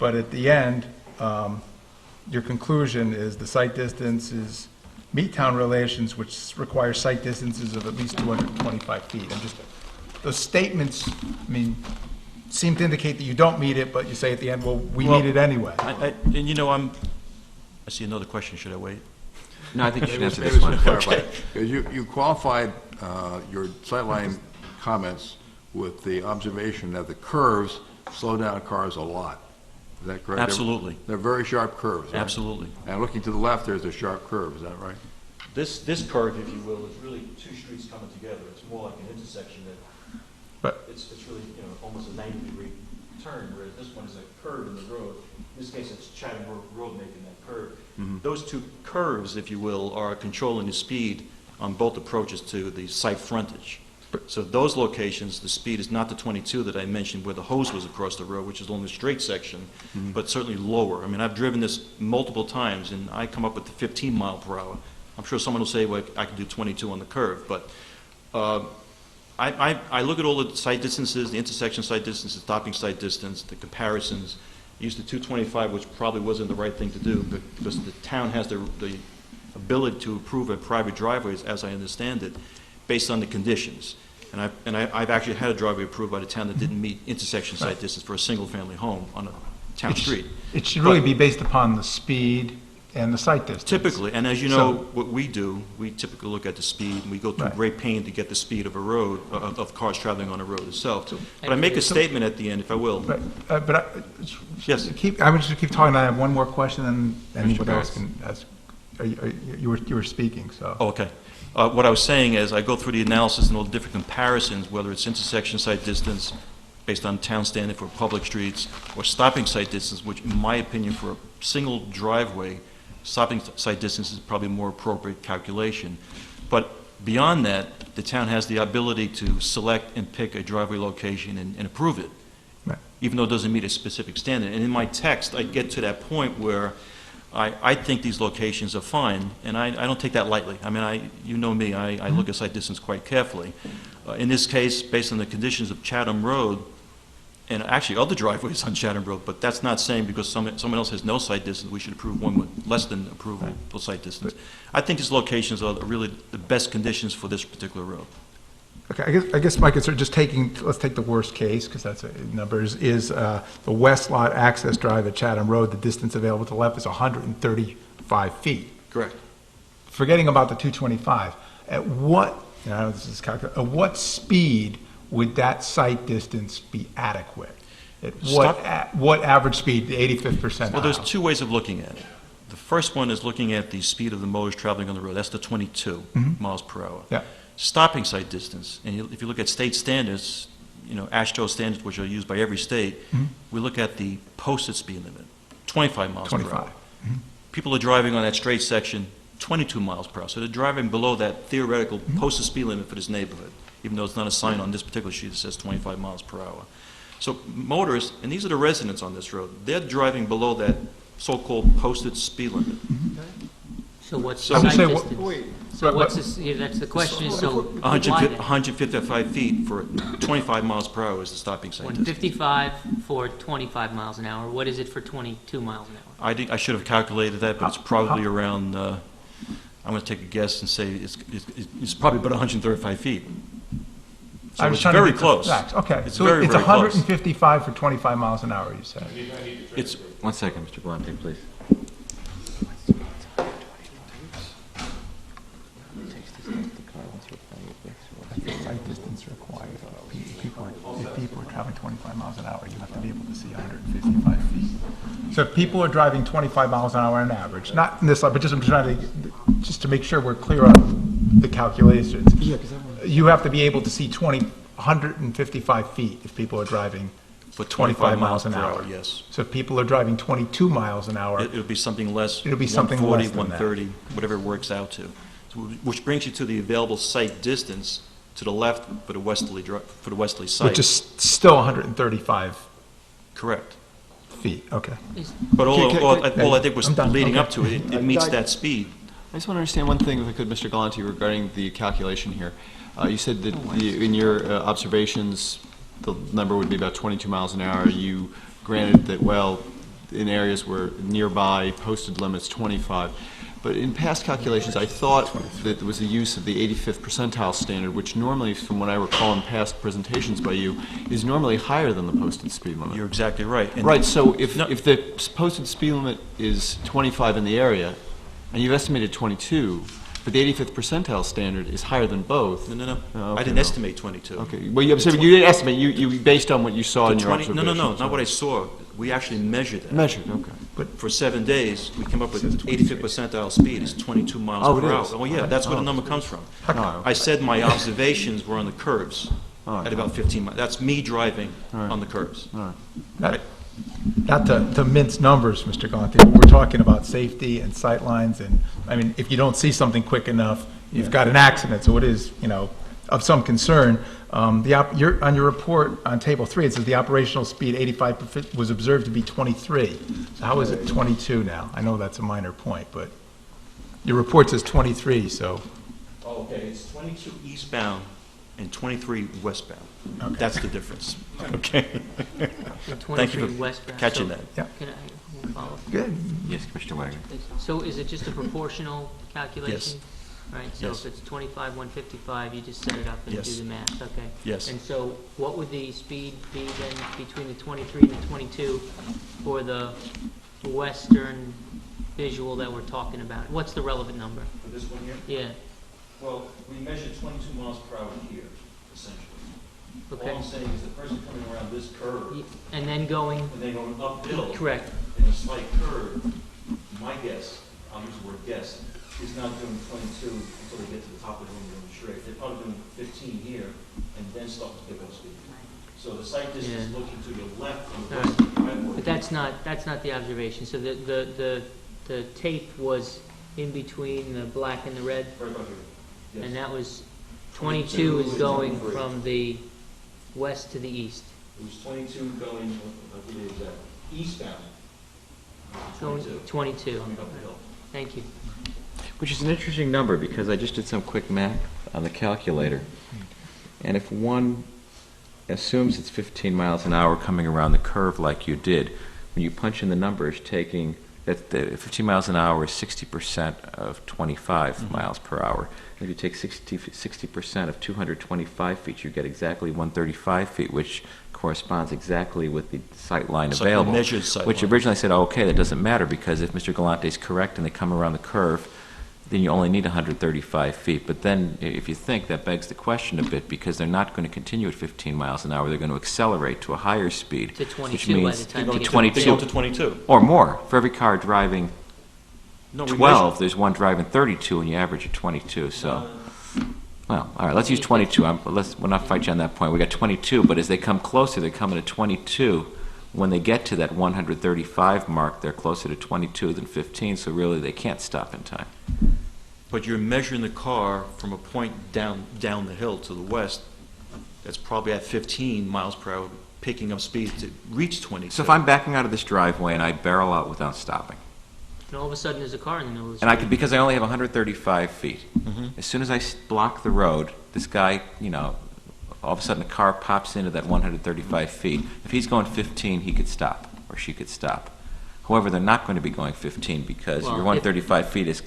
but at the end, your conclusion is the site distances meet town regulations, which require site distances of at least 225 feet. And just, those statements, seem to indicate that you don't meet it, but you say at the end, well, we meet it anyway. And I see another question, should I wait? No, I think you should answer Maybe this we one. should clarify. Because you qualified your sightline comments with the observation that the curves slow down cars a lot. Is that correct? Absolutely. They're very sharp curves, right? Absolutely. And looking to the left, there's a sharp curve, is that right? This curve, if you will, is really 2 streets coming together. It's more like an intersection that, But- it's really, almost a 90-degree turn, whereas this one is a curve in the road. In this case, it's Chatham Road making that curve. Those 2 curves, if you will, are controlling the speed on both approaches to the site frontage. So those locations, the speed is not the 22 that I mentioned where the hose was across the road, which is along the straight section, but certainly lower. I've driven this multiple times, and I come up with the 15 mile per hour. I'm sure someone will say, well, I can do 22 on the curve, but I look at all the site distances, the intersection site distance, the stopping site distance, the comparisons. Used the 225, which probably wasn't the right thing to do, because the town has the ability to approve a private driveways, as I understand it, based on the conditions. And I've actually had a driveway approved by the town that didn't meet intersection site distance for a single-family home on a town street. It should really be based upon the speed and the site distance. Typically, and as you know, what we do, we typically look at the speed, and we go through Right. great pain to get the speed of a road, of cars traveling on a road itself. But I make a statement at the end, if I will. Yes. I would just keep talking, I have one more question, and anybody else Barretts. can ask. You were speaking, so. Oh, okay. What I was saying is, I go through the analysis and all the different comparisons, whether it's intersection site distance based on town standard for public streets, or stopping site distance, which in my opinion, for a single driveway, stopping site distance is probably a more appropriate calculation. But beyond that, the town has the ability to select and pick a driveway location and approve it, Right. even though it doesn't meet a specific standard. And in my text, I get to that point where I think these locations are fine, and I don't take that lightly. You know me, I look at site distance quite carefully. In this case, based on the conditions of Chatham Road, and actually other driveways on Chatham Road, but that's not saying because someone else has no site distance, we should approve one with less than approvable site distance. I think these locations are really the best conditions for this particular road. Okay, I guess my concern, let's take the worst case, because that's numbers, is the west lot access drive at Chatham Road, the distance available to the left is 135 feet. Correct. Forgetting about the 225, at what, and I know this is calculated, at what speed would that site distance be adequate? At what average speed, the 85th percentile? Well, there's two ways of looking at it. The first one is looking at the speed of the motors traveling on the road. That's the 22 miles per hour. Yeah. Stopping site distance, and if you look at state standards, AASHTO standards, which are used by every state, we look at the posted speed limit, 25 miles per hour. People are driving on that straight section 22 miles per hour, so they're driving below that theoretical posted speed limit for this neighborhood, even though it's not a sign on this particular sheet that says 25 miles per hour. So motorists, and these are the residents on this road, they're driving below that so-called posted speed limit. So what's So- the I would site say distance? So what's this, yeah, that's the question, so why then? 155 feet for 25 miles per hour is the stopping site distance. 155 for 25 miles an hour, what is it for 22 miles an hour? I think I should have calculated that, but it's probably around, I'm going to take a guess and say it's probably about 135 feet. So I was it's trying to very get the close. facts. Okay, It's so very, it's very close. 155 for 25 miles an hour, you said. It's, 1 second, Mr. Galante, please. Site distance required. If people are traveling 25 miles an hour, you have to be able to see 155 feet. So if people are driving 25 miles an hour on average, not in this, but just I'm trying to make sure we're clear on the calculations. You have to be able to see 155 feet if people are driving for 25 miles an hour. Yes. So if people are driving 22 miles an hour, It'll be something less. It'll be something 140, less than that. 130, whatever it works out to. So, which brings you to the available site distance to the left for the westerly site. which is still 135 Correct. feet. Okay. But all I think was I'm done. leading Okay. up to it, it meets that speed. I just want to understand one thing, if I could, Mr. Galante, regarding the calculation here. You said that in your observations, the number would be about 22 miles an hour. You granted that, well, in areas where nearby posted limits 25. But in past calculations, I thought that there was a use of the 85th percentile standard, which normally, from what I recall in past presentations by you, is normally higher than the posted speed limit. You're exactly right. And Right, so if the posted speed limit is 25 in the area, and you've estimated 22, but the 85th percentile standard is higher than both. No. Oh, I okay, didn't estimate 22. Okay, well, you didn't estimate, you based on what you saw in your No, observations. not what I saw. We actually measured that. Measured, okay. But for 7 days, we came up with 85th percentile speed is 22 miles Oh, per it hour. is? Oh, yeah, that's where the number comes from. Oh, I said my observations were on the curbs at about 15 miles. That's me driving on the curbs. Not to mince numbers, Mr. Galante, but we're talking about safety and sight lines, and, I mean, if you don't see something quick enough, you've got an accident, so it is, of some concern. On your report on Table 3, it says the operational speed 85% was observed to be 23. So how is it 22 now? I know that's a minor point, but your report says 23, so. Okay, it's 22 eastbound and 23 westbound. That's the difference. Okay. Thank you for westbound. catching So- that. Yeah. Can I follow? Good. Yes, Commissioner Wagner. So is it just a proportional calculation? Right, so Yes. if it's 25, 155, you just set it up and do Yes. the math, okay? Yes. And so what would the speed be then between the 23 and the 22 for the western visual that we're talking about? What's the relevant number? For this one here? Yeah, Well, we measured 22 miles per hour here, essentially. okay. All I'm saying is the person coming around this curve And then going, and then going uphill correct, in a slight curve, my guess, I'll use the word guess, is not doing 22 until they get to the top of the room going straight. They're probably doing 15 here and then start to pick up speed. So the sight distance looking to your left on the west driveway. but that's not the observation. So the tape was in between the black and the red? Right about here. Yes. And that was, 22 is going from the west to the east. It was 22 going, I'll give you the exact, eastbound. Going 22. Coming up the hill. Thank you. Which is an interesting number, because I just did some quick math on the calculator. And if one assumes it's 15 miles an hour coming around the curve like you did. When you punch in the numbers, taking that the 15 miles an hour is 60% of 25 miles per hour. And if you take 60% of 225 feet, you get exactly 135 feet, which corresponds exactly with the sight line It's like a available. measured sight which line. originally I said, oh, okay, that doesn't matter because if Mr. Galante is correct and they come around the curve, then you only need 135 feet. But then, if you think, that begs the question a bit because they're not going to continue at 15 miles an hour. They're going to accelerate to a higher speed. To which 22 by means the time to they get to 22. They go to 22. Or more. For every car driving No, we 12, there's one driving 32, and you average at 22. So, well, all right, let's use 22. We'll not fight you on that point. We got 22, but as they come closer, they're coming to 22. When they get to that 135 mark, they're closer to 22 than 15, so really they can't stop in time. But you're measuring the car from a point down the hill to the west that's probably at 15 miles per hour, picking up speed to reach 22. So if I'm backing out of this driveway and I barrel out without stopping, And all of a sudden, there's a car in the middle of the and street. because I only have 135 feet, as soon as I block the road, this guy, all of a sudden a car pops into that 135 feet. If he's going 15, he could stop, or she could stop. However, they're not going to be going 15 because Well, your 135 feet is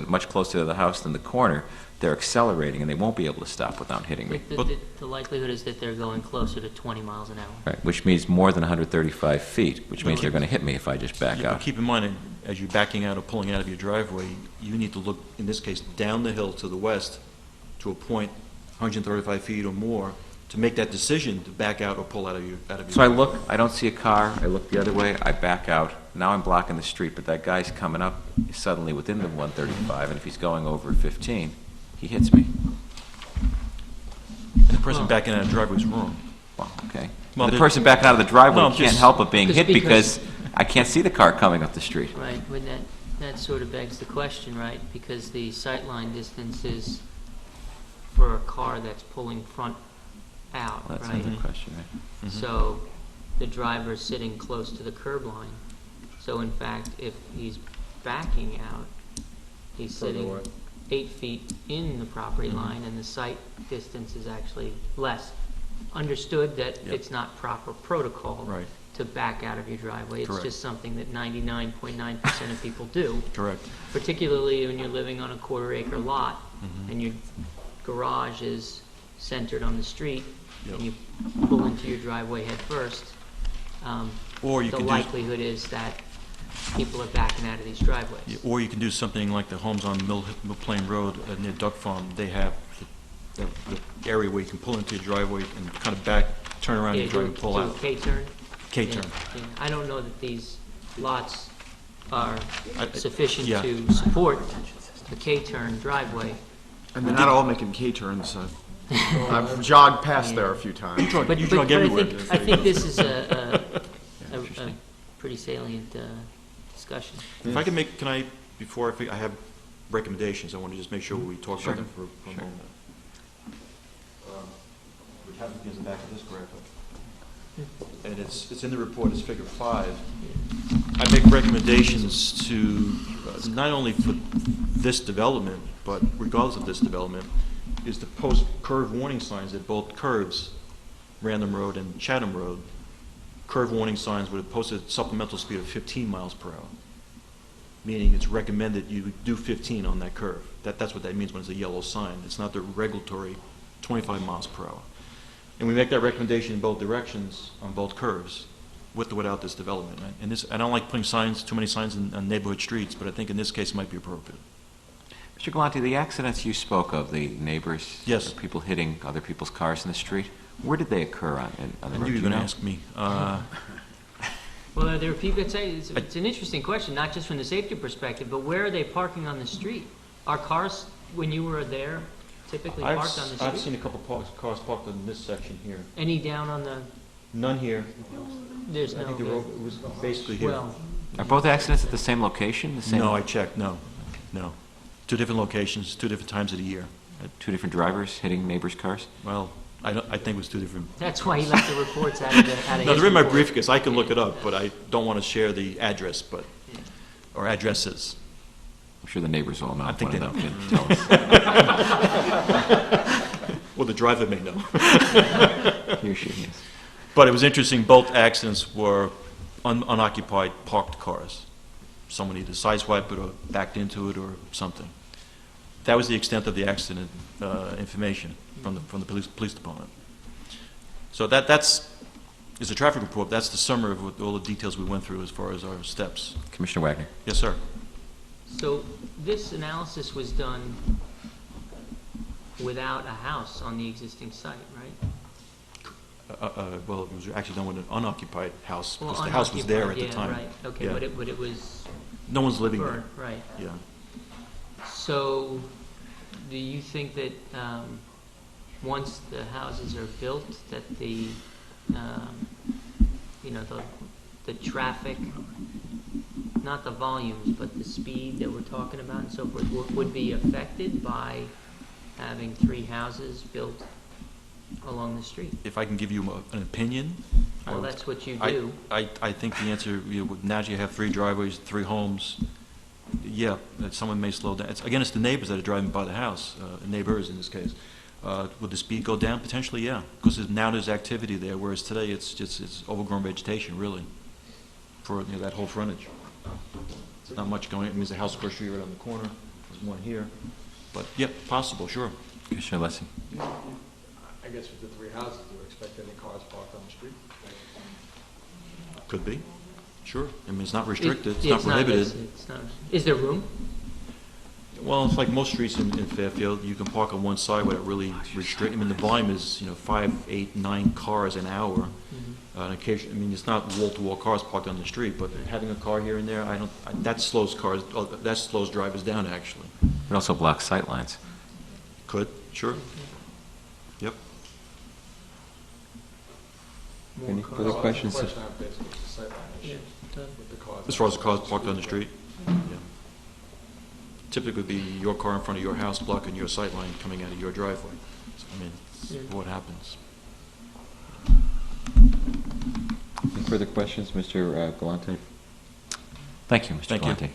much closer to the house than the corner. They're accelerating, and they won't be able to stop without hitting me. The likelihood is that they're going closer to 20 miles an hour. Right, which means more than 135 feet, which means they're going to hit me if I just back Yeah, but out. keep in mind, as you're backing out or pulling out of your driveway, you need to look, in this case, down the hill to the west to a point 135 feet or more to make that decision to back out or pull out of your So I look, I don't see a car, I look the other way, I back out. Now I'm blocking the street, but that guy's coming up suddenly within the 135, and if he's going over 15, he hits me. And the person backing out of the driveway is wrong. Well, okay. Well, the the- person backing out of the driveway No, can't just- help but being hit because- because I can't see the car coming up the street. Right, when that sort of begs the question, right? Because the sightline distance is for a car that's pulling front out, Well, that's right? another question, right? So the driver's sitting close to the curb line. So in fact, if he's backing out, he's sitting 8 feet in the property line, and the sight distance is actually less. Understood that Yep. it's not proper protocol Right. to back out of your driveway. It's Correct. just something that 99.9% of people do, Correct. particularly when you're living on a quarter-acre lot and your garage is centered on the street and you pull into your driveway head first. Or you the can do- likelihood is that people are backing out of these driveways. Yeah, or you can do something like the homes on Mill Plain Road near Duck Farm. They have the area where you can pull into your driveway and kind of back, turn around Yeah, your driveway and pull do out. a K-turn? K-turn. Yeah. I don't know that these lots are I- sufficient yeah. to support a K-turn driveway. And they're not all making K-turns. I've jogged past there a few times. But You jog everywhere. I think this is a pretty salient discussion. If I can make, before I have recommendations, I want to just make sure we talk about them for a moment. Which happens to be in the back of this graphic. And it's in the report, it's figure 5. I make recommendations to, not only for this development, but regardless of this development, is to post curve warning signs at both curves, Random Road and Chatham Road. Curve warning signs with a posted supplemental speed of 15 miles per hour, meaning it's recommended you do 15 on that curve. That's what that means when it's a yellow sign. It's not the regulatory 25 miles per hour. And we make that recommendation in both directions on both curves, with or without this development. Right? And I don't like putting too many signs on neighborhood streets, but I think in this case it might be appropriate. Mr. Galante, the accidents you spoke of, the neighbors, Yes. the people hitting other people's cars in the street, where did they occur on the I road? knew you Do were going to know? ask me. Well, there are people that say, it's an interesting question, not just from the safety perspective, but where are they parking on the street? Are cars, when you were there, typically parked on the street? I've seen a couple cars parked in this section here. Any down on the, None here. there's I no... think the road was basically here. Well, Are both accidents at the same location? The same, No, I checked, no. Two different locations, 2 different times of the year. Two different drivers hitting neighbors' cars? Well, I think it was 2 different. that's why he left the reports out of No, his they're in my report. briefcase, I can look it up, but I don't want to share the address, or addresses. I'm sure the neighbors all know. I think One they of know. them can tell us. Well, the driver may know. He or she, yes. But it was interesting, both accidents were unoccupied parked cars. Someone either sideswiped it or backed into it or something. That was the extent of the accident information from the police department. So that's a traffic report. That's the summary of all the details we went through as far as our steps. Commissioner Wagner. Yes, sir. So this analysis was done without a house on the existing site, right? Well, it was actually done with an unoccupied house, Well, because the house was there at the unoccupied, time. yeah, right, okay, Yeah. but it was No one's living there. burned, right. Yeah. So, do you think that once the houses are built, that the, you know, the traffic, not the volumes, but the speed that we're talking about and so forth, would be affected by having 3 houses built along the street? If I can give you an opinion? Well, that's what you do. I think the answer, now you have 3 driveways, 3 homes, yeah, that someone may slow down. Again, it's the neighbors that are driving by the house, neighbors in this case. Would the speed go down? Potentially, yeah, because now there's activity there, whereas today it's overgrown vegetation, really, for that whole frontage. There's not much going on. There's a house across the street right on the corner. There's one here. But, yeah, possible, sure. Commissioner Lessing. I guess with the 3 houses, do you expect any cars parked on the street? Could be, sure. I mean, it's not restricted, it's not prohibited. It's not. Is there room? Well, it's like most streets in Fairfield, you can park on one side without really restrict. I mean, the volume is 5, 8, 9 cars an hour. Occasionally, I mean, it's not wall-to-wall cars parked on the street, but having a car here and there, that slows drivers down, actually. It also blocks sight lines. Could, sure. Yep. Any further questions? Question I have basically is the sightline issue with the cars. As far as the cars parked on the street? Yeah. Typically, would be your car in front of your house blocking your sight line coming out of your driveway. So, I mean, it's what happens. Any further questions, Mr. Galante? Thank you, Mr. Thank you. Galante.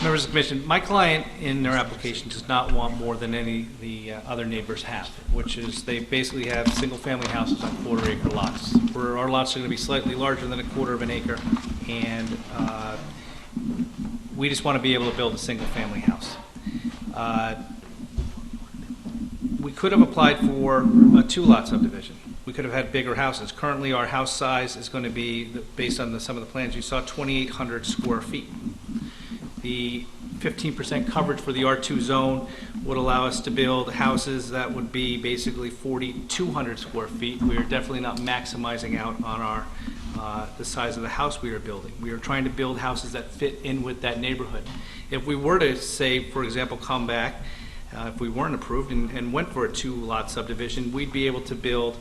Members of the Commission, my client in their application does not want more than any of the other neighbors have, which is they basically have single-family houses on quarter-acre lots. Where our lots are going to be slightly larger than a quarter of an acre, and we just want to be able to build a single-family house. We could have applied for a 2-lot subdivision. We could have had bigger houses. Currently, our house size is going to be, based on some of the plans you saw, 2,800 square feet. The 15% coverage for the R2 zone would allow us to build houses that would be basically 4,200 square feet. We are definitely not maximizing out on our the size of the house we are building. We are trying to build houses that fit in with that neighborhood. If we were to say, for example, come back, if we weren't approved and went for a 2-lot subdivision, we'd be able to build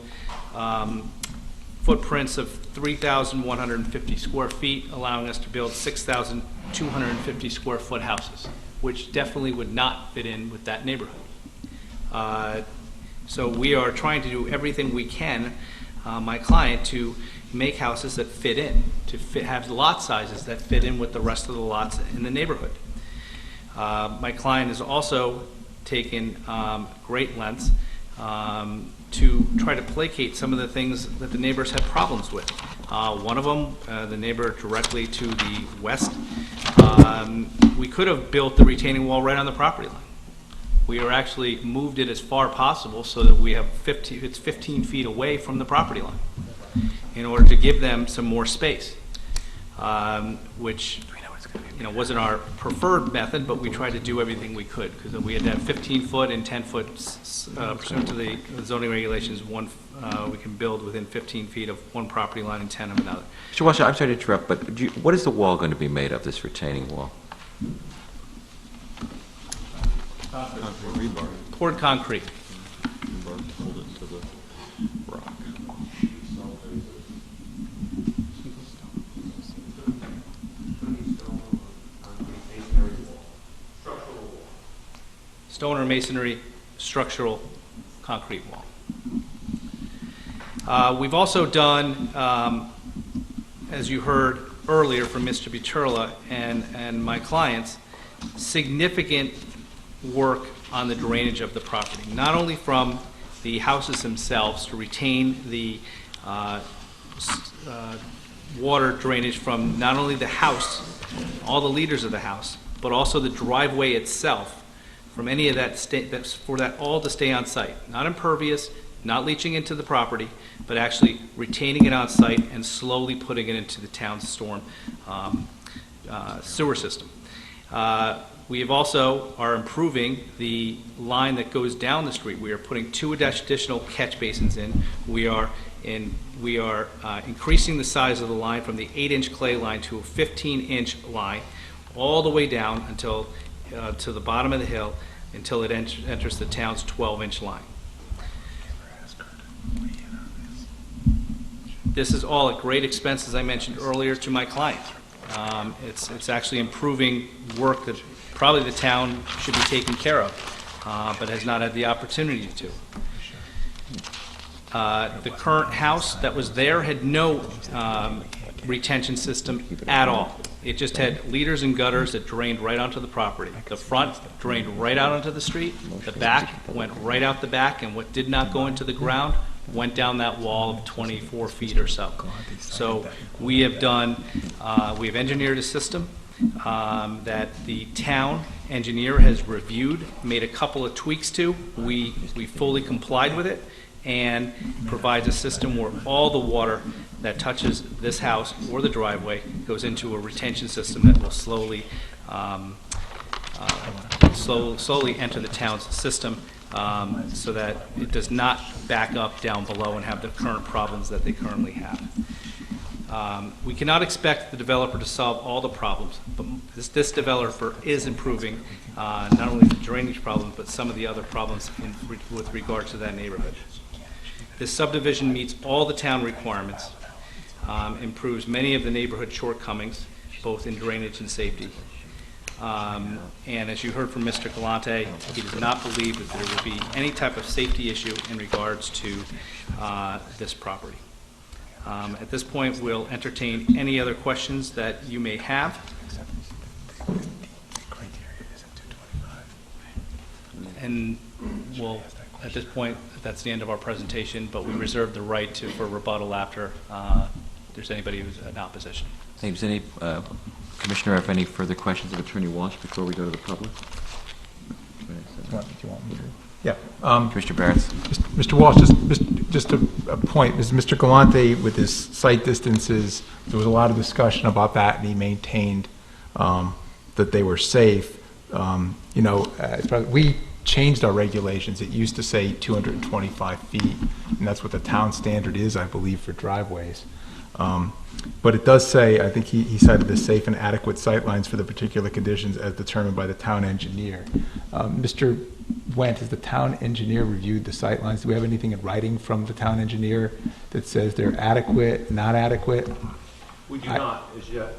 footprints of 3,150 square feet, allowing us to build 6,250 square foot houses, which definitely would not fit in with that neighborhood. So we are trying to do everything we can, my client, to make houses that fit in, have lot sizes that fit in with the rest of the lots in the neighborhood. My client has also taken great lengths to try to placate some of the things that the neighbors had problems with. One of them, the neighbor directly to the west, we could have built the retaining wall right on the property line. We are actually moved it as far possible so that we have it's 15 feet away from the property line in order to give them some more space, which wasn't our preferred method, but we tried to do everything we could because we had to have 15-foot and 10-foot pursuant to the zoning regulations. We can build within 15 feet of one property line and 10 of another. Mr. Walsh, I'm sorry to interrupt, but what is the wall going to be made of, this retaining wall? Rebar. Poured concrete. Rebar to hold it to the rock. stone or masonry structural concrete wall. We've also done, as you heard earlier from Mr. Buturla and my clients, significant work on the drainage of the property, not only from the houses themselves to retain the water drainage from not only the house, all the leaders of the house, but also the driveway itself, from any of that, for that all to stay on site, not impervious, not leaching into the property, but actually retaining it on site and slowly putting it into the town's storm sewer system. We have also are improving the line that goes down the street. We are putting 2 additional catch basins in. We are increasing the size of the line from the 8-inch clay line to a 15-inch line, all the way down until to the bottom of the hill until it enters the town's 12-inch line. This is all at great expense, as I mentioned earlier, to my client. It's actually improving work that probably the town should be taking care of, but has not had the opportunity to. The current house that was there had no retention system at all. It just had leaders and gutters that drained right onto the property. The front drained right out onto the street. The back went right out the back, and what did not go into the ground went down that wall of 24 feet or so. So we have engineered a system that the town engineer has reviewed, made a couple of tweaks to. We fully complied with it, and provides a system where all the water that touches this house or the driveway goes into a retention system that will slowly enter the town's system, so that it does not back up down below and have the current problems that they currently have. We cannot expect the developer to solve all the problems, but this developer is improving not only the drainage problems, but some of the other problems with regard to that neighborhood. This subdivision meets all the town requirements, improves many of the neighborhood shortcomings, both in drainage and safety. And as you heard from Mr. Galante, he does not believe that there will be any type of safety issue in regards to this property. At this point, we'll entertain any other questions that you may have. And we'll, at this point, that's the end of our presentation, but we reserve the right for rebuttal after there's anybody who's in opposition. Does any Commissioner have any further questions of Attorney Walsh before we go to the public? Do you want me to? Yeah. Commissioner Barrett. Mr. Walsh, just a point. Mr. Galante, with his site distances, there was a lot of discussion about that, and he maintained that they were safe. We changed our regulations. It used to say 225 feet, and that's what the town standard is, I believe, for driveways. But it does say, I think he cited the safe and adequate sightlines for the particular conditions as determined by the town engineer. Mr. Wendt, has the town engineer reviewed the sightlines? Do we have anything in writing from the town engineer that says they're adequate, not adequate? We do not, as yet.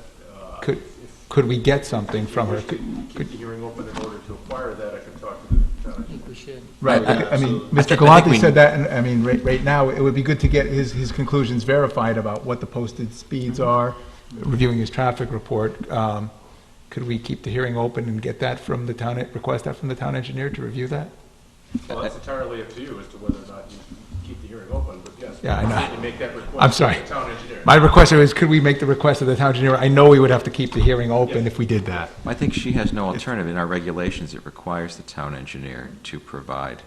Could we get something from her? Keep the hearing open in order to acquire that. I can talk to the town engineer. I think we should. Right. I mean, Mr. Galante said that, and I mean, right now, it would be good to get his conclusions verified about what the posted speeds are, reviewing his traffic report. Could we keep the hearing open and get that from the town, request that from the town engineer to review that? Well, that's entirely up to you as to whether or not you keep the hearing open, but yes. Yeah, I know. You make that request. I'm sorry. To the town engineer. My request is, could we make the request of the town engineer? I know we would have to keep the hearing open if we did that. I think she has no alternative. In our regulations, it requires the town engineer to provide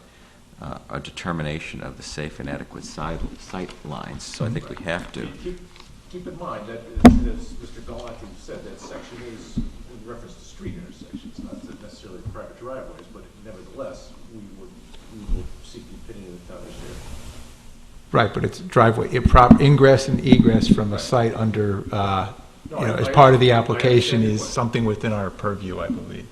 a determination of the safe and adequate sight lines, so I think we have to. Keep in mind that, as Mr. Galante said, that section is in reference to street intersections, not necessarily private driveways, but nevertheless, we will seek the opinion of the town engineer. Right, but it's driveway, ingress and egress from a site under, as part of the application is something within our purview, I believe.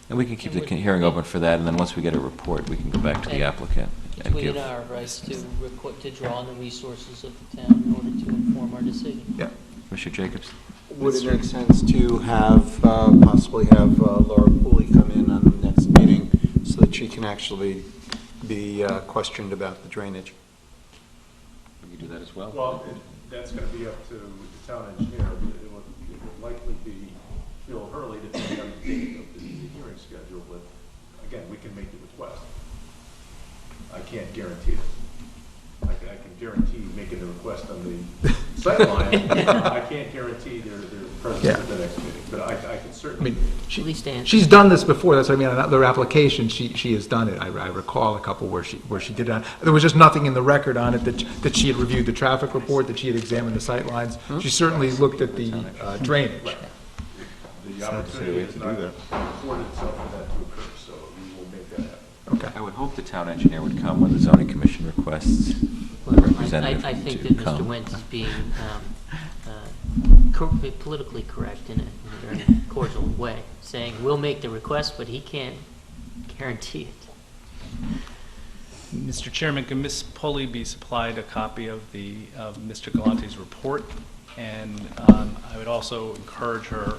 And we can keep the hearing open for that, and then once we get a report, we can go back to the applicant and Between give. our rights to draw on the resources of the town in order to inform our decision. Yeah. Mr. Jacobs? Would it make sense to have, possibly have Laura Pooley come in on the next meeting so that she can actually be questioned about the drainage. You do that as well? Well, that's going to be up to the town engineer. It would likely be Phil Hurley, depending on the date of the hearing schedule, but again, we can make the request. I can't guarantee it. I can guarantee making the request on the sideline. I can't guarantee their presence at the next meeting, but I can certainly. I mean, At least answer. she's done this before. That's what I mean. On other applications, she has done it. I recall a couple where she did it. There was just nothing in the record on it that she had reviewed the traffic report, that she had examined the sight lines. She certainly looked at the drainage. The opportunity has not afforded itself for that to occur, so we will make that happen. Okay. I would hope the town engineer would come when the zoning commission requests a Well, representative I think to that Mr. come. Wentz is being politically correct in a very cordial way, saying, we'll make the request, but he can't guarantee it. Mr. Chairman, can Ms. Pulley be supplied a copy of Mr. Galante's report? And I would also encourage her,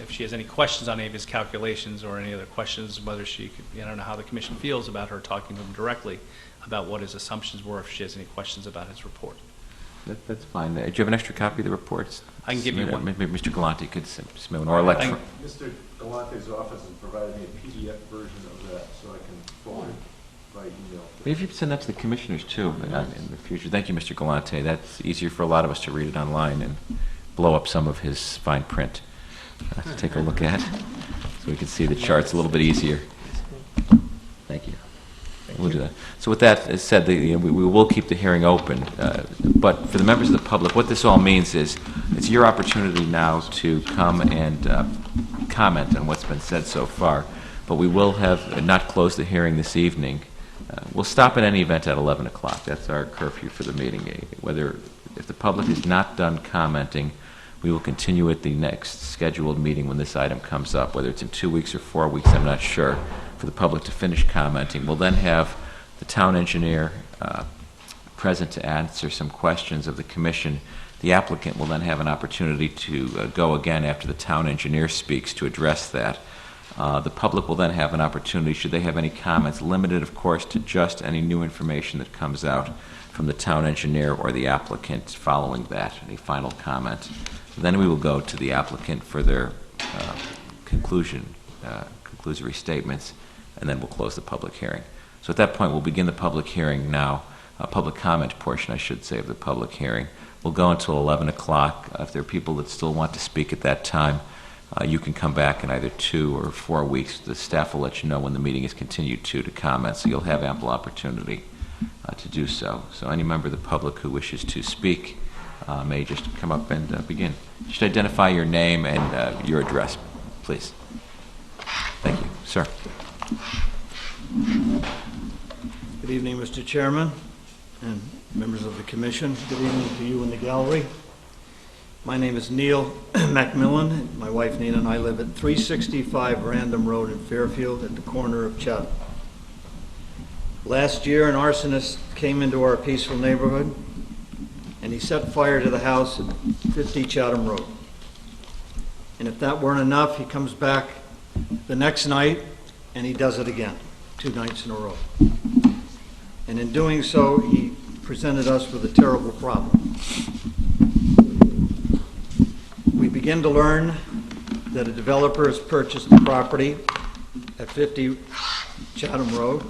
if she has any questions on any of his calculations or any other questions, whether she could, I don't know how the commission feels about her talking to him directly about what his assumptions were, if she has any questions about his report. That's fine. Do you have an extra copy of the reports? I can give you one. Maybe Mr. Galante could submit one, or electron. Mr. Galante's office has provided me a PDF version of that, so I can forward it by email. Maybe you could send that to the commissioners too in the future. Thank you, Mr. Galante. That's easier for a lot of us to read it online and blow up some of his fine print to take a look at, so we can see the charts a little bit easier. Thank you. We'll do that. So with that said, we will keep the hearing open, but for the members of the public, what this all means is it's your opportunity now to come and comment on what's been said so far, but we will have not closed the hearing this evening. We'll stop in any event at 11 o'clock. That's our curfew for the meeting. If the public is not done commenting, we will continue at the next scheduled meeting when this item comes up, whether it's in 2 weeks or 4 weeks, I'm not sure, for the public to finish commenting. We'll then have the town engineer present to answer some questions of the commission. The applicant will then have an opportunity to go again after the town engineer speaks to address that. The public will then have an opportunity, should they have any comments, limited, of course, to just any new information that comes out from the town engineer or the applicant following that, any final comment. Then we will go to the applicant for their conclusory statements, and then we'll close the public hearing. So at that point, we'll begin the public hearing now, public comment portion, I should say, of the public hearing. We'll go until 11 o'clock. If there are people that still want to speak at that time, you can come back in either 2 or 4 weeks. The staff will let you know when the meeting is continued to comment, so you'll have ample opportunity to do so. So any member of the public who wishes to speak may just come up and begin. Just identify your name and your address, please. Thank you. Sir. Good evening, Mr. Chairman and members of the commission. Good evening to you in the gallery. My name is Neil Macmillan. My wife Nina and I live at 365 Random Road in Fairfield at the corner of Chatham. Last year, an arsonist came into our peaceful neighborhood and he set fire to the house at 50 Chatham Road. And if that weren't enough, he comes back the next night and he does it again, 2 nights in a row. And in doing so, he presented us with a terrible problem. We begin to learn that a developer has purchased the property at 50 Chatham Road,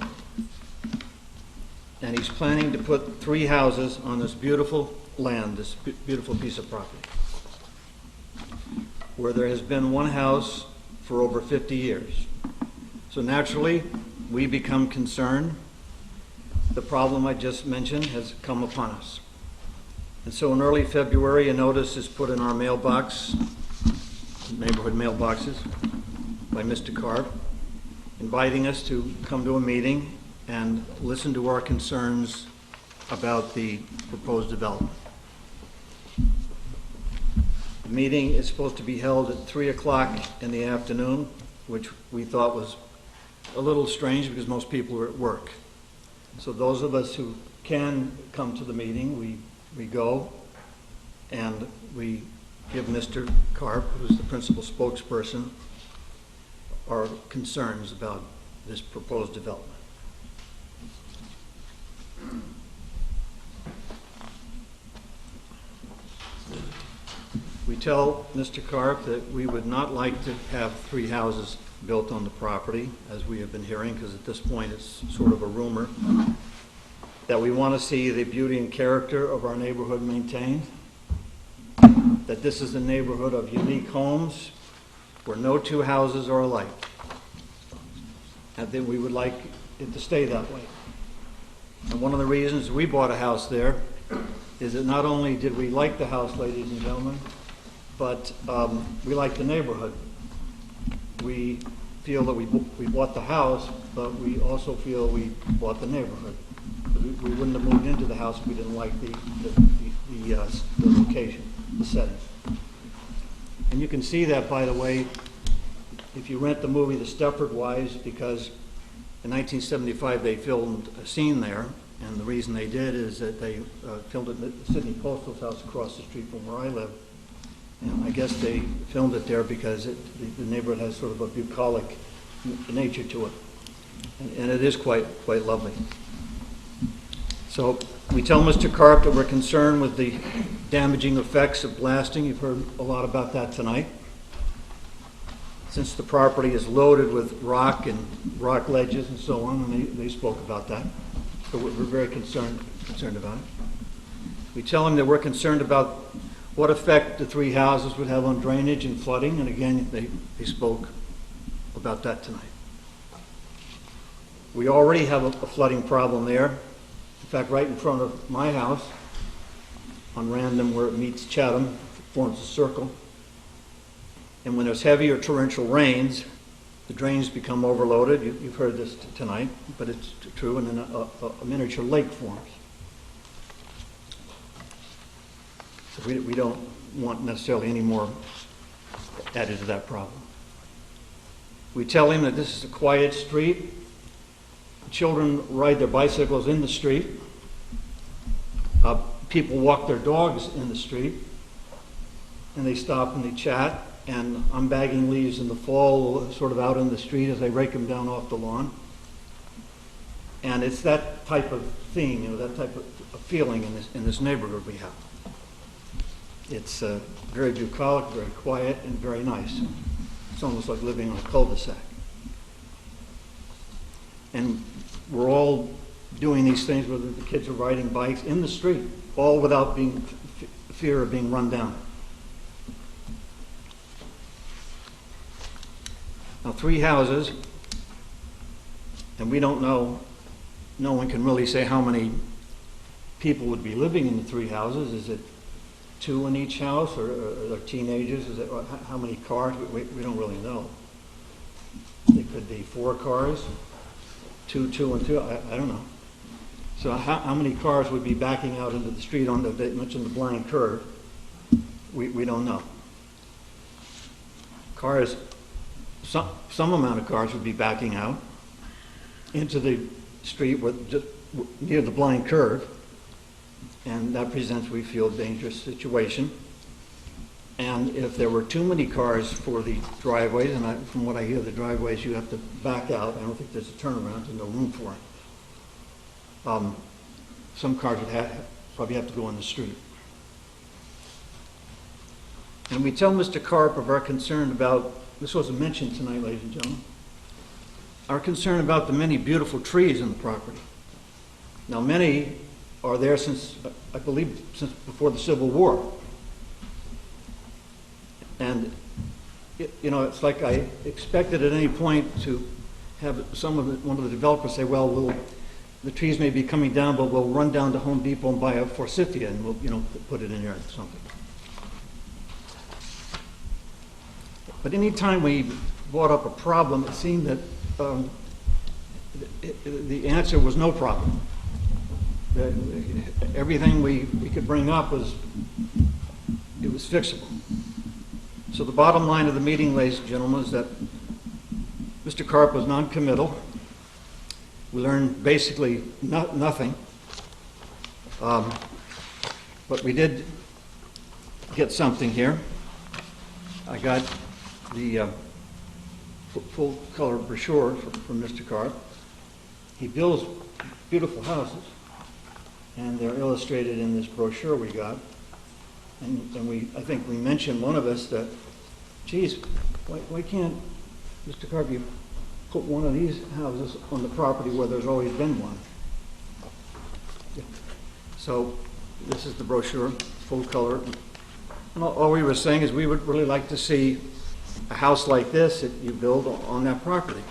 and he's planning to put 3 houses on this beautiful land, this beautiful piece of property, where there has been 1 house for over 50 years. So naturally, we become concerned. The problem I just mentioned has come upon us. And so in early February, a notice is put in our mailbox, neighborhood mailboxes, by Mr. Carp, inviting us to come to a meeting and listen to our concerns about the proposed development. The meeting is supposed to be held at 3 o'clock in the afternoon, which we thought was a little strange because most people are at work. So those of us who can come to the meeting, we go and we give Mr. Carp, who's the principal spokesperson, our concerns about this proposed development. We tell Mr. Karp that we would not like to have 3 houses built on the property, as we have been hearing, because at this point it's sort of a rumor, that we want to see the beauty and character of our neighborhood maintained, that this is a neighborhood of unique homes where no 2 houses are alike, and that we would like it to stay that way. And one of the reasons we bought a house there is that not only did we like the house, ladies and gentlemen, but we like the neighborhood. We feel that we bought the house, but we also feel we bought the neighborhood. We wouldn't have moved into the house if we didn't like the location, the setting. And you can see that, by the way, if you rent the movie The Stepford Wives, because in 1975 they filmed a scene there, and the reason they did is that they filmed it at the Sydney Postal's house across the street from where I live. And I guess they filmed it there because the neighborhood has sort of a bucolic nature to it. And it is quite lovely. So we tell Mr. Karp that we're concerned with the damaging effects of blasting. You've heard a lot about that tonight. Since the property is loaded with rock and rock ledges and so on, and they spoke about that. So we're very concerned about it. We tell him that we're concerned about what effect the 3 houses would have on drainage and flooding, and again, they spoke about that tonight. We already have a flooding problem there. In fact, right in front of my house, on Random where it meets Chatham, forms a circle. And when there's heavy or torrential rains, the drains become overloaded. You've heard this tonight, but it's true, and then a miniature lake forms. So we don't want necessarily any more added to that problem. We tell him that this is a quiet street. Children ride their bicycles in the street. People walk their dogs in the street, and they stop and they chat. And I'm bagging leaves in the fall, sort of out in the street as I rake them down off the lawn. And it's that type of theme, that type of feeling in this neighborhood we have. It's very bucolic, very quiet, and very nice. It's almost like living on a cul-de-sac. And we're all doing these things, whether the kids are riding bikes in the street, all without being fear of being run down. Now, 3 houses, and we don't know, no one can really say how many people would be living in the 3 houses. Is it 2 in each house, or are there teenagers? Is it, how many cars? We don't really know. It could be 4 cars, 2, 2, and 2. I don't know. So how many cars would be backing out into the street on they mentioned the blind curve? We don't know. Cars. Some amount of cars would be backing out into the street just near the blind curve, and that presents, we feel, a dangerous situation. And if there were too many cars for the driveways, and from what I hear, the driveways, you have to back out. I don't think there's a turnaround, there's no room for it. Some cars would probably have to go in the street. And we tell Mr. Karp of our concern about, this wasn't mentioned tonight, ladies and gentlemen, our concern about the many beautiful trees in the property. Now, many are there since, I believe, since before the Civil War. And, it's like I expected at any point to have one of the developers say, well, the trees may be coming down, but we'll run down to Home Depot and buy a forsythia and we'll, put it in there or something. But any time we brought up a problem, it seemed that the answer was no problem. Everything we could bring up was fixable. So the bottom line of the meeting, ladies and gentlemen, is that Mr. Karp was non-committal. We learned basically nothing. But we did get something here. I got the full-color brochure from Mr. Carr. He builds beautiful houses, and they're illustrated in this brochure we got. And I think we mentioned, one of us, that, geez, why can't Mr. Carr put one of these houses on the property where there's always been one? So this is the brochure, full color. And all we were saying is we would really like to see a house like this that you build on that property.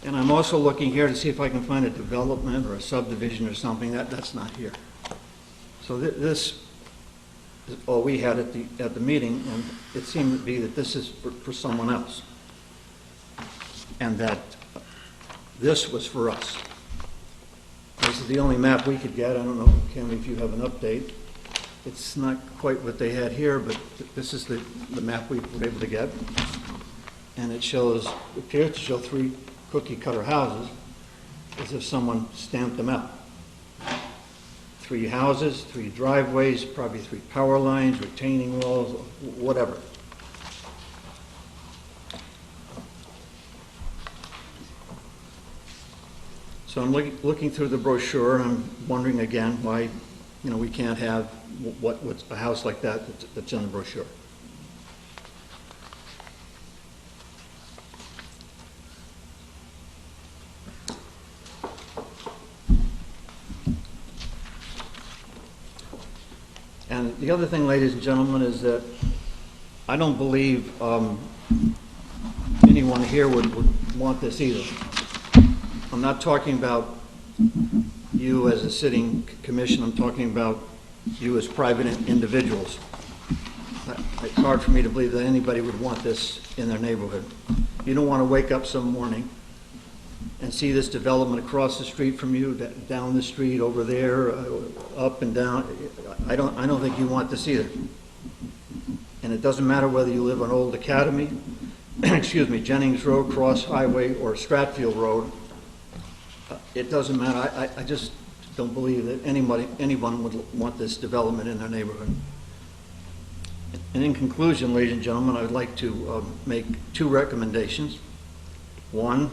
And I'm also looking here to see if I can find a development or a subdivision or something. That's not here. So this is all we had at the meeting, and it seemed to be that this is for someone else, and that this was for us. This is the only map we could get. I don't know, Ken, if you have an update. It's not quite what they had here, but this is the map we were able to get. And it appears to show 3 cookie-cutter houses, as if someone stamped them out. 3 houses, 3 driveways, probably 3 power lines, retaining walls, whatever. So I'm looking through the brochure, and I'm wondering again why, we can't have what's a house like that's in the brochure. And the other thing, ladies and gentlemen, is that I don't believe anyone here would want this either. I'm not talking about you as a sitting commission. I'm talking about you as private individuals. It's hard for me to believe that anybody would want this in their neighborhood. You don't want to wake up some morning and see this development across the street from you, down the street, over there, up and down. I don't think you want this either. And it doesn't matter whether you live on Old Academy, excuse me, Jennings Road, Cross Highway, or Stratfield Road. It doesn't matter. I just don't believe that anyone would want this development in their neighborhood. And in conclusion, ladies and gentlemen, I would like to make 2 recommendations. One,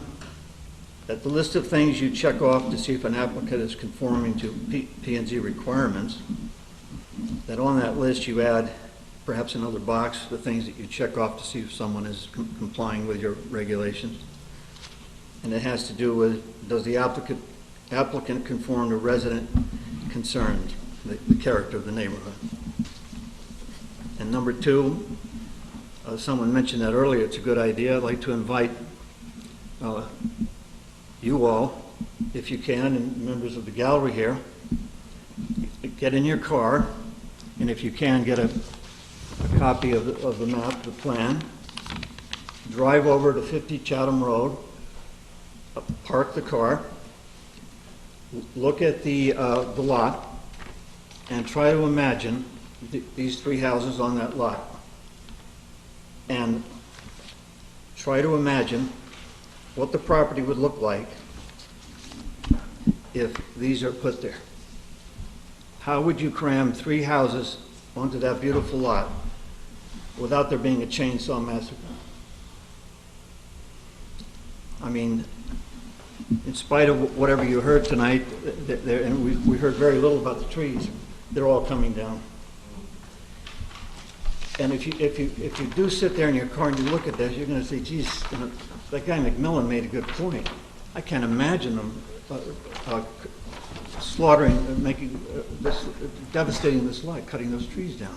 that the list of things you check off to see if an applicant is conforming to P&Z requirements, that on that list you add perhaps another box, the things that you check off to see if someone is complying with your regulations. And it has to do with, does the applicant conform to resident concerns, the character of the neighborhood. And number 2, someone mentioned that earlier, it's a good idea. I'd like to invite you all, if you can, and members of the gallery here, get in your car, and if you can, get a copy of the map, the plan, drive over to 50 Chatham Road, park the car, look at the lot, and try to imagine these 3 houses on that lot. And try to imagine what the property would look like if these are put there. How would you cram 3 houses onto that beautiful lot without there being a chainsaw massacre? I mean, in spite of whatever you heard tonight, and we heard very little about the trees, they're all coming down. And if you do sit there in your car and you look at this, you're going to say, geez, that guy McMillan made a good point. I can't imagine them slaughtering, devastating this lot, cutting those trees down.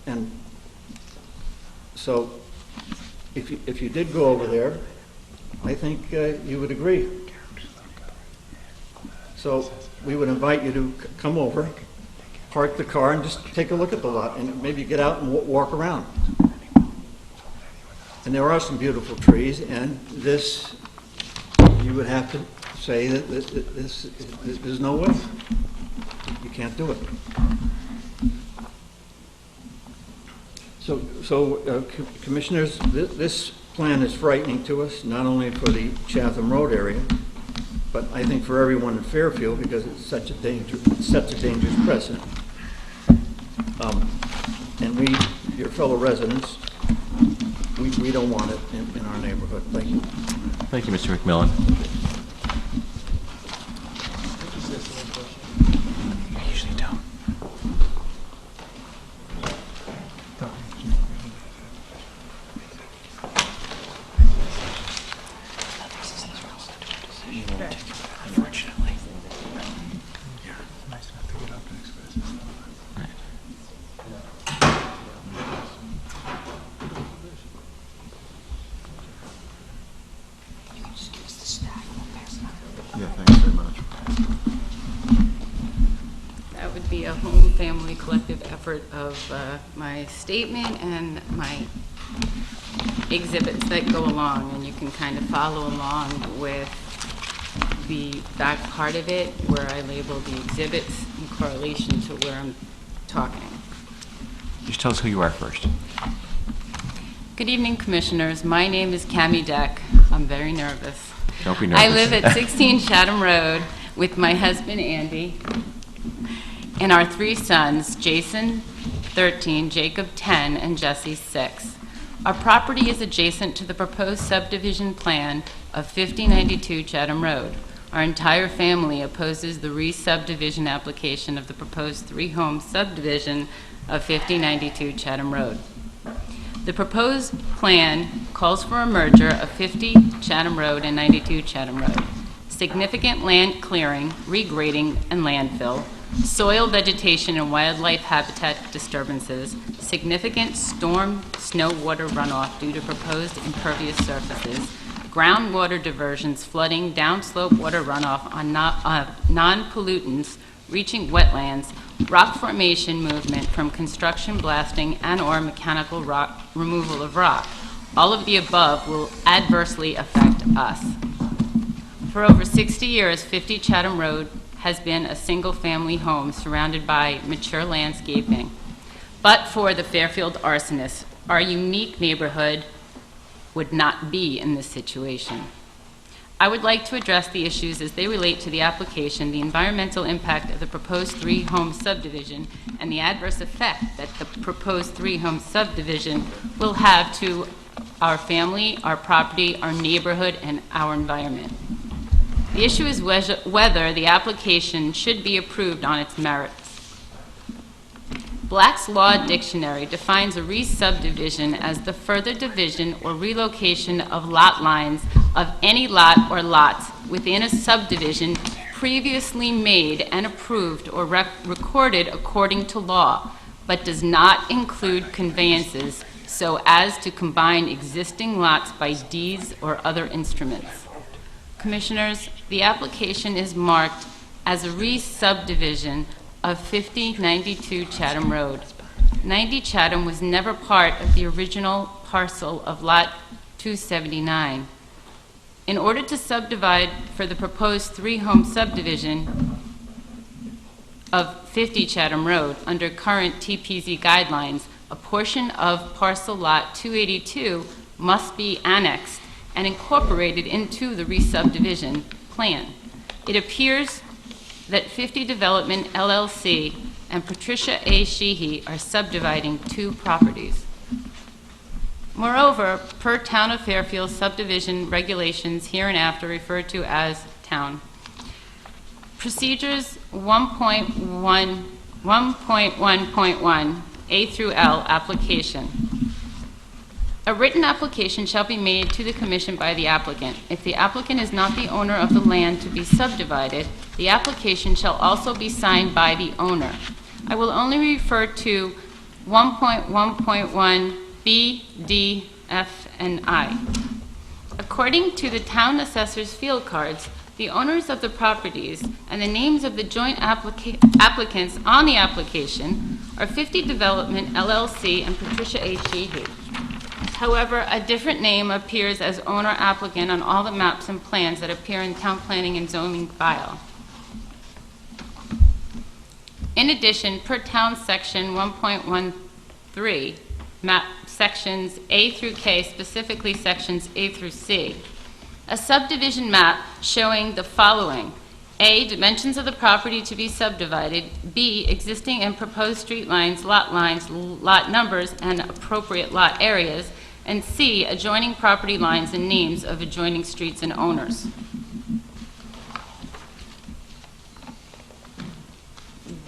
And so, if you did go over there, I think you would agree. So we would invite you to come over, park the car, and just take a look at the lot, and maybe get out and walk around. And there are some beautiful trees, and this, you would have to say that there's no way. You can't do it. So commissioners, this plan is frightening to us, not only for the Chatham Road area, but I think for everyone in Fairfield, because it's such a it sets a dangerous precedent. And we, your fellow residents, We don't want it in our neighborhood. Thank you. Thank you, Mr. McMillan. I usually don't. Unfortunately. Nice enough to get up and express his thoughts. Yeah, thanks very much. That would be a home family collective effort of my statement and my exhibits that go along, and you can kind of follow along with the back part of it where I label the exhibits in correlation to where I'm talking. Just tell us who you are first. Good evening, Commissioners. My name is Cammie Deck. I'm very nervous. Don't be nervous. I live at 16 Chatham Road with my husband, Andy, and our 3 sons, Jason, 13, Jacob, 10, and Jesse, 6. Our property is adjacent to the proposed subdivision plan of 5092 Chatham Road. Our entire family opposes the re-subdivision application of the proposed 3-home subdivision of 5092 Chatham Road. The proposed plan calls for a merger of 50 Chatham Road and 92 Chatham Road. Significant land clearing, regrading, and landfill, soil vegetation and wildlife habitat disturbances, significant storm snow water runoff due to proposed impervious surfaces, groundwater diversions, flooding, downslope water runoff on non-pollutants reaching wetlands, rock formation movement from construction blasting and/or mechanical rock removal of rock. All of the above will adversely affect us. For over 60 years, 50 Chatham Road has been a single-family home surrounded by mature landscaping. But for the Fairfield arsonists, our unique neighborhood would not be in this situation. I would like to address the issues as they relate to the application, the environmental impact of the proposed 3-home subdivision, and the adverse effect that the proposed 3-home subdivision will have to our family, our property, our neighborhood, and our environment. The issue is whether the application should be approved on its merits. Black's Law Dictionary defines a re-subdivision as the further division or relocation of lot lines of any lot or lots within a subdivision previously made and approved or recorded according to law, but does not include conveyances so as to combine existing lots by deeds or other instruments. Commissioners, the application is marked as a re-subdivision of 5092 Chatham Road. 90 Chatham was never part of the original parcel of Lot 279. In order to subdivide for the proposed 3-home subdivision of 50 Chatham Road under current TPZ guidelines, a portion of parcel lot 282 must be annexed and incorporated into the re-subdivision plan. It appears that 50 Development LLC and Patricia A. Sheehy are subdividing 2 properties. Moreover, per Town of Fairfield subdivision regulations hereinafter referred to as Town, Procedures 1.1.1 A through L application. A written application shall be made to the Commission by the applicant. If the applicant is not the owner of the land to be subdivided, the application shall also be signed by the owner. I will only refer to 1.1.1 B, D, F, and I. According to the Town Assessor's field cards, the owners of the properties and the names of the joint applicants on the application are 50 Development LLC and Patricia A. Sheehy. However, a different name appears as owner-applicant on all the maps and plans that appear in Town Planning and Zoning file. In addition, per Town Section 1.13, map sections A through K, specifically sections A through C, a subdivision map showing the following: A, dimensions of the property to be subdivided; B, existing and proposed street lines, lot numbers, and appropriate lot areas; And C, adjoining property lines and names of adjoining streets and owners.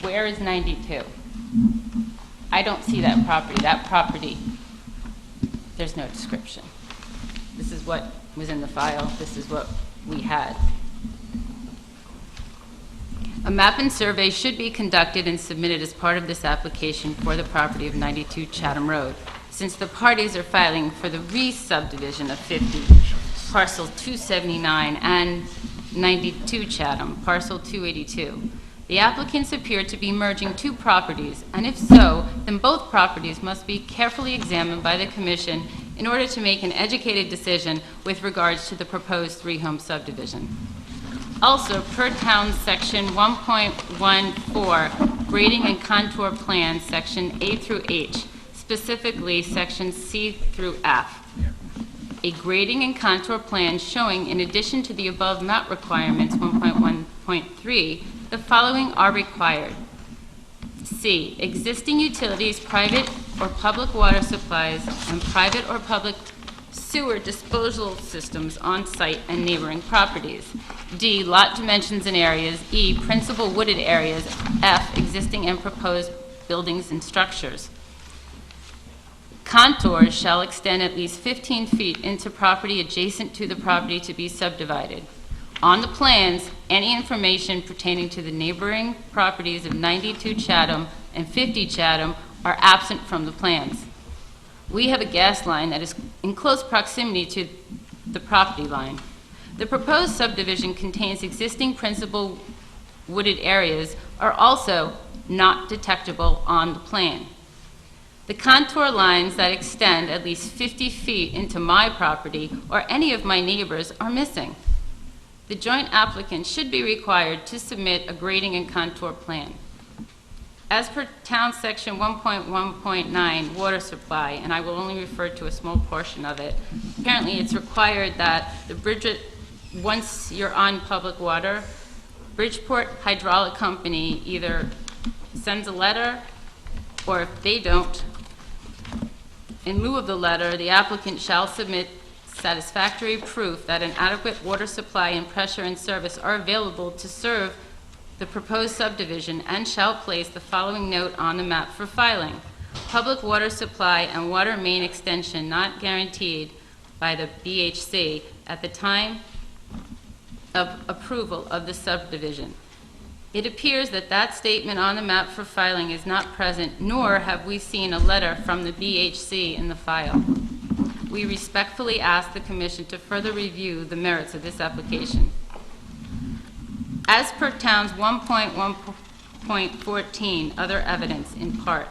Where is 92? I don't see that property. That property, there's no description. This is what was in the file. This is what we had. A map and survey should be conducted and submitted as part of this application for the property of 92 Chatham Road, since the parties are filing for the re-subdivision of 50, parcel 279, and 92 Chatham, parcel 282. The applicants appear to be merging two properties, and if so, then both properties must be carefully examined by the Commission in order to make an educated decision with regards to the proposed three-home subdivision. Also, per town section 1.14, grading and contour plan, section A through H, specifically section C through F. A grading and contour plan showing, in addition to the above map requirements 1.1.3, the following are required. C, existing utilities, private or public water supplies, and private or public sewer disposal systems on site and neighboring properties. D, lot dimensions and areas. E, principal wooded areas. F, existing and proposed buildings and structures. Contours shall extend at least 15 feet into property adjacent to the property to be subdivided. On the plans, any information pertaining to the neighboring properties of 92 Chatham and 50 Chatham are absent from the plans. We have a gas line that is in close proximity to the property line. The proposed subdivision contains existing principal wooded areas are also not detectable on the plan. The contour lines that extend at least 50 feet into my property or any of my neighbors are missing. The joint applicant should be required to submit a grading and contour plan. As per town section 1.1.9, water supply, and I will only refer to a small portion of it, apparently it's required that the Bridget, once you're on public water, Bridgeport Hydraulic Company either sends a letter, or if they don't, in lieu of the letter, the applicant shall submit satisfactory proof that an adequate water supply and pressure and service are available to serve the proposed subdivision, and shall place the following note on the map for filing. Public water supply and water main extension not guaranteed by the BHC at the time of approval of the subdivision. It appears that that statement on the map for filing is not present, nor have we seen a letter from the BHC in the file. We respectfully ask the Commission to further review the merits of this application. As per Town's 1.1.14, other evidence in part,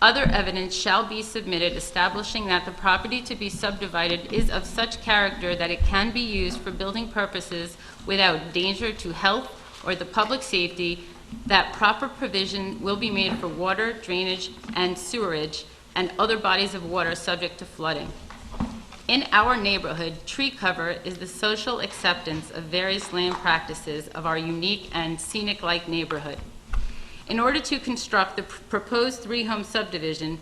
other evidence shall be submitted establishing that the property to be subdivided is of such character that it can be used for building purposes without danger to health or the public safety, that proper provision will be made for water, drainage, and sewerage, and other bodies of water subject to flooding. In our neighborhood, tree cover is the social acceptance of various land practices of our unique and scenic-like neighborhood. In order to construct the proposed three-home subdivision,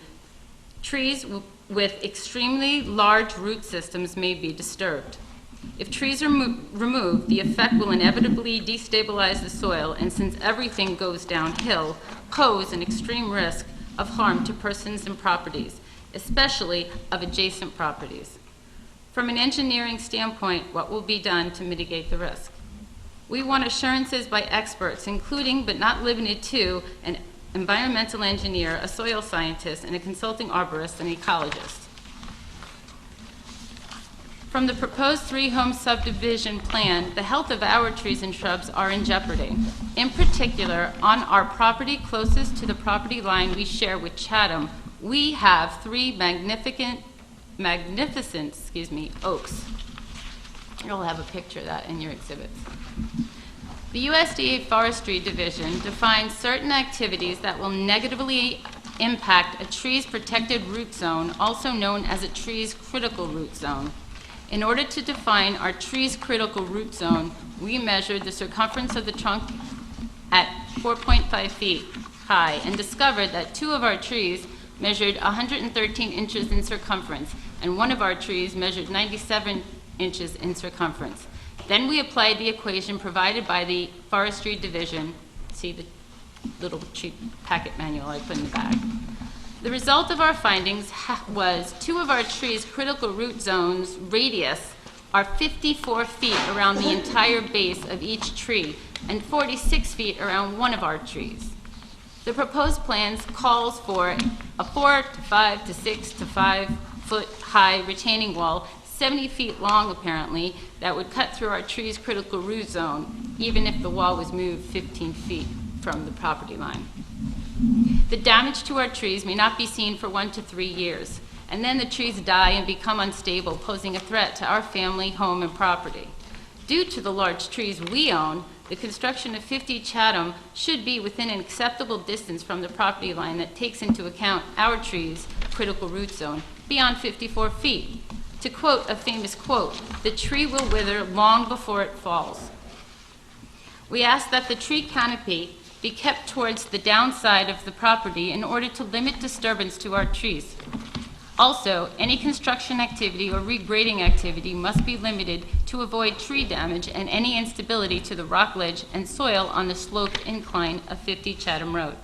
trees with extremely large root systems may be disturbed. If trees are removed, the effect will inevitably destabilize the soil, and since everything goes downhill, pose an extreme risk of harm to persons and properties, especially of adjacent properties. From an engineering standpoint, what will be done to mitigate the risk? We want assurances by experts, including but not limited to an environmental engineer, a soil scientist, and a consulting arborist and ecologist. From the proposed three-home subdivision plan, the health of our trees and shrubs are in jeopardy. In particular, on our property closest to the property line we share with Chatham, we have three magnificent oaks. You'll have a picture of that in your exhibits. The USDA Forestry Division defines certain activities that will negatively impact a tree's protected root zone, also known as a tree's critical root zone. In order to define our tree's critical root zone, we measured the circumference of the trunk at 4.5 feet high and discovered that two of our trees measured 113 inches in circumference, and one of our trees measured 97 inches in circumference. Then we applied the equation provided by the Forestry Division. See the little cheap packet manual I put in the bag. The result of our findings was 2 of our trees' critical root zones radius are 54 feet around the entire base of each tree and 46 feet around one of our trees. The proposed plans calls for a 4 to 5 to 6 to 5 foot high retaining wall, 70 feet long apparently, that would cut through our tree's critical root zone, even if the wall was moved 15 feet from the property line. The damage to our trees may not be seen for 1 to 3 years, and then the trees die and become unstable, posing a threat to our family, home, and property. Due to the large trees we own, the construction of 50 Chatham should be within an acceptable distance from the property line that takes into account our trees' critical root zone beyond 54 feet. To quote a famous quote, "The tree will wither long before it falls." We ask that the tree canopy be kept towards the downside of the property in order to limit disturbance to our trees. Also, any construction activity or regrading activity must be limited to avoid tree damage and any instability to the rock ledge and soil on the sloped incline of 50 Chatham Road.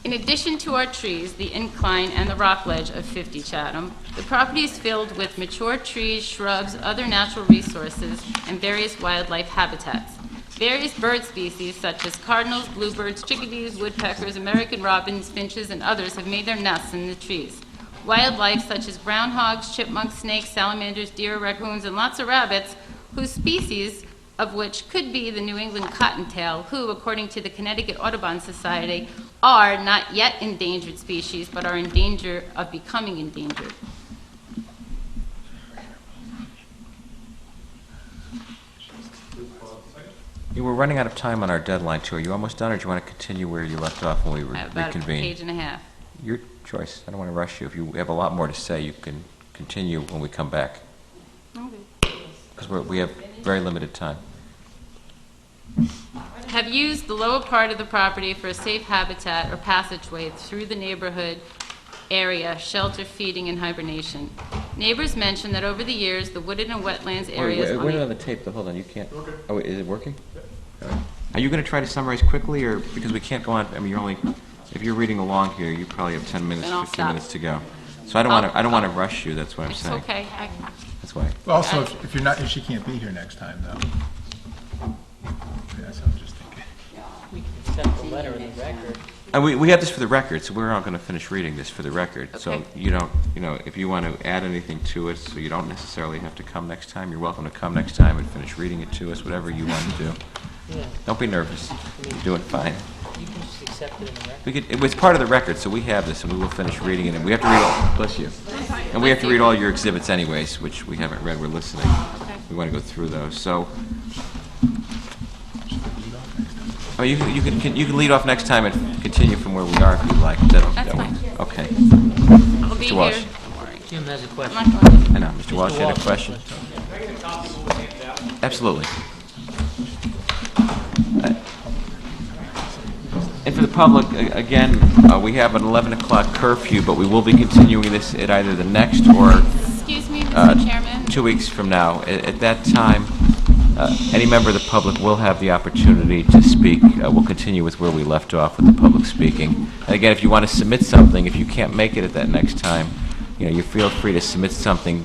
In addition to our trees, the incline, and the rock ledge of 50 Chatham, the property is filled with mature trees, shrubs, other natural resources, and various wildlife habitats. Various bird species such as cardinals, bluebirds, chickadees, woodpeckers, American robins, finches, and others have made their nests in the trees. Wildlife such as groundhogs, chipmunks, snakes, salamanders, deer, raccoons, and lots of rabbits, whose species of which could be the New England cottontail, who, according to the Connecticut Audubon Society, are not yet endangered species, but are in danger of becoming endangered. You were running out of time on our deadline, too. Are you almost done, or do you want to continue where you left off when we About a reconvened? page and a half. Your choice. I don't want to rush you. If you have a lot more to say, you can continue when we come back. Okay. Because we have very limited time. Have used the lower part of the property for a safe habitat or passageway through the neighborhood area, shelter, feeding, and hibernation. Neighbors mentioned that over the years, the wooded and wetlands areas on Wait the... on the tape, though. Hold on. You can't... Okay. Oh, wait, is it working? Yeah. Are you going to try to summarize quickly, or... Because we can't go on... I mean, you're only... If you're reading along here, you probably have 10 minutes, Then I'll 15 stop. minutes to go. So I don't want to rush you. That's what I'm It's saying. okay. That's why. Also, if you're not, if she can't be here next time, though. That's what I'm just thinking. We can set the letter in the record. And we have this for the record, so we're not going to finish reading this for the record. So Okay. you don't, if you want to add anything to it, so you don't necessarily have to come next time, you're welcome to come next time and finish reading it to us, whatever you want to do. Yeah. Don't be nervous. You're doing fine. You can just accept it in the record. It was part of the record, so we have this, and we will finish reading it. And we have to read all, bless you. And we have to read all your exhibits anyways, which we haven't read, we're listening. We want to go through those, so. Oh, you can lead off next time and continue from where we are if you'd like. That's fine. Okay. I'll be Mr. Walsh. here. Don't worry. Jim has a I'm question. not going to... I know, Mr. Walsh had a question. Absolutely. And for the public, again, we have an 11 o'clock curfew, but we will be continuing this at either the next or Excuse me, Mr. Chairman. 2 weeks from now. At that time, any member of the public will have the opportunity to speak. We'll continue with where we left off with the public speaking. And again, if you want to submit something, if you can't make it at that next time, you feel free to submit something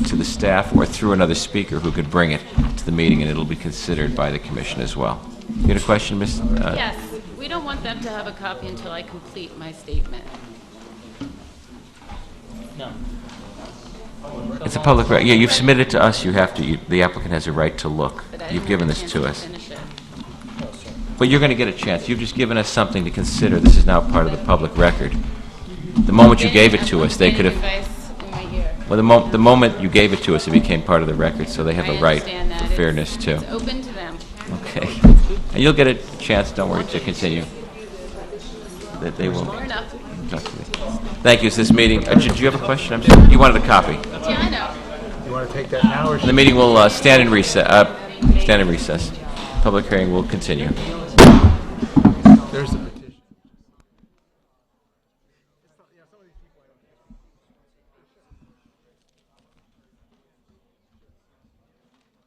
to the staff or through another speaker who could bring it to the meeting, and it'll be considered by the commission as well. You had a question, Ms.? Yes, we don't want them to have a copy until I complete my statement. No. It's a public record. Yeah, you've submitted it to us. You have to. The applicant has a right to look. But I You've didn't given have a this chance to us. finish it. But you're going to get a chance. You've just given us something to consider. This is now part of the public record. The moment you gave it to us, they could have... Advice in my ear. Well, the moment you gave it to us, it became part of the record, so they have I a right understand that. for fairness, too. It's open to them. Okay. And you'll get a chance, don't worry, to continue. That they will. Smart enough. Talk to me. Thank you. Is this meeting... do you have a question? I'm sorry. You wanted a copy. Yeah, I know. You want to take that now, or The meeting will stand in recess. Stand in recess. Public hearing will continue.